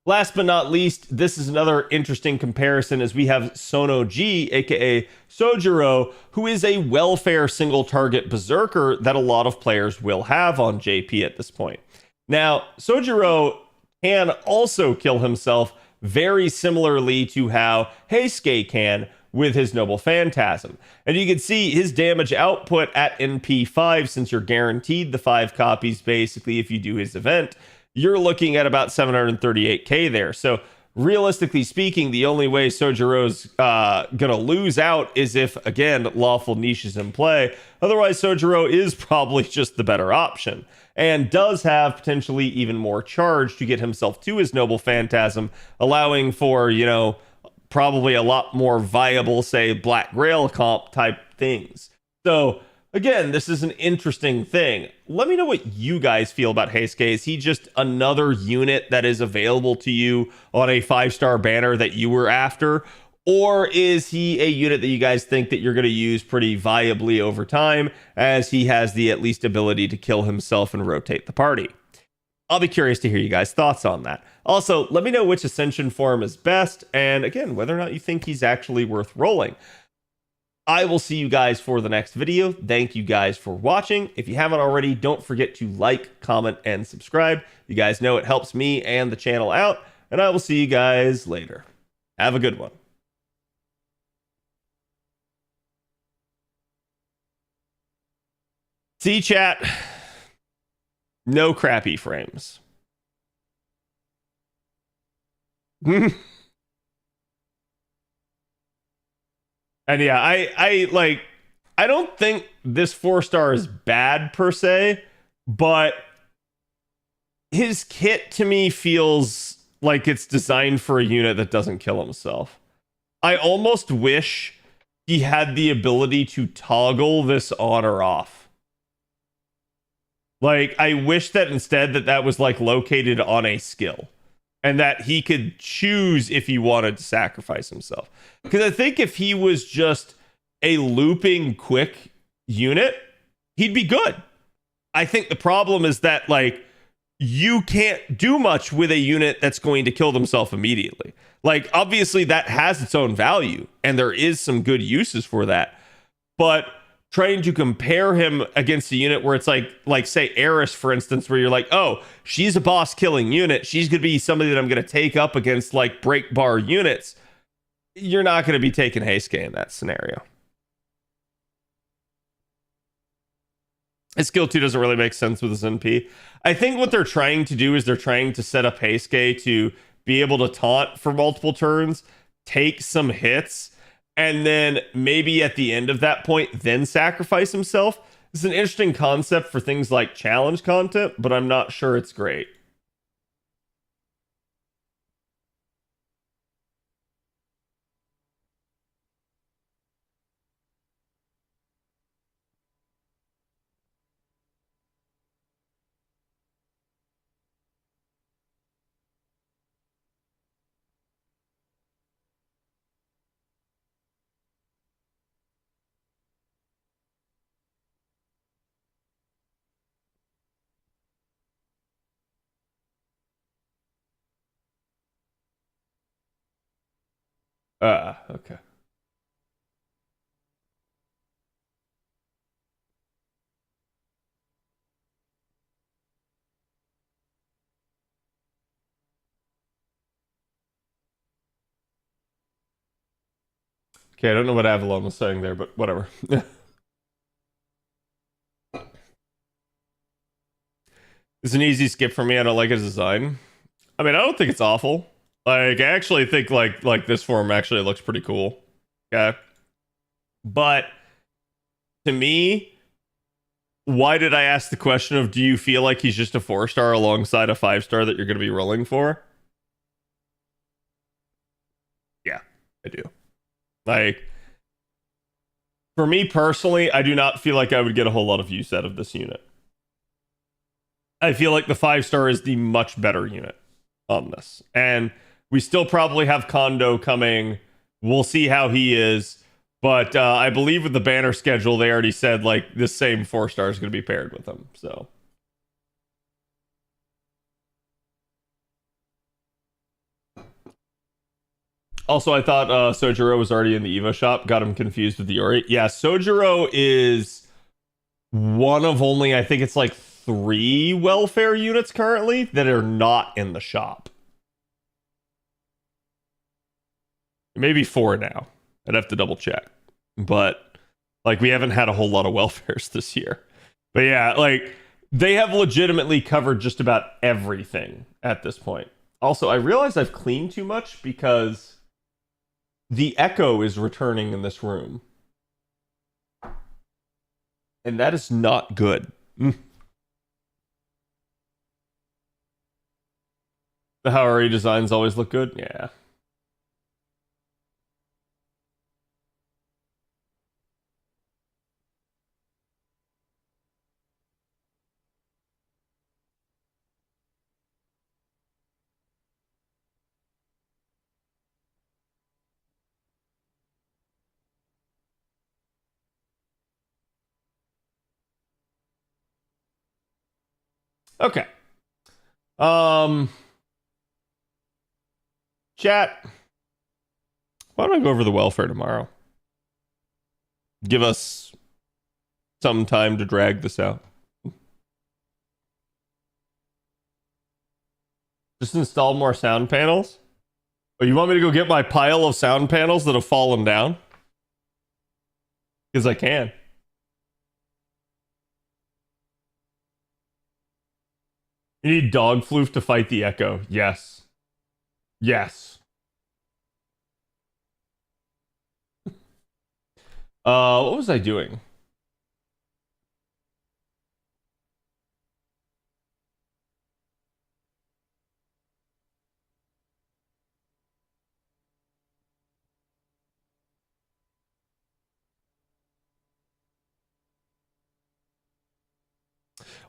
Last but not least, this is another interesting comparison, as we have Sono-G, aka Sojiro, who is a welfare single target berserker that a lot of players will have on JP at this point. Now, Sojiro can also kill himself very similarly to how Heisuke can with his Noble Phantasm. And you can see his damage output at NP5, since you're guaranteed the 5 copies basically if you do his event, you're looking at about 738k there. So realistically speaking, the only way Sojiro's gonna lose out is if, again, lawful niche is in play. Otherwise, Sojiro is probably just the better option, and does have potentially even more charge to get himself to his Noble Phantasm, allowing for, you know, probably a lot more viable, say, Black Grail comp type things. So again, this is an interesting thing. Let me know what you guys feel about Heisuke. Is he just another unit that is available to you on a 5-star banner that you were after? Or is he a unit that you guys think that you're going to use pretty viably over time, as he has the at least ability to kill himself and rotate the party? I'll be curious to hear you guys' thoughts on that. Also, let me know which Ascension form is best, and again, whether or not you think he's actually worth rolling. I will see you guys for the next video. Thank you guys for watching. If you haven't already, don't forget to like, comment, and subscribe. You guys know it helps me and the channel out, and I will see you guys later. Have a good one. See, chat, no crappy frames. And yeah, I don't think this 4-star is bad per se, but his kit to me feels like it's designed for a unit that doesn't kill himself. I almost wish he had the ability to toggle this on or off. Like, I wish that instead that was like located on a skill and that he could choose if he wanted to sacrifice himself. Because I think if he was just a looping quick unit, he'd be good. I think the problem is that, like, you can't do much with a unit that's going to kill themselves immediately. Like, obviously that has its own value and there is some good uses for that. But trying to compare him against a unit where it's like say Eris, for instance, where you're like, oh, she's a boss killing unit, she's going to be somebody that I'm going to take up against like break bar units. You're not going to be taking Heisuke in that scenario. His skill 2 doesn't really make sense with his NP. I think what they're trying to do is they're trying to set up Heisuke to be able to taunt for multiple turns, take some hits, and then maybe at the end of that point, then sacrifice himself. It's an interesting concept for things like challenge content, but I'm not sure it's great. Okay. Okay, I don't know what Avalon was saying there, but whatever. It's an easy skip for me. I don't like his design. I mean, I don't think it's awful. Like, I actually think like this form actually looks pretty cool. Okay. But to me, why did I ask the question of, do you feel like he's just a 4-star alongside a 5-star that you're going to be rolling for? Yeah, I do. Like, for me personally, I do not feel like I would get a whole lot of use out of this unit. I feel like the 5-star is the much better unit on this. And we still probably have Kondo coming. We'll see how he is. But I believe with the banner schedule, they already said like this same 4-star is going to be paired with him. So. Also, I thought Sojiro was already in the Evo shop. Got him confused with the Yori. Yeah, Sojiro is one of only, I think it's like 3 welfare units currently that are not in the shop. Maybe 4 now. I'd have to double check. But like, we haven't had a whole lot of welfares this year. But yeah, like, they have legitimately covered just about everything at this point. Also, I realize I've cleaned too much because the echo is returning in this room. And that is not good. The Haori designs always look good? Yeah. Okay. Chat. Why don't I go over the welfare tomorrow? Give us some time to drag this out. Just install more sound panels? Oh, you want me to go get my pile of sound panels that have fallen down? Because I can. You need dog floof to fight the echo. Yes. Yes. What was I doing?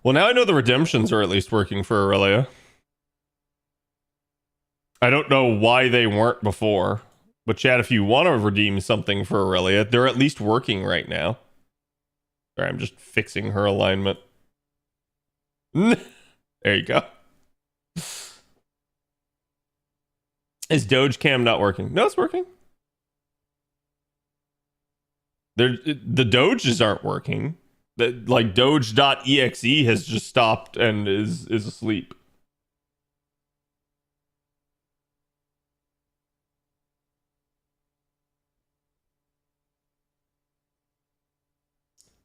Well, now I know the redemptions are at least working for Aurelia. I don't know why they weren't before. But chat, if you want to redeem something for Aurelia, they're at least working right now. Sorry, I'm just fixing her alignment. There you go. Is Doge Cam not working? No, it's working. The Doges aren't working. Like Doge.exe has just stopped and is asleep.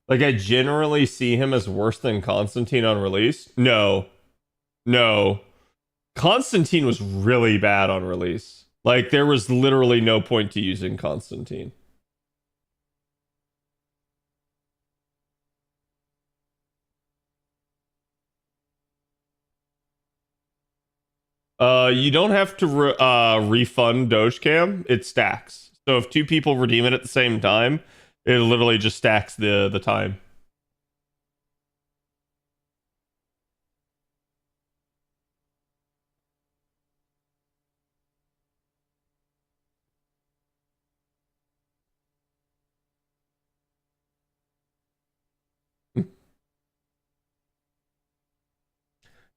Like, I generally see him as worse than Constantine on release. No. No. Constantine was really bad on release. Like, there was literally no point to using Constantine. You don't have to refund Dogecam. It stacks. So if two people redeem it at the same time, it literally just stacks the time.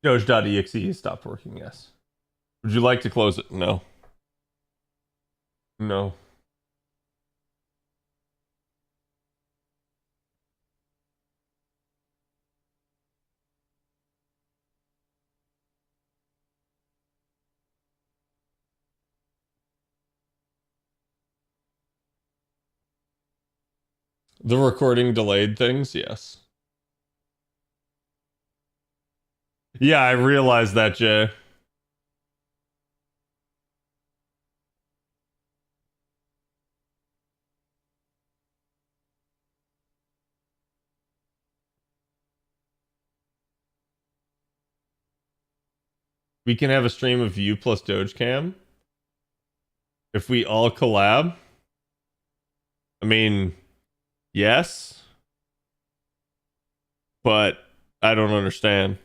Doge.exe stopped working, yes. Would you like to close it? No. No. The recording delayed things, yes. Yeah, I realized that, Jay. We can have a stream of you plus Dogecam. If we all collab. I mean, yes. But I don't understand.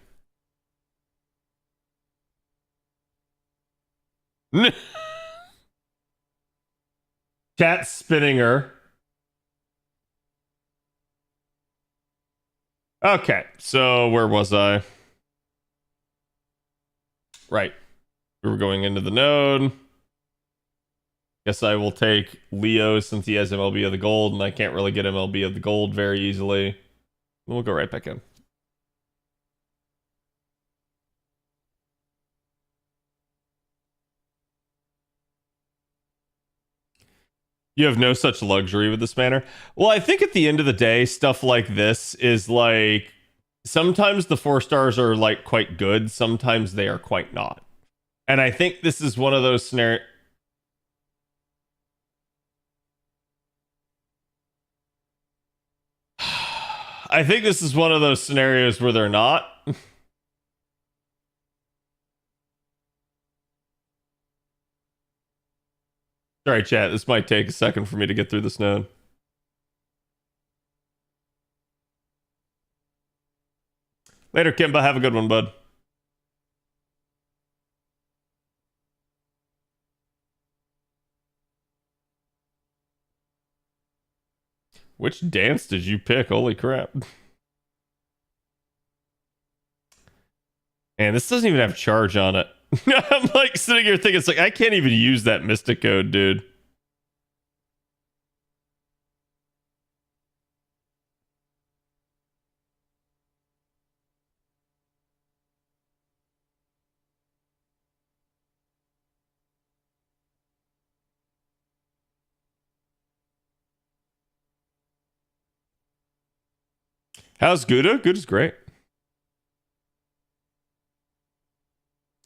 Chat spinning her. Okay, so where was I? Right. We were going into the node. Guess I will take Leo since he has MLB of the gold, and I can't really get MLB of the gold very easily. We'll go right back in. You have no such luxury with this banner. Well, I think at the end of the day, stuff like this is like sometimes the 4 stars are like quite good, sometimes they are quite not. And I think this is one of those scenarios. I think this is one of those scenarios where they're not. Sorry, chat. This might take a second for me to get through this node. Later, Kimba. Have a good one, bud. Which dance did you pick? Holy crap. Man, this doesn't even have charge on it. I'm like sitting here thinking, it's like, I can't even use that Mystic Code, dude. How's Guda? Guda's great.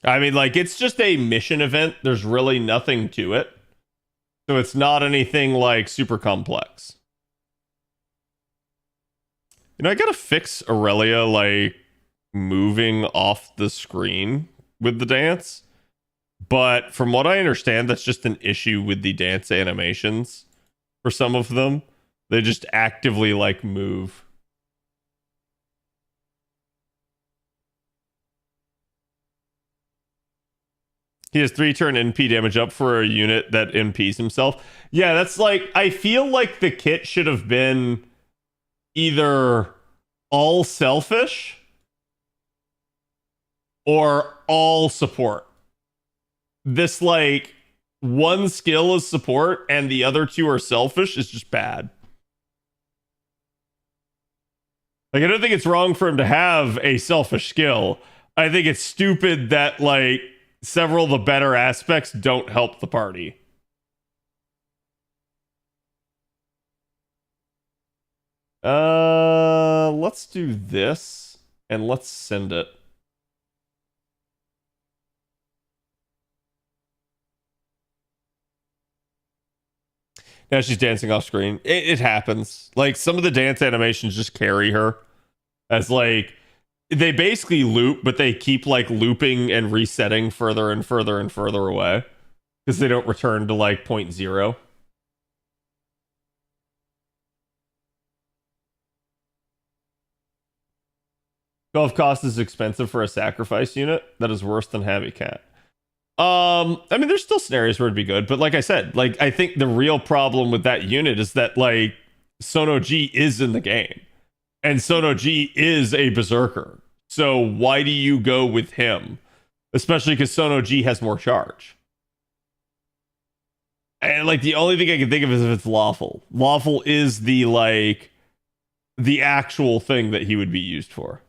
I mean, like, it's just a mission event. There's really nothing to it. So it's not anything, like, super complex. You know, I gotta fix Aurelia, like, moving off the screen with the dance. But from what I understand, that's just an issue with the dance animations for some of them. They just actively, like, move. He has 3-turn NP damage up for a unit that NPs himself. Yeah, that's like, I feel like the kit should have been either all selfish or all support. This, like, one skill is support and the other two are selfish is just bad. Like, I don't think it's wrong for him to have a selfish skill. I think it's stupid that, like, several of the better aspects don't help the party. Let's do this and let's send it. Now she's dancing off screen. It happens. Like, some of the dance animations just carry her as, like, they basically loop, but they keep, like, looping and resetting further and further and further away because they don't return to, like, 0.0. Golf cost is expensive for a sacrifice unit. That is worse than Heavy Cat. I mean, there's still scenarios where it'd be good, but like I said, like, I think the real problem with that unit is that, like, Sono G is in the game, and Sono G is a berserker. So why do you go with him? Especially because Sono G has more charge. And, like, the only thing I can think of is if it's lawful. Lawful is the, like, the actual thing that he would be used for.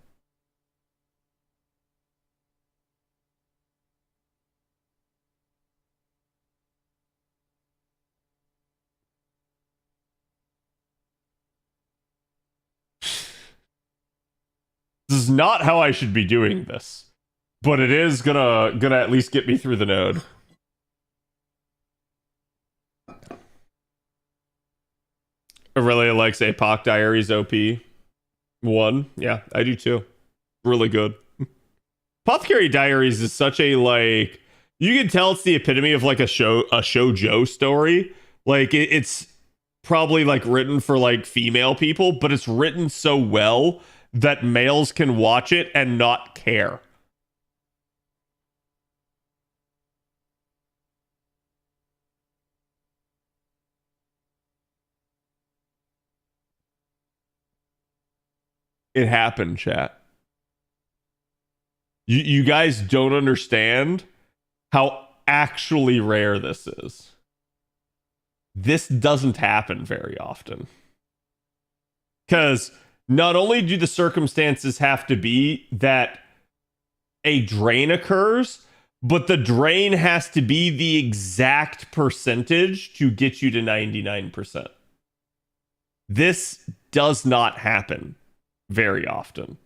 This is not how I should be doing this, but it is gonna at least get me through the node. Aurelia likes APOC Diaries OP 1. Yeah, I do too. Really good. Apothecary Diaries is such a, like, you can tell it's the epitome of, like, a shoujo story. Like, it's probably, like, written for, like, female people, but it's written so well that males can watch it and not care. It happened, chat. You guys don't understand how actually rare this is. This doesn't happen very often. Because not only do the circumstances have to be that a drain occurs, but the drain has to be the exact percentage to get you to 99%. This does not happen very often.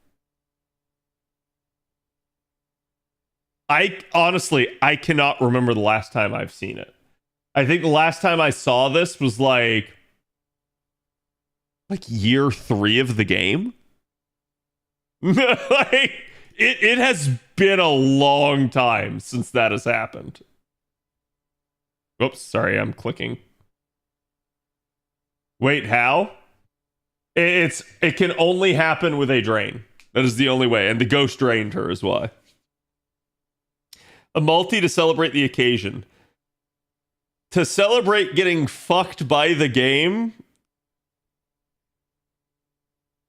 I cannot remember the last time I've seen it. I think the last time I saw this was like year 3 of the game. Like, it has been a long time since that has happened. Oops, sorry, I'm clicking. Wait, how? It can only happen with a drain. That is the only way, and the ghost drained her is why. A multi to celebrate the occasion. To celebrate getting fucked by the game,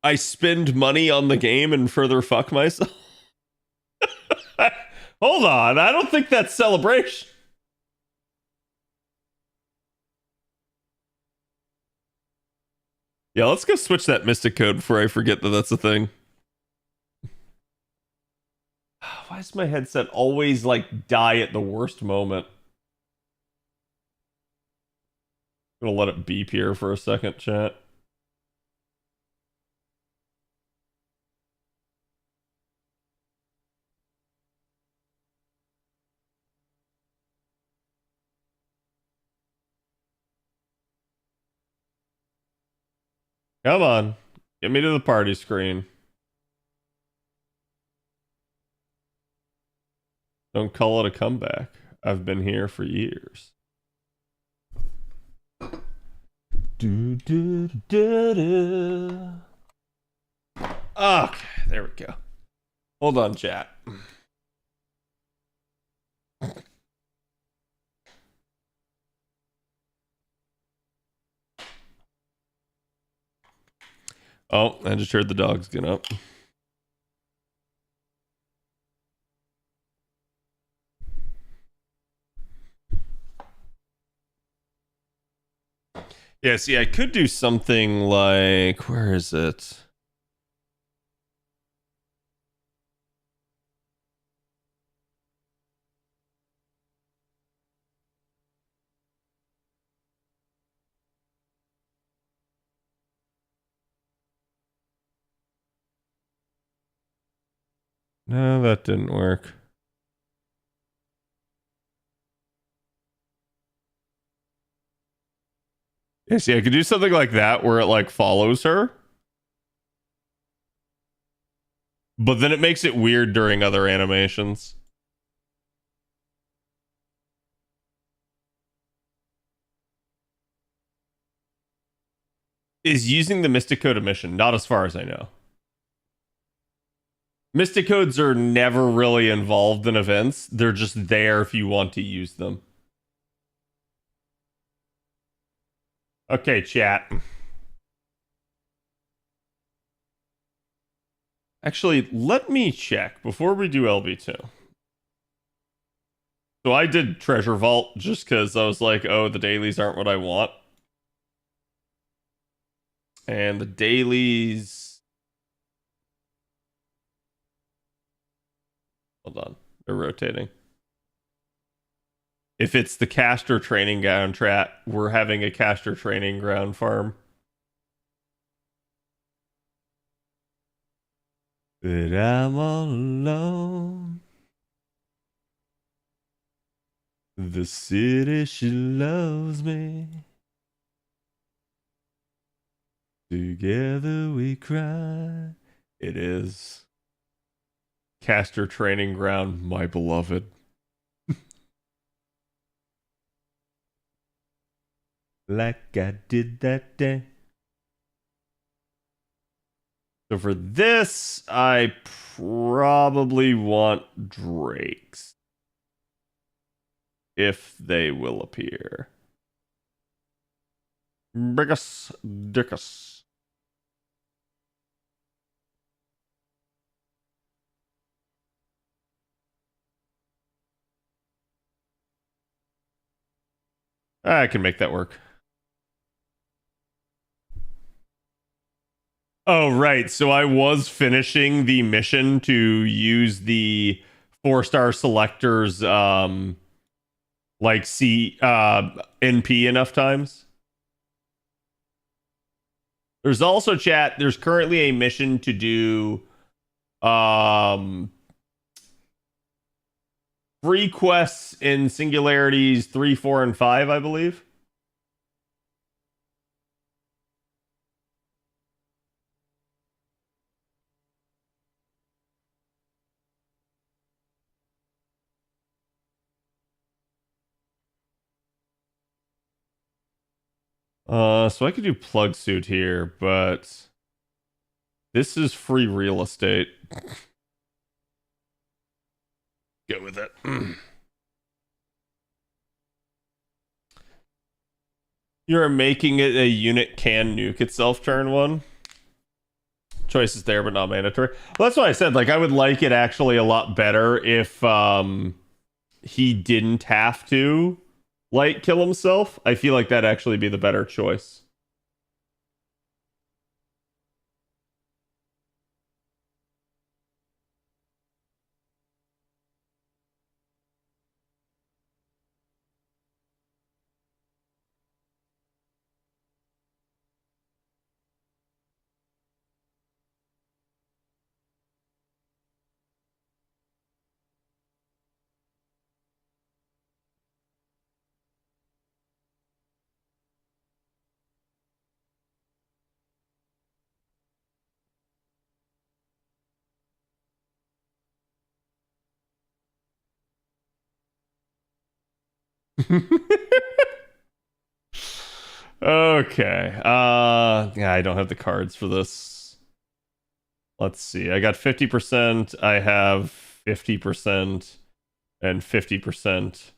I spend money on the game and further fuck myself. Hold on, I don't think that's celebration. Yeah, let's go switch that Mystic code before I forget that that's a thing. Why does my headset always like die at the worst moment? I'm gonna let it beep here for a second, chat. Come on, get me to the party screen. Don't call it a comeback. I've been here for years. Do, do, do, do. Okay, there we go. Hold on, chat. Oh, I just heard the dogs get up. Yeah, see, I could do something like... Where is it? No, that didn't work. Yeah, see, I could do something like that where it like follows her. But then it makes it weird during other animations. Is using the Mystic Code mission, not as far as I know. Mystic Codes are never really involved in events. They're just there if you want to use them. Okay, chat. Actually, let me check before we do LB2. So I did Treasure Vault just because I was like, oh, the dailies aren't what I want. And the dailies... Hold on. They're rotating. If it's the caster training ground chat, we're having a caster training ground farm. But I'm all alone. The city, she loves me. Together we cry. It is. Caster training ground, my beloved. Like I did that day. So for this, I probably want drakes. If they will appear. Brickus Dickus. I can make that work. Oh, right. So I was finishing the mission to use the 4-star selectors, like NP enough times. There's also, chat, there's currently a mission to do free quests in singularities 3, 4, and 5, I believe. So I could do plug suit here, but this is free real estate. Go with it. You're making it a unit can nuke itself turn 1. choices there, but not mandatory. Well, that's why I said, like, I would like it actually a lot better if he didn't have to, like, kill himself. I feel like that'd actually be the better choice. Okay. Yeah, I don't have the cards for this. Let's see. I got 50%. I have 50% and 50%.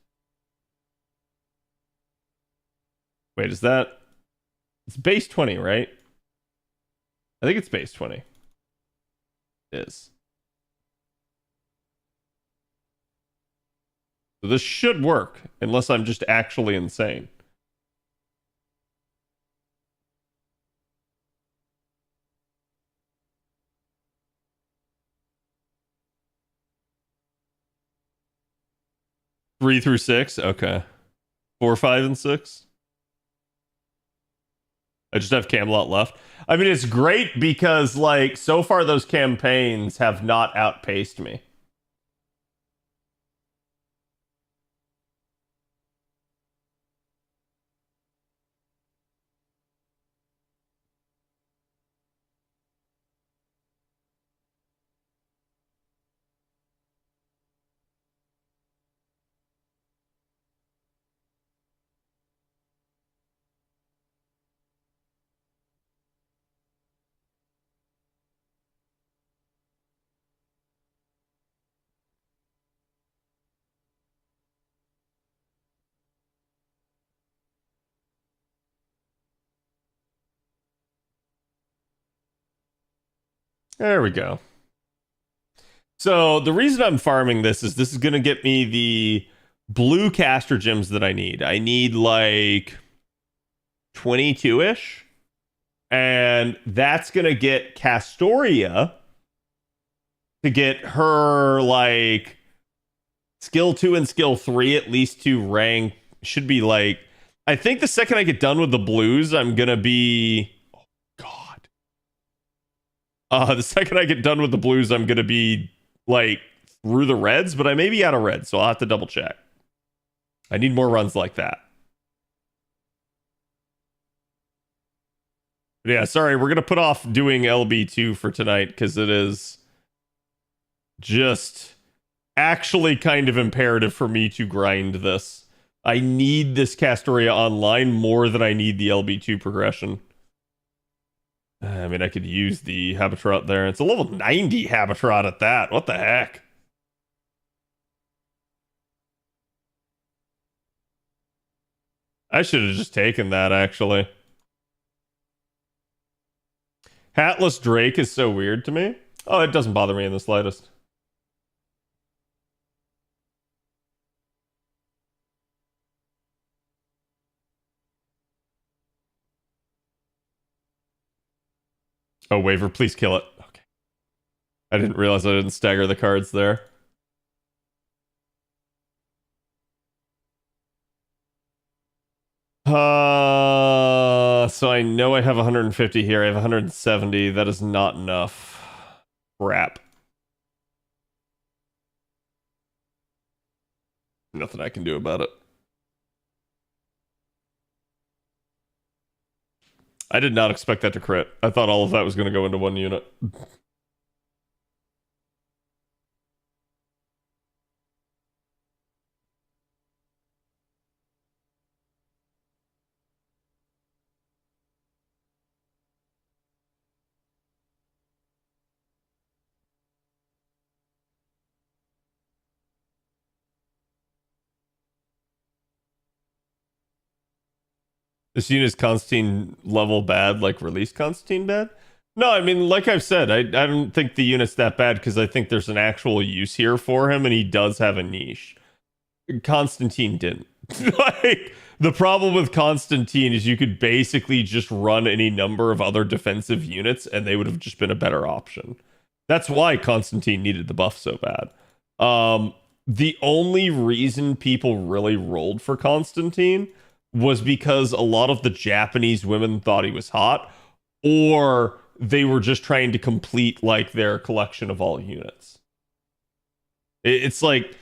Wait, is that... It's base 20, right? I think it's base 20. It is. So this should work, unless I'm just actually insane. Three through six? Okay. 4, 5, and 6? I just have Camelot left. I mean, it's great because, like, so far those campaigns have not outpaced me. There we go. So the reason I'm farming this is going to get me the blue caster gems that I need. I need like 22-ish. And that's going to get Castoria to get her like skill 2 and skill 3 at least to rank. Should be like, I think the second I get done with the blues, I'm going to be... Oh, God. The second I get done with the blues, I'm going to be like through the reds, but I may be out of red, so I'll have to double check. I need more runs like that. But yeah, sorry, we're gonna put off doing LB2 for tonight because it is just actually kind of imperative for me to grind this. I need this Castoria online more than I need the LB2 progression. I mean, I could use the Habitat there. It's a level 90 Habitat at that. What the heck? I should have just taken that, actually. Hatless Drake is so weird to me. Oh, it doesn't bother me in the slightest. Oh, Waver, please kill it. Okay. I didn't realize I didn't stagger the cards there. So I know I have 150 here. I have 170. That is not enough. Crap. Nothing I can do about it. I did not expect that to crit. I thought all of that was going to go into one unit. This unit is Constantine level bad, like release Constantine bad? No, I mean, like I've said, I don't think the unit's that bad because I think there's an actual use here for him, and he does have a niche. Constantine didn't. Like, the problem with Constantine is you could basically just run any number of other defensive units, and they would have just been a better option. That's why Constantine needed the buff so bad. The only reason people really rolled for Constantine was because a lot of the Japanese women thought he was hot, or they were just trying to complete like their collection of all units. It's like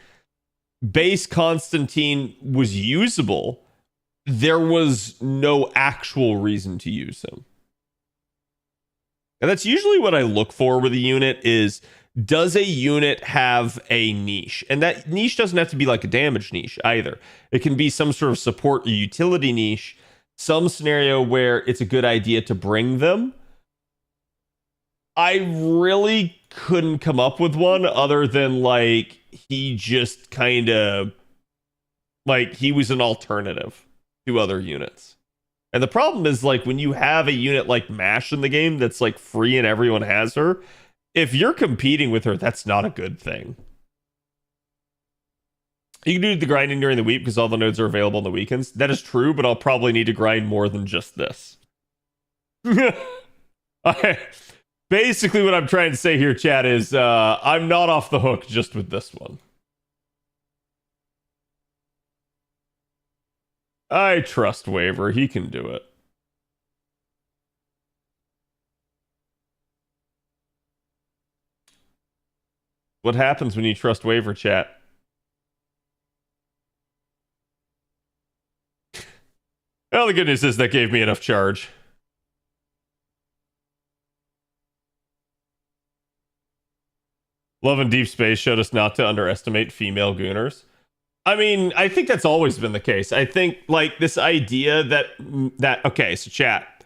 base Constantine was usable. There was no actual reason to use him. And that's usually what I look for with a unit is, does a unit have a niche? And that niche doesn't have to be like a damage niche either. It can be some sort of support or utility niche, some scenario where it's a good idea to bring them. I really couldn't come up with one other than like he just kind of like he was an alternative to other units. And the problem is like when you have a unit like MASH in the game that's like free and everyone has her, if you're competing with her, that's not a good thing. You can do the grinding during the week because all the nodes are available on the weekends. That is true, but I'll probably need to grind more than just this. Basically, what I'm trying to say here, chat, is I'm not off the hook just with this one. I trust Waver. He can do it. What happens when you trust Waver, chat? Well, the good news is that gave me enough charge. Love and Deep Space showed us not to underestimate female gooners. I mean, I think that's always been the case. I think, like, this idea that okay, so chat.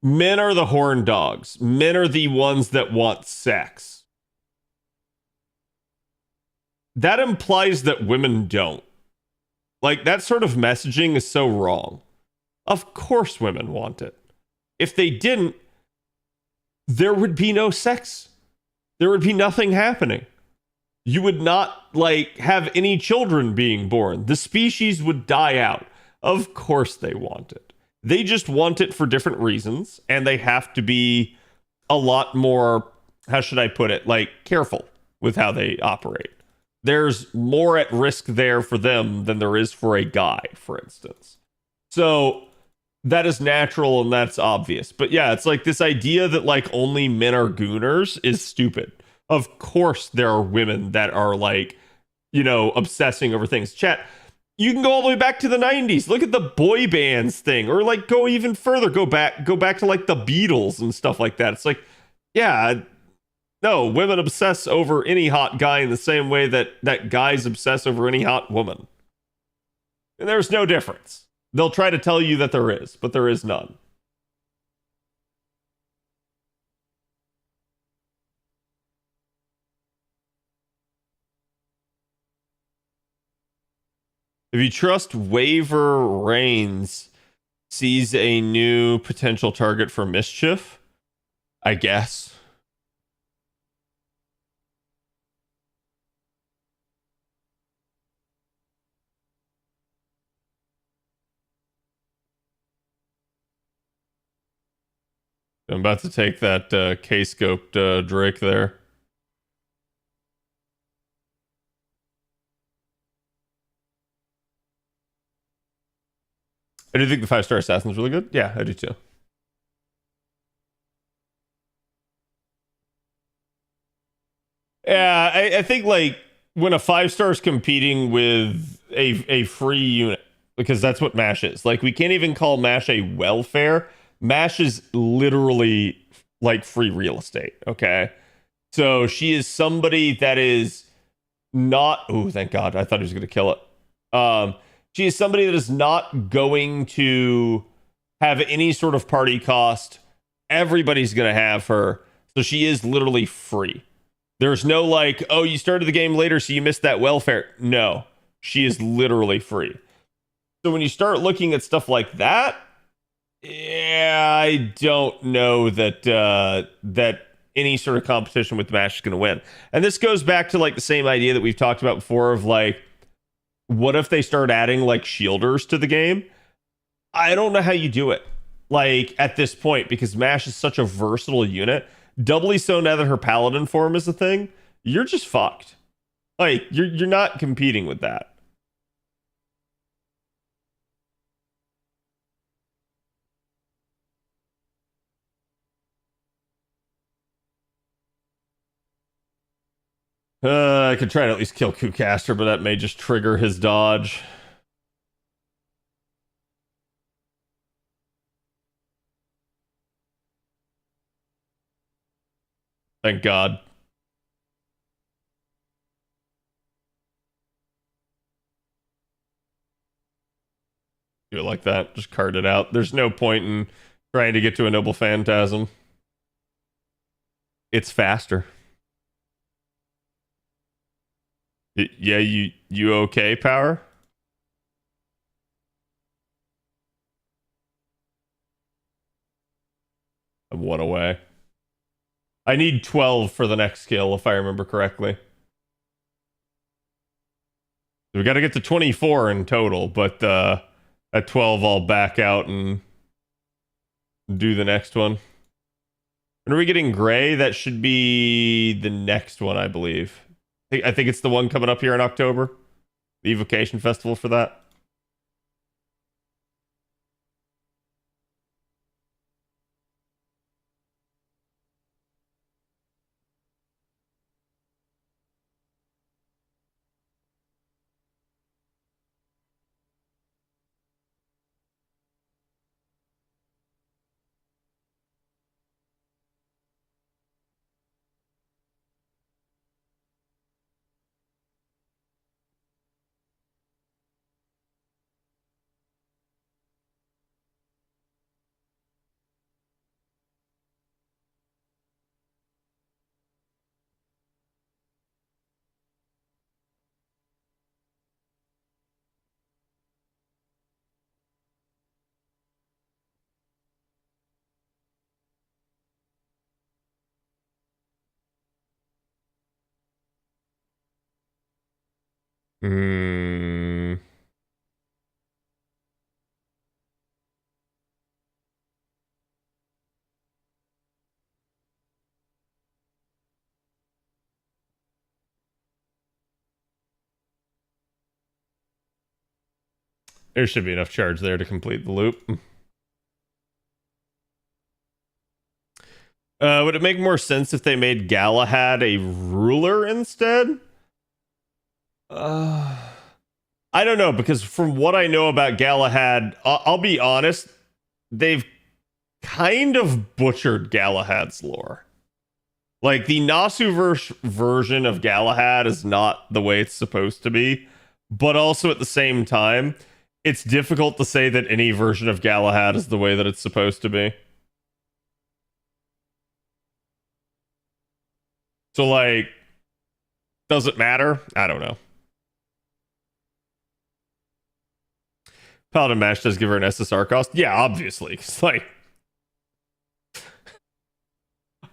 Men are the horn dogs. Men are the ones that want sex. That implies that women don't. Like, that sort of messaging is so wrong. Of course women want it. If they didn't, there would be no sex. There would be nothing happening. You would not, like, have any children being born. The species would die out. Of course they want it. They just want it for different reasons, and they have to be a lot more, how should I put it, like, careful with how they operate. There's more at risk there for them than there is for a guy, for instance. So that is natural and that's obvious. But yeah, it's like this idea that like only men are gooners is stupid. Of course there are women that are like, you know, obsessing over things. Chat, you can go all the way back to the 90s. Look at the boy bands thing, or like go even further, go back to like the Beatles and stuff like that. It's like, yeah, no, women obsess over any hot guy in the same way that guys obsess over any hot woman. And there's no difference. They'll try to tell you that there is, but there is none. If you trust Waver Reigns sees a new potential target for mischief, I guess. I'm about to take that K-scoped Drake there. I do think the 5-star assassin is really good. Yeah, I do too. Yeah, I think like when a 5-star is competing with a free unit, because that's what MASH is. Like, we can't even call MASH a welfare. MASH is literally like free real estate, okay? So she is somebody that is not... Oh, thank God. I thought he was going to kill it. She is somebody that is not going to have any sort of party cost. Everybody's going to have her. So she is literally free. There's no like, oh, you started the game later, so you missed that welfare. No, she is literally free. So when you start looking at stuff like that, Yeah, I don't know that that any sort of competition with Mash is going to win. And this goes back to like the same idea that we've talked about before of like, what if they start adding like shielders to the game? I don't know how you do it. Like at this point, because Mash is such a versatile unit, doubly so now that her paladin form is a thing, you're just fucked. Like you're not competing with that. I could try to at least kill Kucaster, but that may just trigger his dodge. Thank God. Do it like that. Just card it out. There's no point in trying to get to a Noble Phantasm. It's faster. Yeah, you okay, Power? I'm one away. I need 12 for the next skill, if I remember correctly. We got to get to 24 in total, but at 12, I'll back out and do the next one. When are we getting Gray? That should be the next one, I believe. I think it's the one coming up here in October. The Evocation Festival for that. Hmm. There should be enough charge there to complete the loop. Would it make more sense if they made Galahad a ruler instead? I don't know, because from what I know about Galahad, I'll be honest, they've kind of butchered Galahad's lore. Like, the Nasu version of Galahad is not the way it's supposed to be, but also at the same time, it's difficult to say that any version of Galahad is the way that it's supposed to be. So, like, does it matter? I don't know. Paladin Mash does give her an SSR cost. Yeah, obviously. It's like,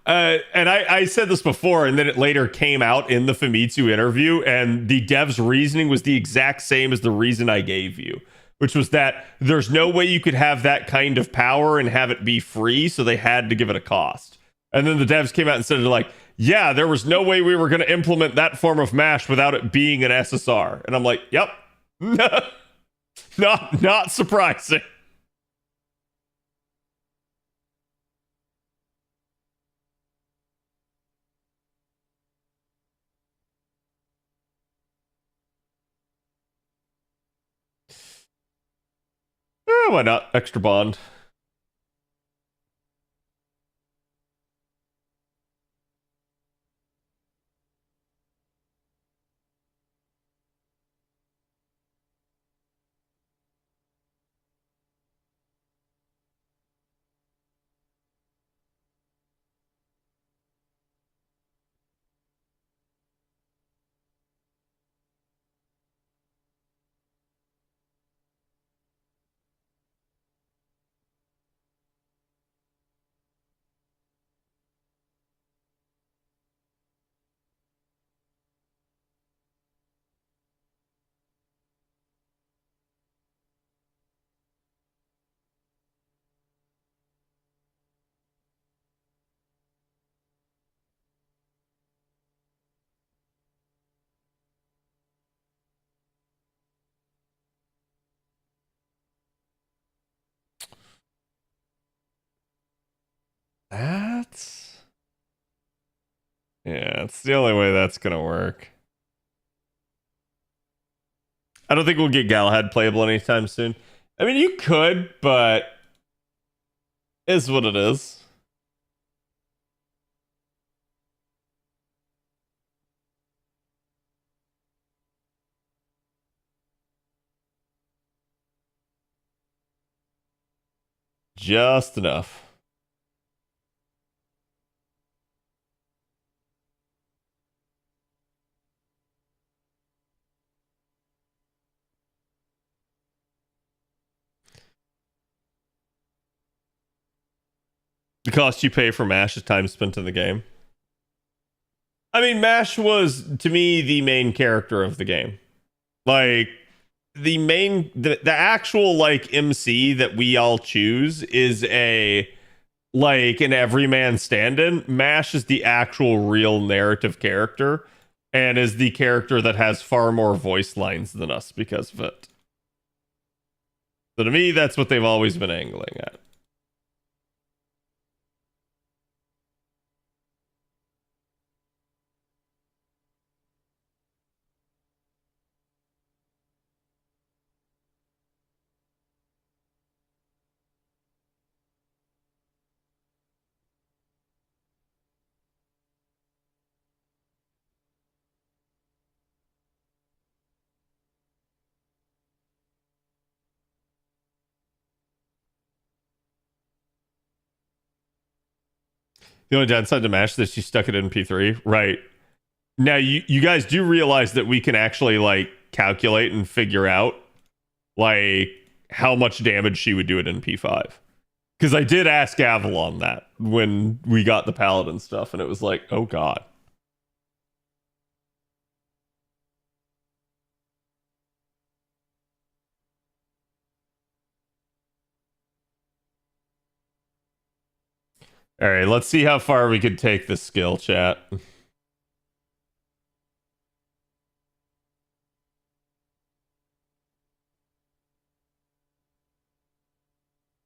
and I said this before, and then it later came out in the Famitsu interview, and the dev's reasoning was the exact same as the reason I gave you, which was that there's no way you could have that kind of power and have it be free, so they had to give it a cost. And then the devs came out and said, like, yeah, there was no way we were going to implement that form of Mash without it being an SSR. And I'm like, yep. Not surprising. Why not? Extra bond. Yeah, it's the only way that's gonna work. I don't think we'll get Galahad playable anytime soon. I mean, you could, but is what it is. Just enough. The cost you pay for MASH is time spent in the game. I mean, MASH was, to me, the main character of the game. Like, the actual, like, MC that we all choose is like, an everyman stand-in. MASH is the actual real narrative character and is the character that has far more voice lines than us because of it. So to me, that's what they've always been angling at. The only downside to MASH is that she stuck it in P3. Right. Now, you guys do realize that we can actually, like, calculate and figure out, like, how much damage she would do it in P5. Because I did ask Avalon that when we got the Paladin stuff, and it was like, oh god. All right, let's see how far we can take this skill, chat.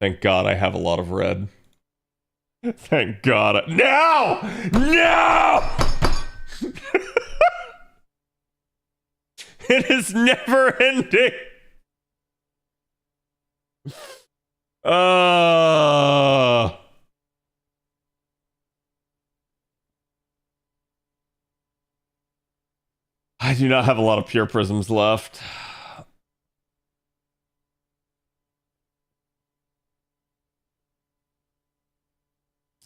Thank God I have a lot of red. Thank God. No! No! It is never ending. I do not have a lot of pure prisms left.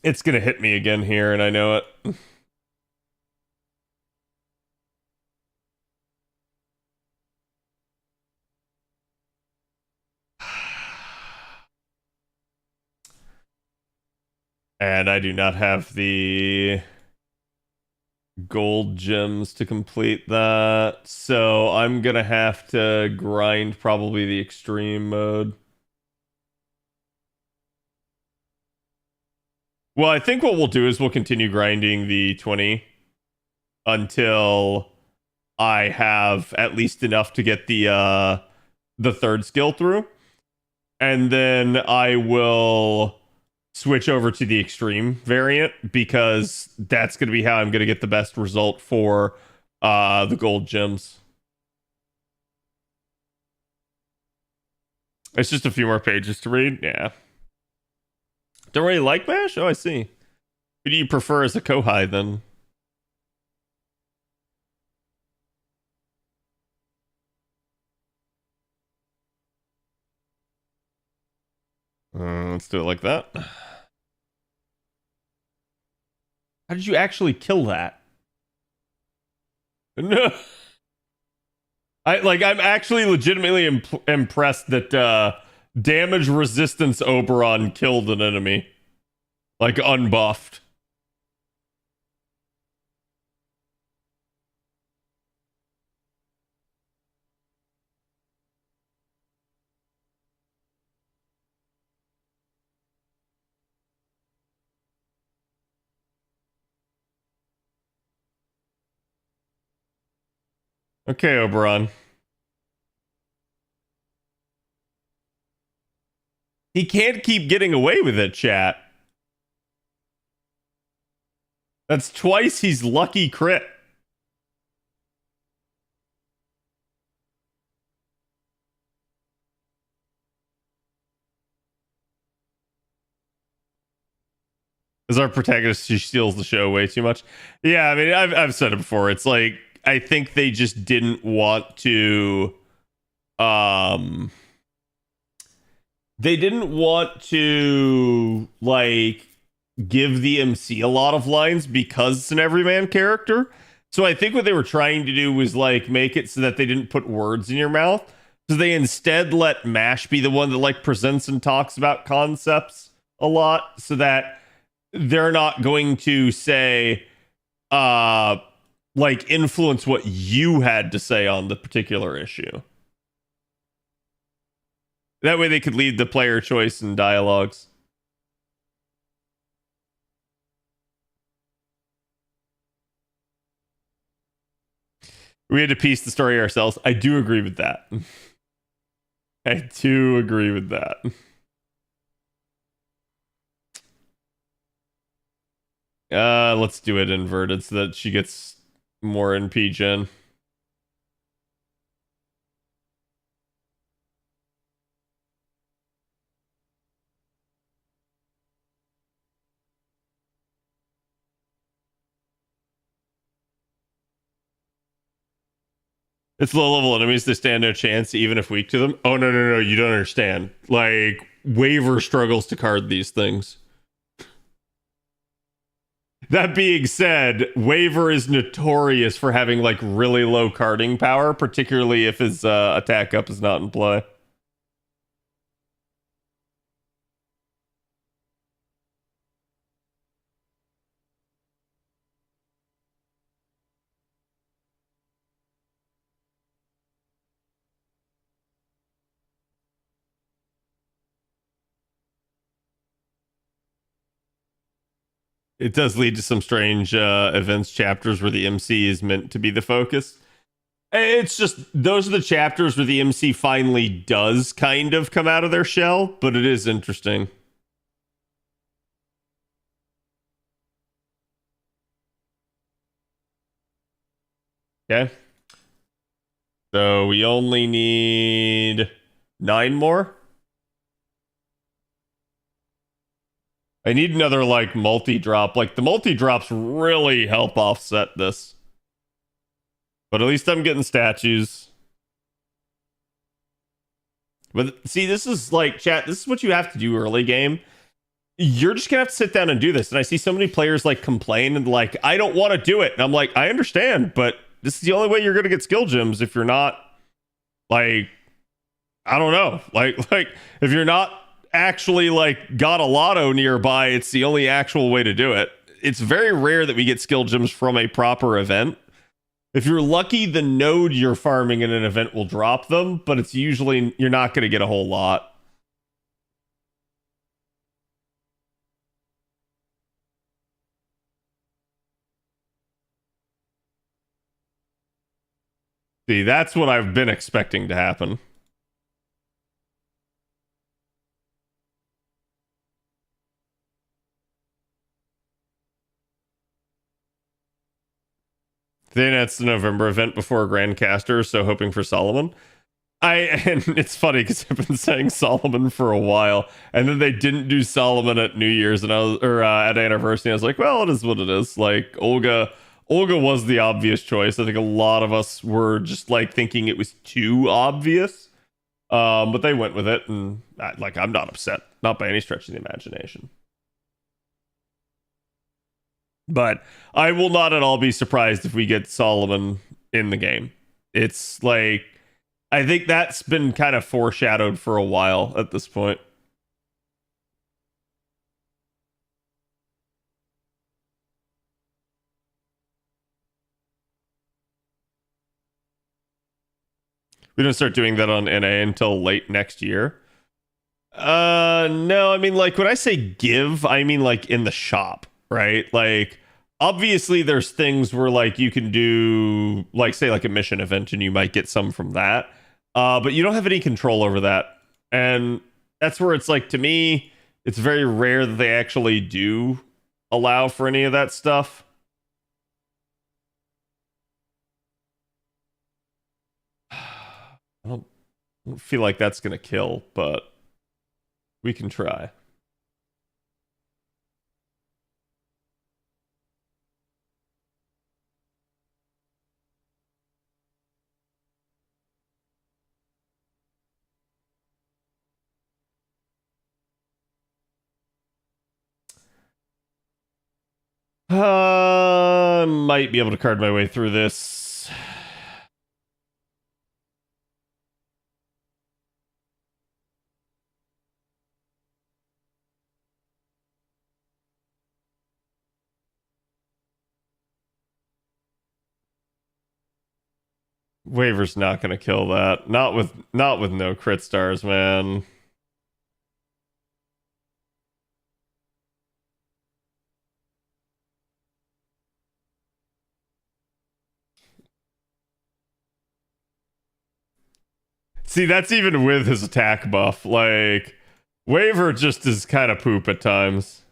It's gonna hit me again here, and I know it. And I do not have the gold gems to complete that. So I'm gonna have to grind probably the extreme mode. Well, I think what we'll do is we'll continue grinding the 20 until I have at least enough to get the third skill through. And then I will switch over to the extreme variant because that's going to be how I'm going to get the best result for the gold gems. It's just a few more pages to read. Yeah. Don't really like MASH? Oh, I see. Who do you prefer as a Kohai then? Let's do it like that. How did you actually kill that? No. I'm actually legitimately impressed that damage resistance Oberon killed an enemy. Like, unbuffed. Okay, Oberon. He can't keep getting away with it, chat. That's twice he's lucky crit. As our protagonist, she steals the show way too much. Yeah, I mean, I've said it before. It's like, I think they just didn't want to they didn't want to like give the MC a lot of lines because it's an everyman character. So I think what they were trying to do was like make it so that they didn't put words in your mouth. So they instead let Mash be the one that like presents and talks about concepts a lot, so that they're not going to say like influence what you had to say on the particular issue. That way they could lead the player choice and dialogues. We had to piece the story ourselves. I do agree with that. I do agree with that. Let's do it inverted so that she gets more NP gen. It's low level enemies, they stand no chance even if weak to them. Oh, no, you don't understand. Like, Waver struggles to card these things. That being said, Waver is notorious for having like really low carding power, particularly if his attack up is not in play. It does lead to some strange events chapters where the MC is meant to be the focus. It's just, those are the chapters where the MC finally does kind of come out of their shell, but it is interesting. Okay. So we only need 9 more. I need another like multi-drop. Like the multi-drops really help offset this. But at least I'm getting statues. But see, this is like, chat, this is what you have to do early game. You're just gonna have to sit down and do this. And I see so many players like complain and like, I don't want to do it. And I'm like, I understand, but this is the only way you're gonna get skill gems if you're not like, I don't know. Like if you're not actually like got a lotto nearby, it's the only actual way to do it. It's very rare that we get skill gems from a proper event. If you're lucky, the node you're farming in an event will drop them, but it's usually, you're not going to get a whole lot. See, that's what I've been expecting to happen. Then it's the November event before Grandcaster, so hoping for Solomon. And it's funny because I've been saying Solomon for a while, and then they didn't do Solomon at New Year's, and at anniversary. I was like, well, it is what it is. Like Olga was the obvious choice. I think a lot of us were just like thinking it was too obvious, but they went with it, and like I'm not upset, not by any stretch of the imagination. But I will not at all be surprised if we get Solomon in the game. It's like, I think that's been kind of foreshadowed for a while at this point. We don't start doing that on NA until late next year. No, I mean, like, when I say give, I mean, like, in the shop, right? Like, obviously, there's things where, like, you can do, like, say, like, a mission event, and you might get some from that. But you don't have any control over that. And that's where it's, like, to me, it's very rare that they actually do allow for any of that stuff. I feel like that's going to kill, but we can try. Might be able to card my way through this. Waver's not gonna kill that. Not with no crit stars, man. See, that's even with his attack buff. Like, Waver just is kind of poop at times.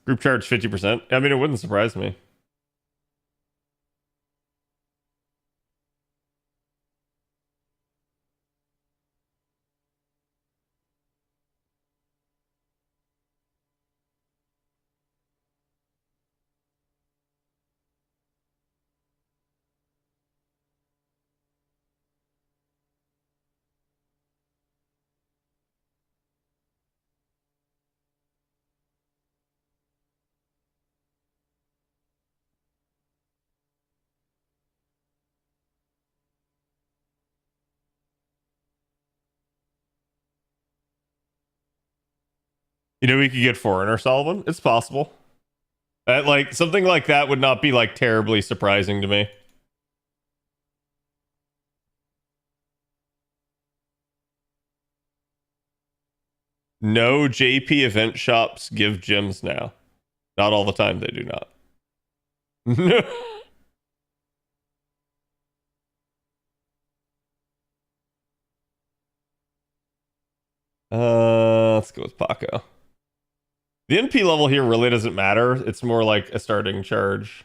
Group charge 50%. I mean, it wouldn't surprise me. You know, we could get Foreigner Sullivan. It's possible. Like, something like that would not be, like, terribly surprising to me. No JP event shops give gems now. Not all the time, they do not. Let's go with Paco. The NP level here really doesn't matter. It's more like a starting charge.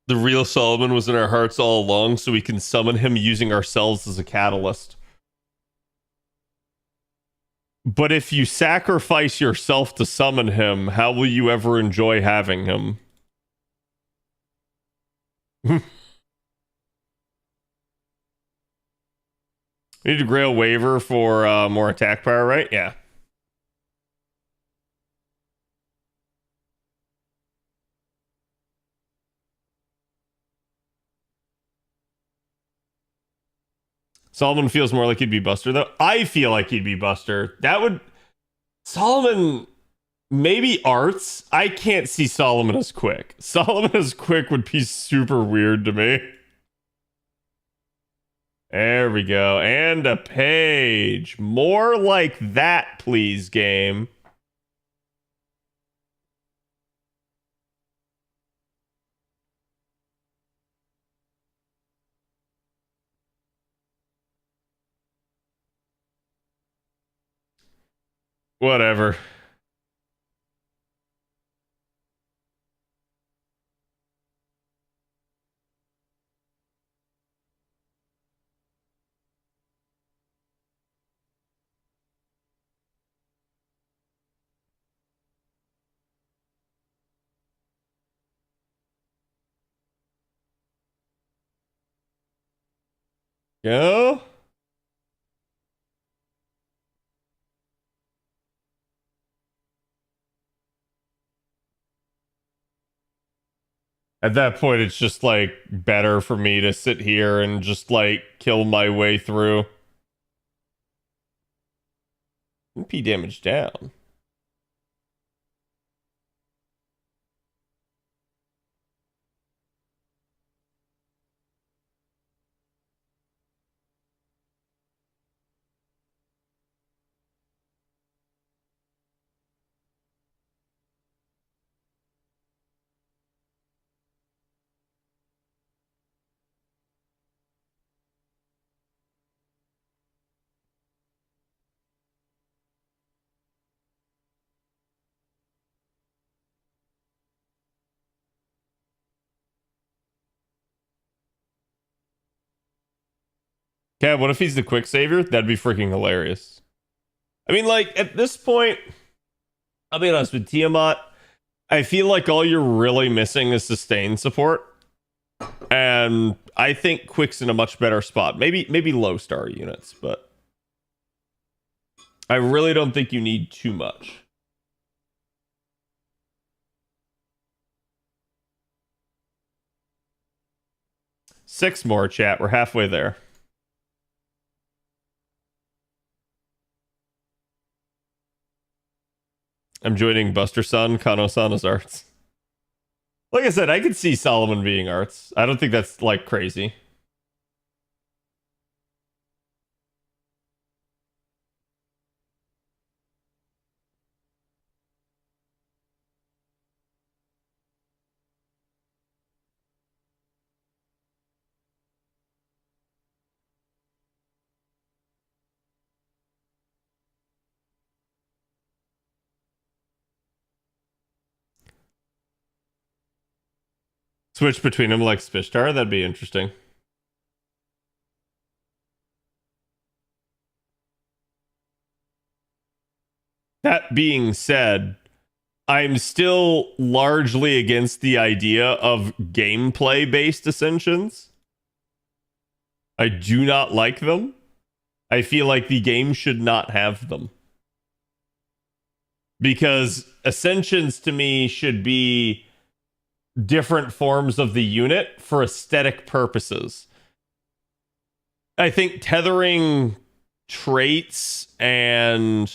The real Solomon was in our hearts all along, so we can summon him using ourselves as a catalyst. But if you sacrifice yourself to summon him, how will you ever enjoy having him? We need to grail Waver for more attack power, right? Yeah. Solomon feels more like he'd be Buster, though. I feel like he'd be Buster. That would... Solomon... Maybe Arts? I can't see Solomon as quick. Solomon as quick would be super weird to me. There we go. And a page. More like that, please, game. Whatever. Go. At that point, it's just like better for me to sit here and just like kill my way through. MP damage down. Yeah, what if he's the quick savior? That'd be freaking hilarious. I mean, like, at this point, I'll be honest with Tiamat, I feel like all you're really missing is sustain support. And I think Quick's in a much better spot. Maybe low star units, but I really don't think you need too much. Six more, chat. We're halfway there. I'm joining Buster Sun, Kano-san as arts. Like I said, I could see Solomon being arts. I don't think that's like crazy. Switch between them like Spishtar, that'd be interesting. That being said, I'm still largely against the idea of gameplay based ascensions. I do not like them. I feel like the game should not have them. Because ascensions to me should be different forms of the unit for aesthetic purposes. I think tethering traits and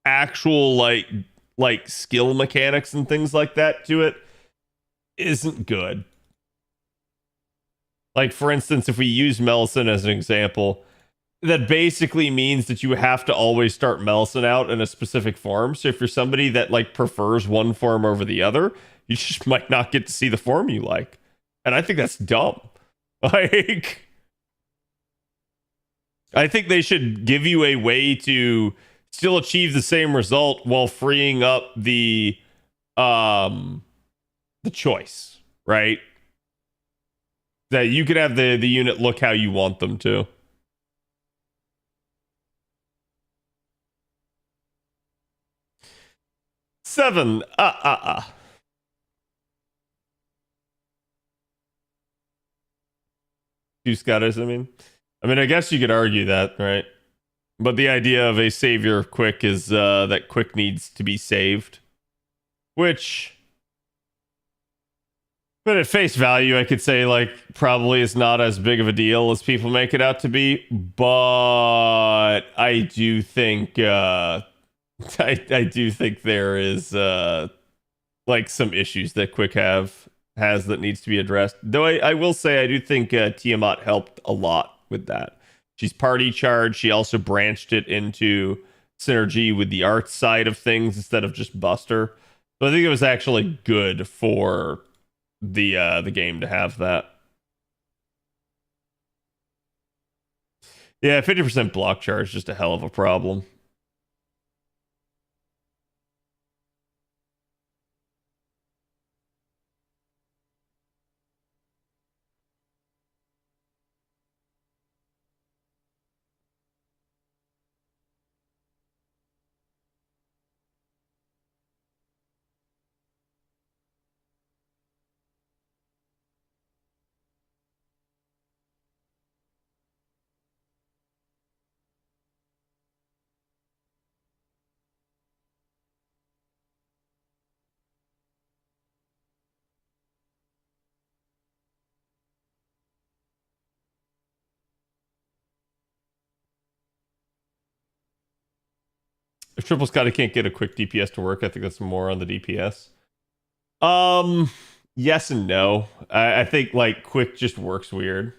actual like skill mechanics and things like that to it isn't good. Like, for instance, if we use Melisson as an example, that basically means that you have to always start Melisson out in a specific form. So if you're somebody that like prefers one form over the other, you just might not get to see the form you like. And I think that's dumb. Like, I think they should give you a way to still achieve the same result while freeing up the choice, right? That you could have the unit look how you want them to. Seven. Two scatters, I mean. I guess you could argue that, right? But the idea of a savior of Quick is that Quick needs to be saved. Which, but at face value, I could say, like, probably is not as big of a deal as people make it out to be. But I do think, I do think there is, like, some issues that Quick has that needs to be addressed. Though I will say I do think Tiamat helped a lot with that. She's party charged. She also branched it into synergy with the art side of things instead of just Buster. So I think it was actually good for the game to have that. Yeah, 50% block charge is just a hell of a problem. If Triple Scotty can't get a quick DPS to work, I think that's more on the DPS. Yes and no. I think like quick just works weird.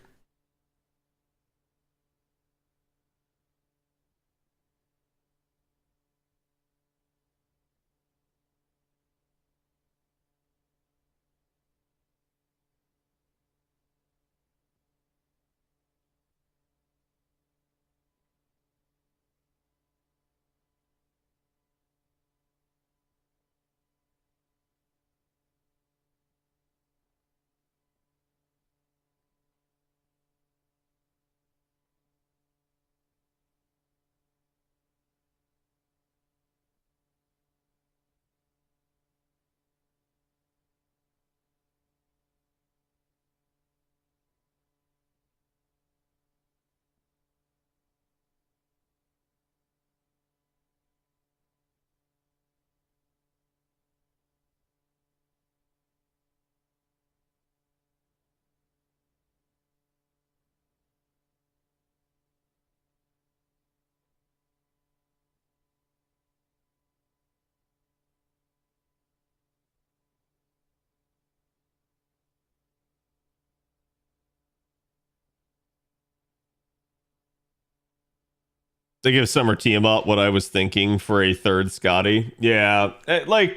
To give Summer Tiamat what I was thinking for a third Scotty. Yeah, like,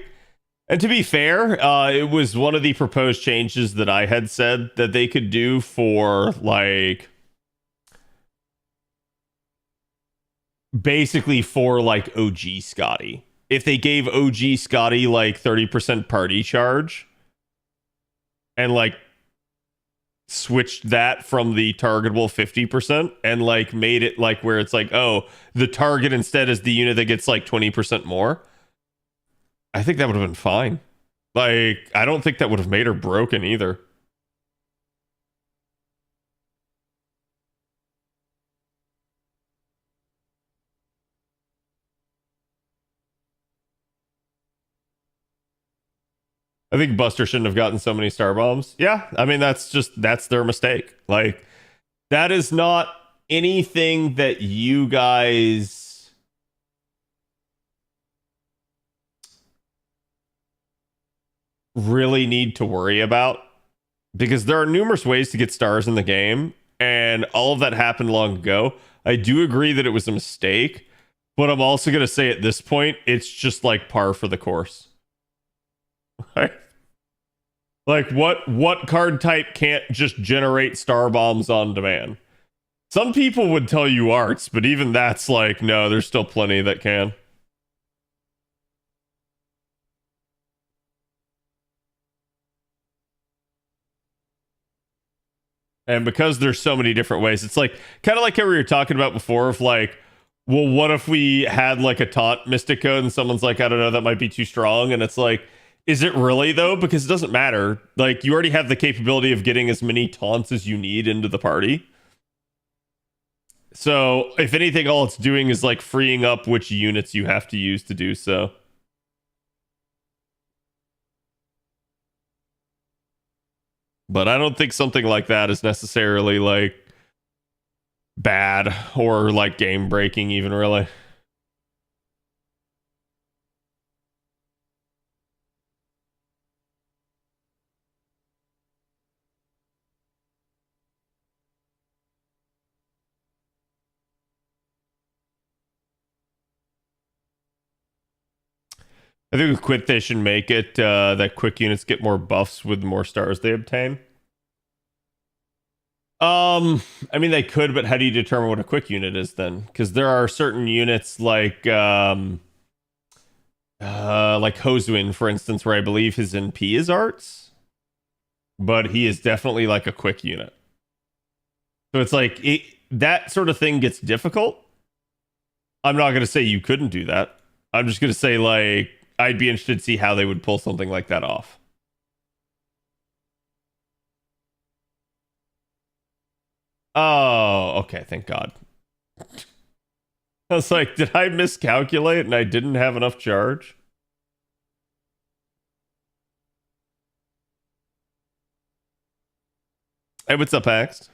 and to be fair, it was one of the proposed changes that I had said that they could do for like basically for like OG Scotty. If they gave OG Scotty like 30% party charge and like switched that from the targetable 50% and like made it like where it's like, oh, the target instead is the unit that gets like 20% more, I think that would have been fine. Like, I don't think that would have made her broken either. I think Buster shouldn't have gotten so many star bombs. Yeah, I mean that's their mistake. Like, that is not anything that you guys really need to worry about, because there are numerous ways to get stars in the game, and all of that happened long ago. I do agree that it was a mistake, but I'm also going to say at this point, it's just like par for the course. Like, what card type can't just generate star bombs on demand? Some people would tell you arts, but even that's like, no, there's still plenty that can. And because there's so many different ways, it's like kind of like how we were talking about before of like, well, what if we had like a taunt mystic code and someone's like, I don't know, that might be too strong. And it's like, is it really though? Because it doesn't matter. Like, you already have the capability of getting as many taunts as you need into the party. So if anything, all it's doing is like freeing up which units you have to use to do so. But I don't think something like that is necessarily like bad or like game breaking, even really. I think with Quit they should make it that quick units get more buffs with the more stars they obtain. I mean they could, but how do you determine what a quick unit is then? Because there are certain units like Hosuin, for instance, where I believe his NP is arts, but he is definitely like a quick unit. So it's like that sort of thing gets difficult. I'm not going to say you couldn't do that. I'm just going to say like I'd be interested to see how they would pull something like that off. Oh, okay. Thank God. I was like, did I miscalculate and I didn't have enough charge? Hey, what's up, Axe?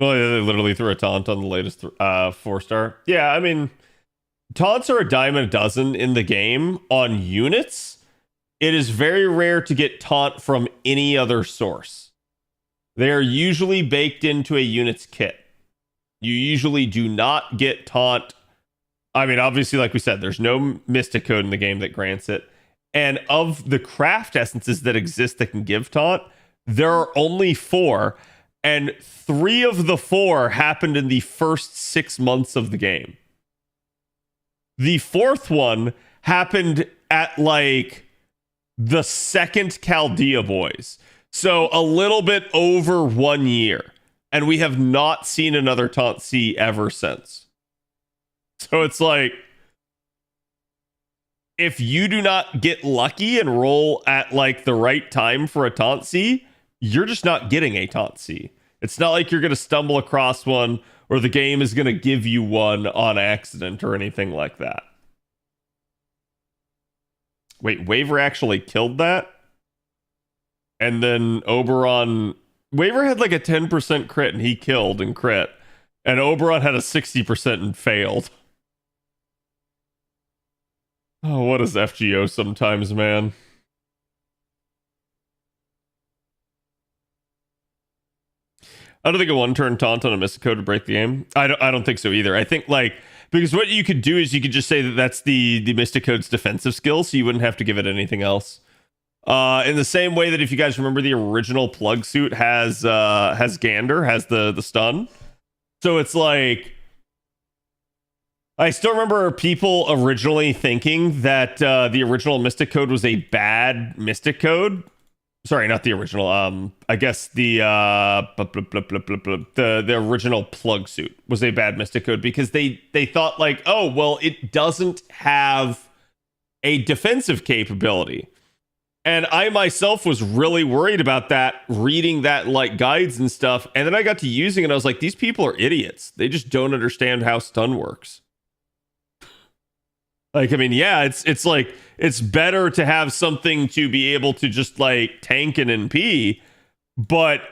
Well, yeah, they literally threw a taunt on the latest 4-star. Yeah, I mean, taunts are a dime a dozen in the game on units. It is very rare to get taunt from any other source. They are usually baked into a unit's kit. You usually do not get taunt. I mean, obviously, like we said, there's no mystic code in the game that grants it. And of the craft essences that exist that can give taunt, there are only 4. And 3 of the 4 happened in the first 6 months of the game. The 4th one happened at like the second Chaldea Boys. So a little bit over 1 year. And we have not seen another taunt C ever since. So it's like, if you do not get lucky and roll at like the right time for a taunt C, you're just not getting a taunt C. It's not like you're going to stumble across one or the game is going to give you one on accident or anything like that. Wait, Waver actually killed that? And then Oberon... Waver had like a 10% crit and he killed and crit. And Oberon had a 60% and failed. Oh, what is FGO sometimes, man? I don't think a one-turn taunt on a Mystic Code would break the game. I don't think so either. I think like, because what you could do is you could just say that that's the Mystic Code's defensive skill, so you wouldn't have to give it anything else. In the same way that if you guys remember, the original plug suit has Gander, has the stun. So it's like, I still remember people originally thinking that the original Mystic Code was a bad Mystic Code. Sorry, not the original. I guess the original plug suit was a bad Mystic Code because they thought like, oh well, it doesn't have a defensive capability. And I myself was really worried about that, reading that like guides and stuff. And then I got to using it. I was like, these people are idiots. They just don't understand how stun works. Like, I mean, yeah, it's like, it's better to have something to be able to just like tank an NP, but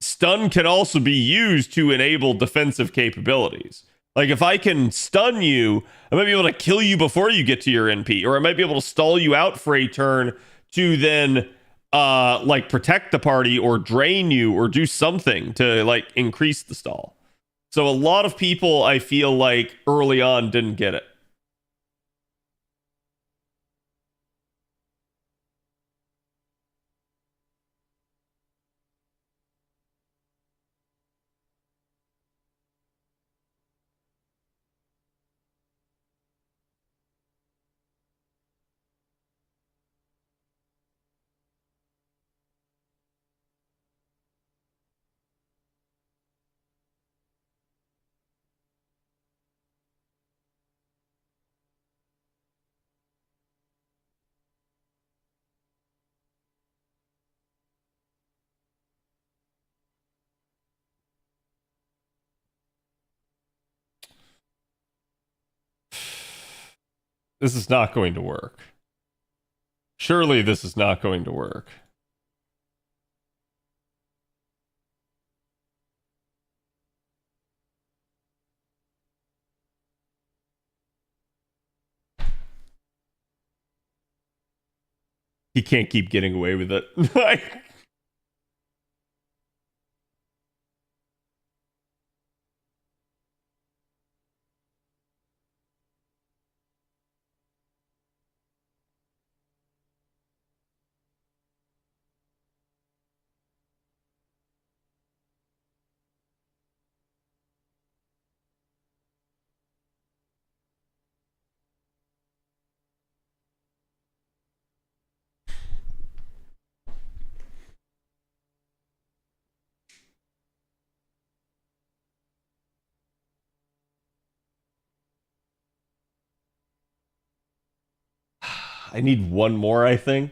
stun can also be used to enable defensive capabilities. Like, if I can stun you, I might be able to kill you before you get to your NP, or I might be able to stall you out for a turn to then like protect the party or drain you or do something to like increase the stall. So a lot of people, I feel like early on didn't get it. This is not going to work. Surely this is not going to work. He can't keep getting away with it. I need one more, I think.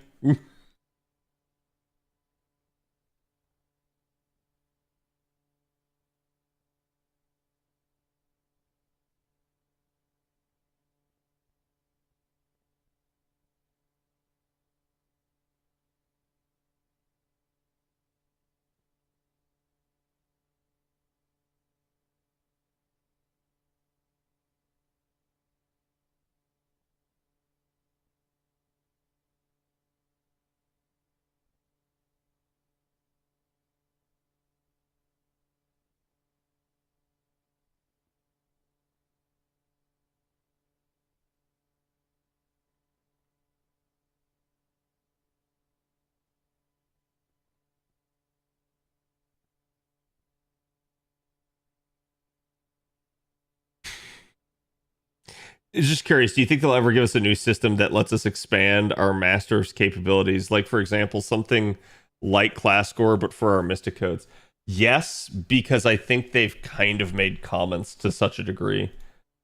just curious, do you think they'll ever give us a new system that lets us expand our master's capabilities? Like, for example, something like class score, but for our mystic codes? Yes, because I think they've kind of made comments to such a degree.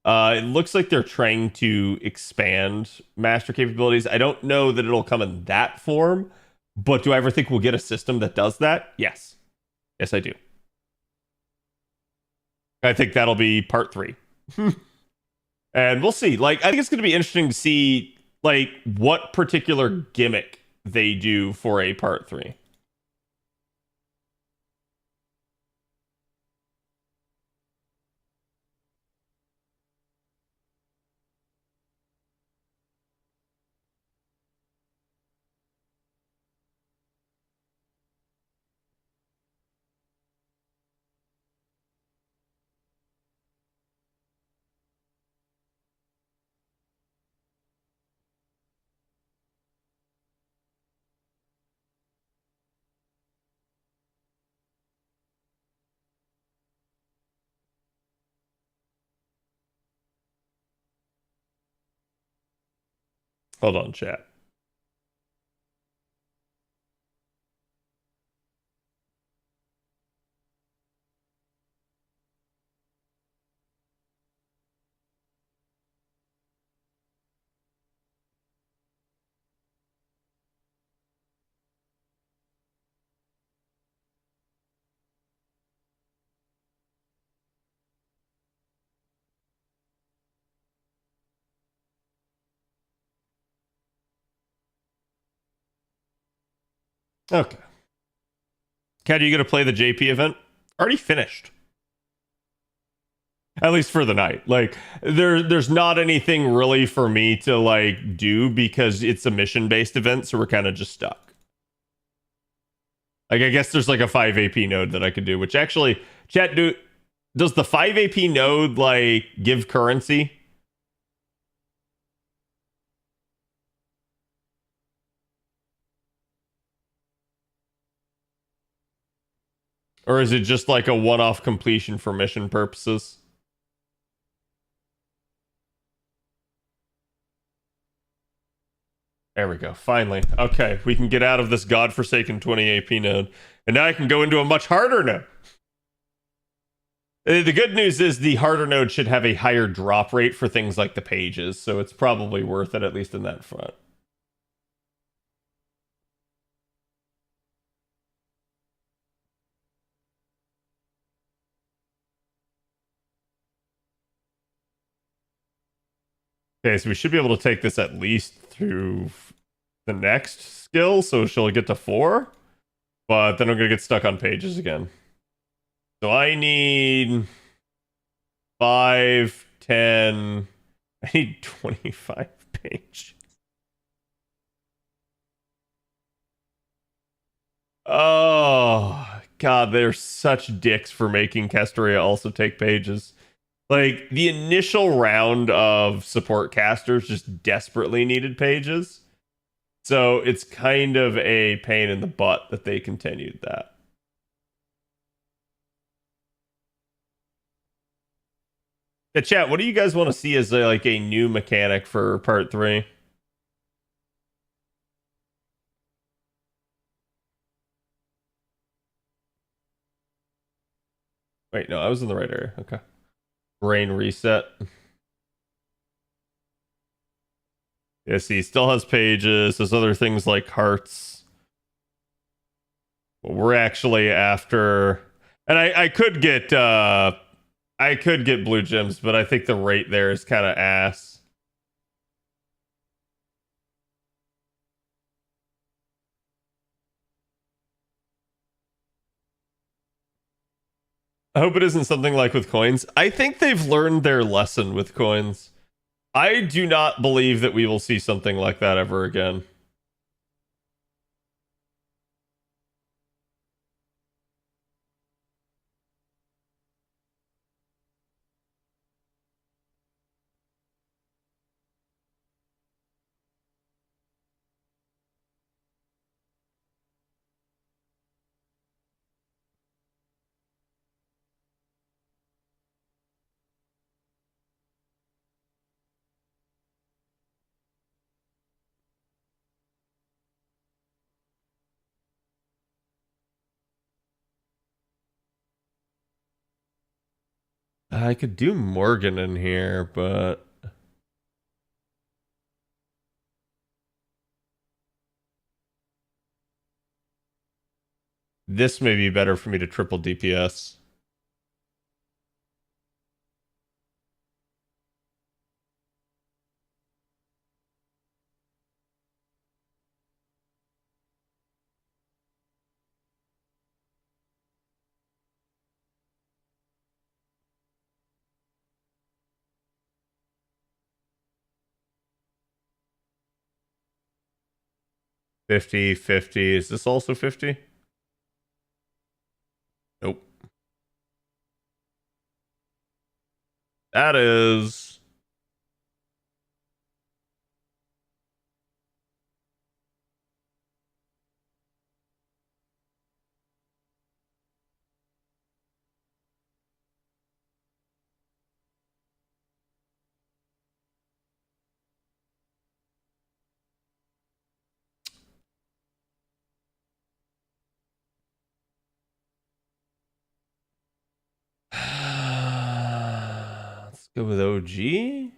It looks like they're trying to expand master capabilities. I don't know that it'll come in that form, but do I ever think we'll get a system that does that? Yes. Yes, I do. I think that'll be part 3. And we'll see. Like, I think it's going to be interesting to see, like, what particular gimmick they do for a part 3. Hold on, chat. Okay. Kat, are you going to play the JP event? Already finished. At least for the night. Like, there's not anything really for me to, like, do because it's a mission-based event, so we're kind of just stuck. Like, I guess there's, like, a 5 AP node that I could do, which actually, chat, does the 5 AP node, like, give currency? Or is it just like a one-off completion for mission purposes? There we go. Finally. Okay, we can get out of this godforsaken 20 AP node. And now I can go into a much harder node. The good news is the harder node should have a higher drop rate for things like the pages, so it's probably worth it, at least in that front. Okay, so we should be able to take this at least through the next skill, so she'll get to 4. But then I'm going to get stuck on pages again. So I need 5, 10... I need 25 pages. Oh, God, they're such dicks for making Castoria also take pages. Like, the initial round of support casters just desperately needed pages. So it's kind of a pain in the butt that they continued that. Yeah, chat, what do you guys want to see as like a new mechanic for part 3? Wait, no, I was in the right area. Okay. Brain reset. Yeah, see, he still has pages. There's other things like hearts. But we're actually after, and I could get blue gems, but I think the rate there is kind of ass. I hope it isn't something like with coins. I think they've learned their lesson with coins. I do not believe that we will see something like that ever again. I could do Morgan in here, but this may be better for me to triple DPS. $50, $50. Is this also $50? Nope. That is... Let's go with OG.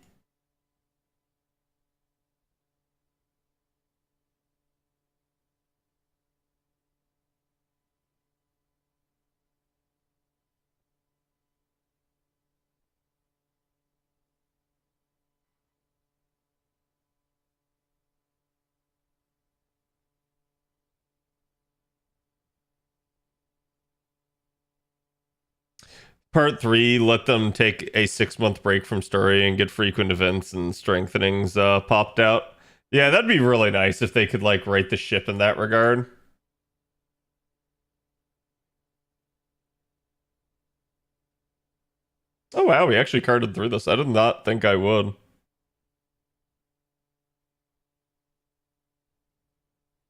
Part 3, let them take a 6-month break from story and get frequent events and strengthenings popped out. Yeah, that'd be really nice if they could like right the ship in that regard. Oh wow, we actually carded through this. I did not think I would.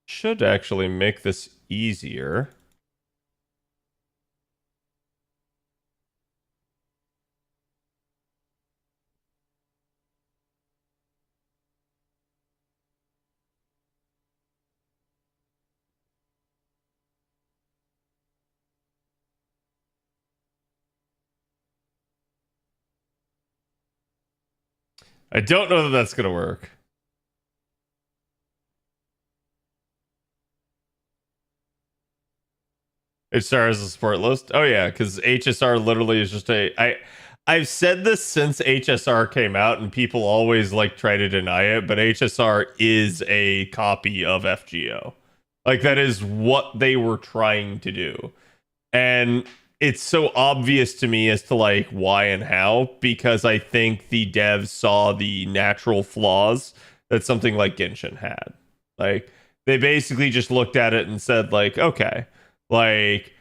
Should actually make this easier. I don't know that that's going to work. HSR is a support list. Oh yeah, because HSR literally is just I've said this since HSR came out, and people always like try to deny it, but HSR is a copy of FGO. Like that is what they were trying to do, and it's so obvious to me as to like why and how, because I think the devs saw the natural flaws that something like Genshin had. Like they basically just looked at it and said like, okay, like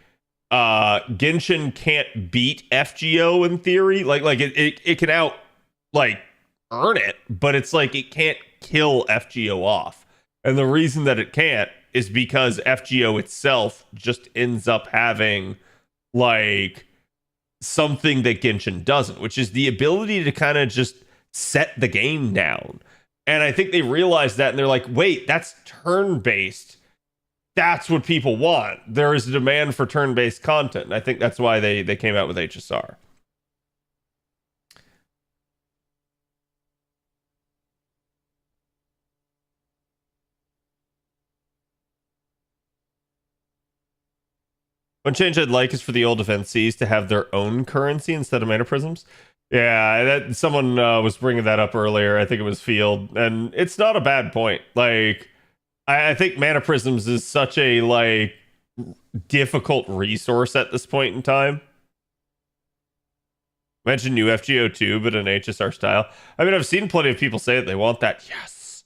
Genshin can't beat FGO in theory. Like it can out like earn it, but it's like it can't kill FGO off. And the reason that it can't is because FGO itself just ends up having like something that Genshin doesn't, which is the ability to kind of just set the game down. And I think they realized that and they're like, wait, that's turn-based. That's what people want. There is a demand for turn-based content. And I think that's why they came out with HSR. One change I'd like is for the old defense Cs to have their own currency instead of mana prisms. Yeah, that someone was bringing that up earlier. I think it was Field, and it's not a bad point. Like, I think mana prisms is such a like difficult resource at this point in time. Mention new FGO2, but in HSR style. I mean, I've seen plenty of people say that they want that. Yes.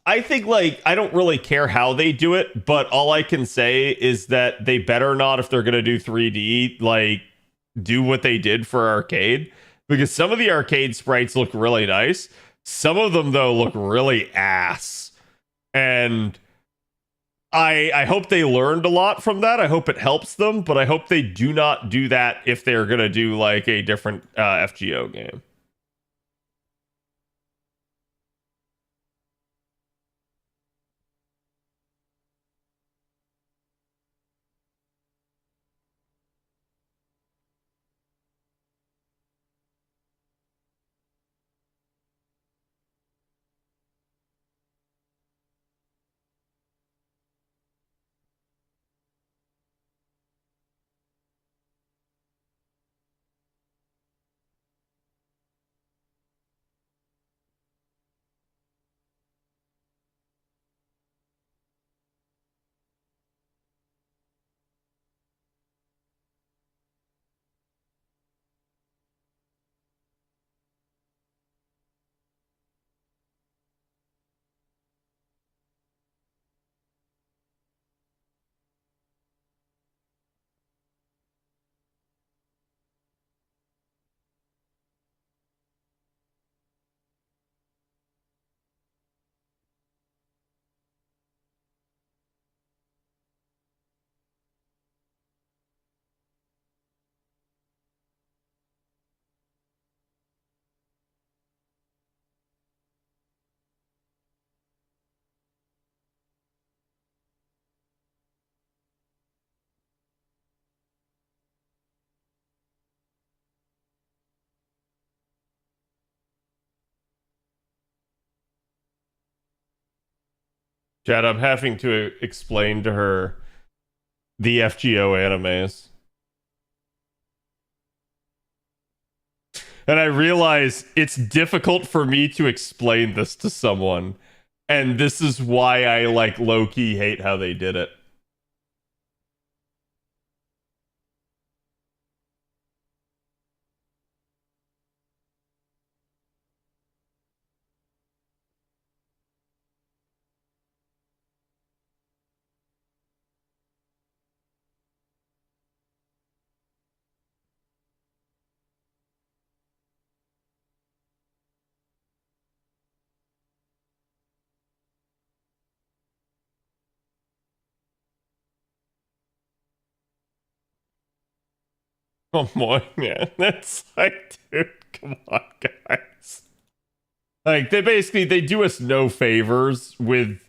I think like I don't really care how they do it, but all I can say is that they better not, if they're gonna do 3D, like do what they did for arcade, because some of the arcade sprites look really nice. Some of them though look really ass, and I hope they learned a lot from that. I hope it helps them, but I hope they do not do that if they're gonna do like a different FGO game. Chad, I'm having to explain to her the FGO animes. And I realize it's difficult for me to explain this to someone. And this is why I like low-key hate how they did it. Come on, man. That's like, dude, come on, guys. Like, they do us no favors with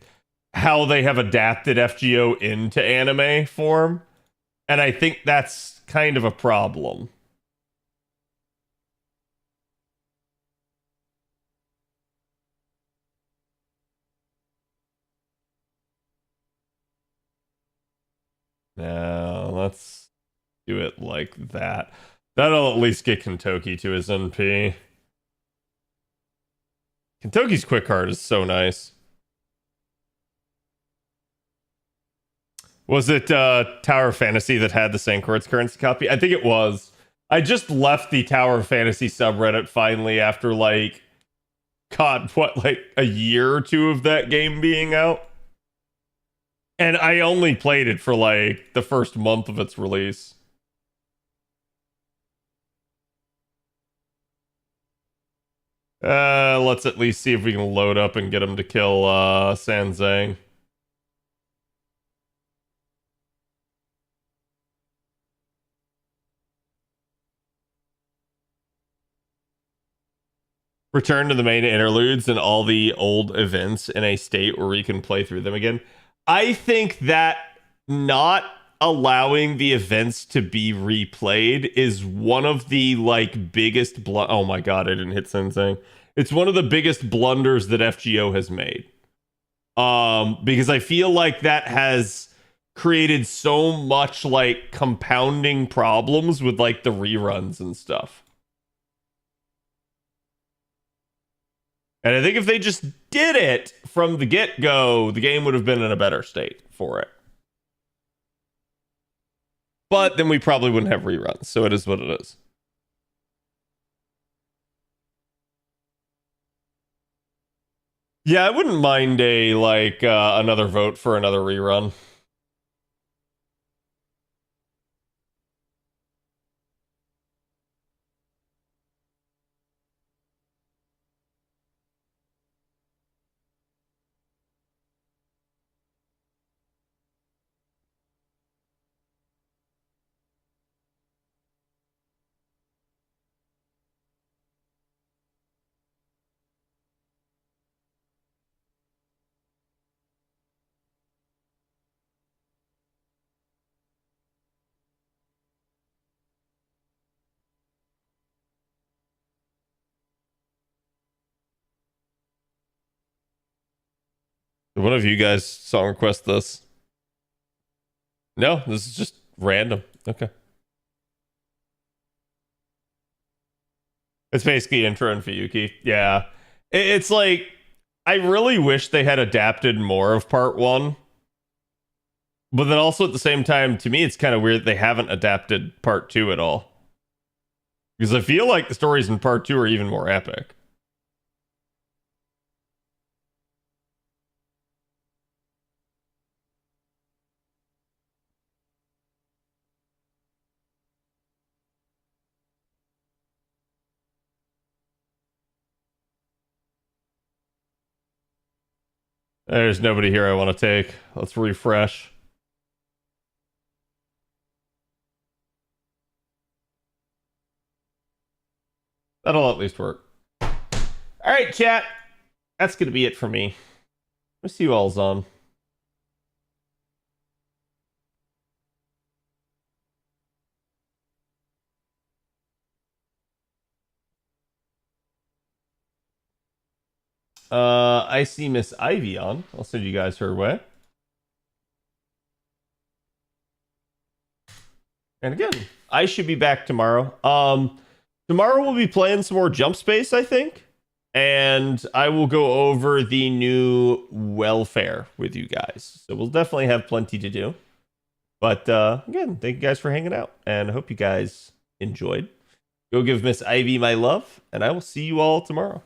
how they have adapted FGO into anime form. And I think that's kind of a problem. Now, let's do it like that. That'll at least get Kentoki to his NP. Kentoki's quick card is so nice. Was it Tower of Fantasy that had the Sankort's currency copy? I think it was. I just left the Tower of Fantasy subreddit finally after like, God, what, like a year or two of that game being out? And I only played it for like the first month of its release. Let's at least see if we can load up and get him to kill Sanzang. Return to the main interludes and all the old events in a state where we can play through them again. I think that not allowing the events to be replayed is one of the like biggest oh my god, I didn't hit Sensei. It's one of the biggest blunders that FGO has made. Because I feel like that has created so much like compounding problems with like the reruns and stuff. And I think if they just did it from the get-go, the game would have been in a better state for it. But then we probably wouldn't have reruns, so it is what it is. Yeah, I wouldn't mind a like another vote for another rerun. One of you guys song request this? No, this is just random. Okay. It's basically intro and Fuyuki. Yeah. It's like, I really wish they had adapted more of part one. But then also at the same time, to me, it's kind of weird they haven't adapted part two at all. Because I feel like the stories in part two are even more epic. There's nobody here I want to take. Let's refresh. That'll at least work. All right, chat. That's going to be it for me. I'll see you all's on. I see Miss Ivy on. I'll send you guys her way. And again, I should be back tomorrow. Tomorrow we'll be playing some more Jump Space, I think. And I will go over the new welfare with you guys. So we'll definitely have plenty to do. But again, thank you guys for hanging out. And I hope you guys enjoyed. Go give Miss Ivy my love. And I will see you all tomorrow.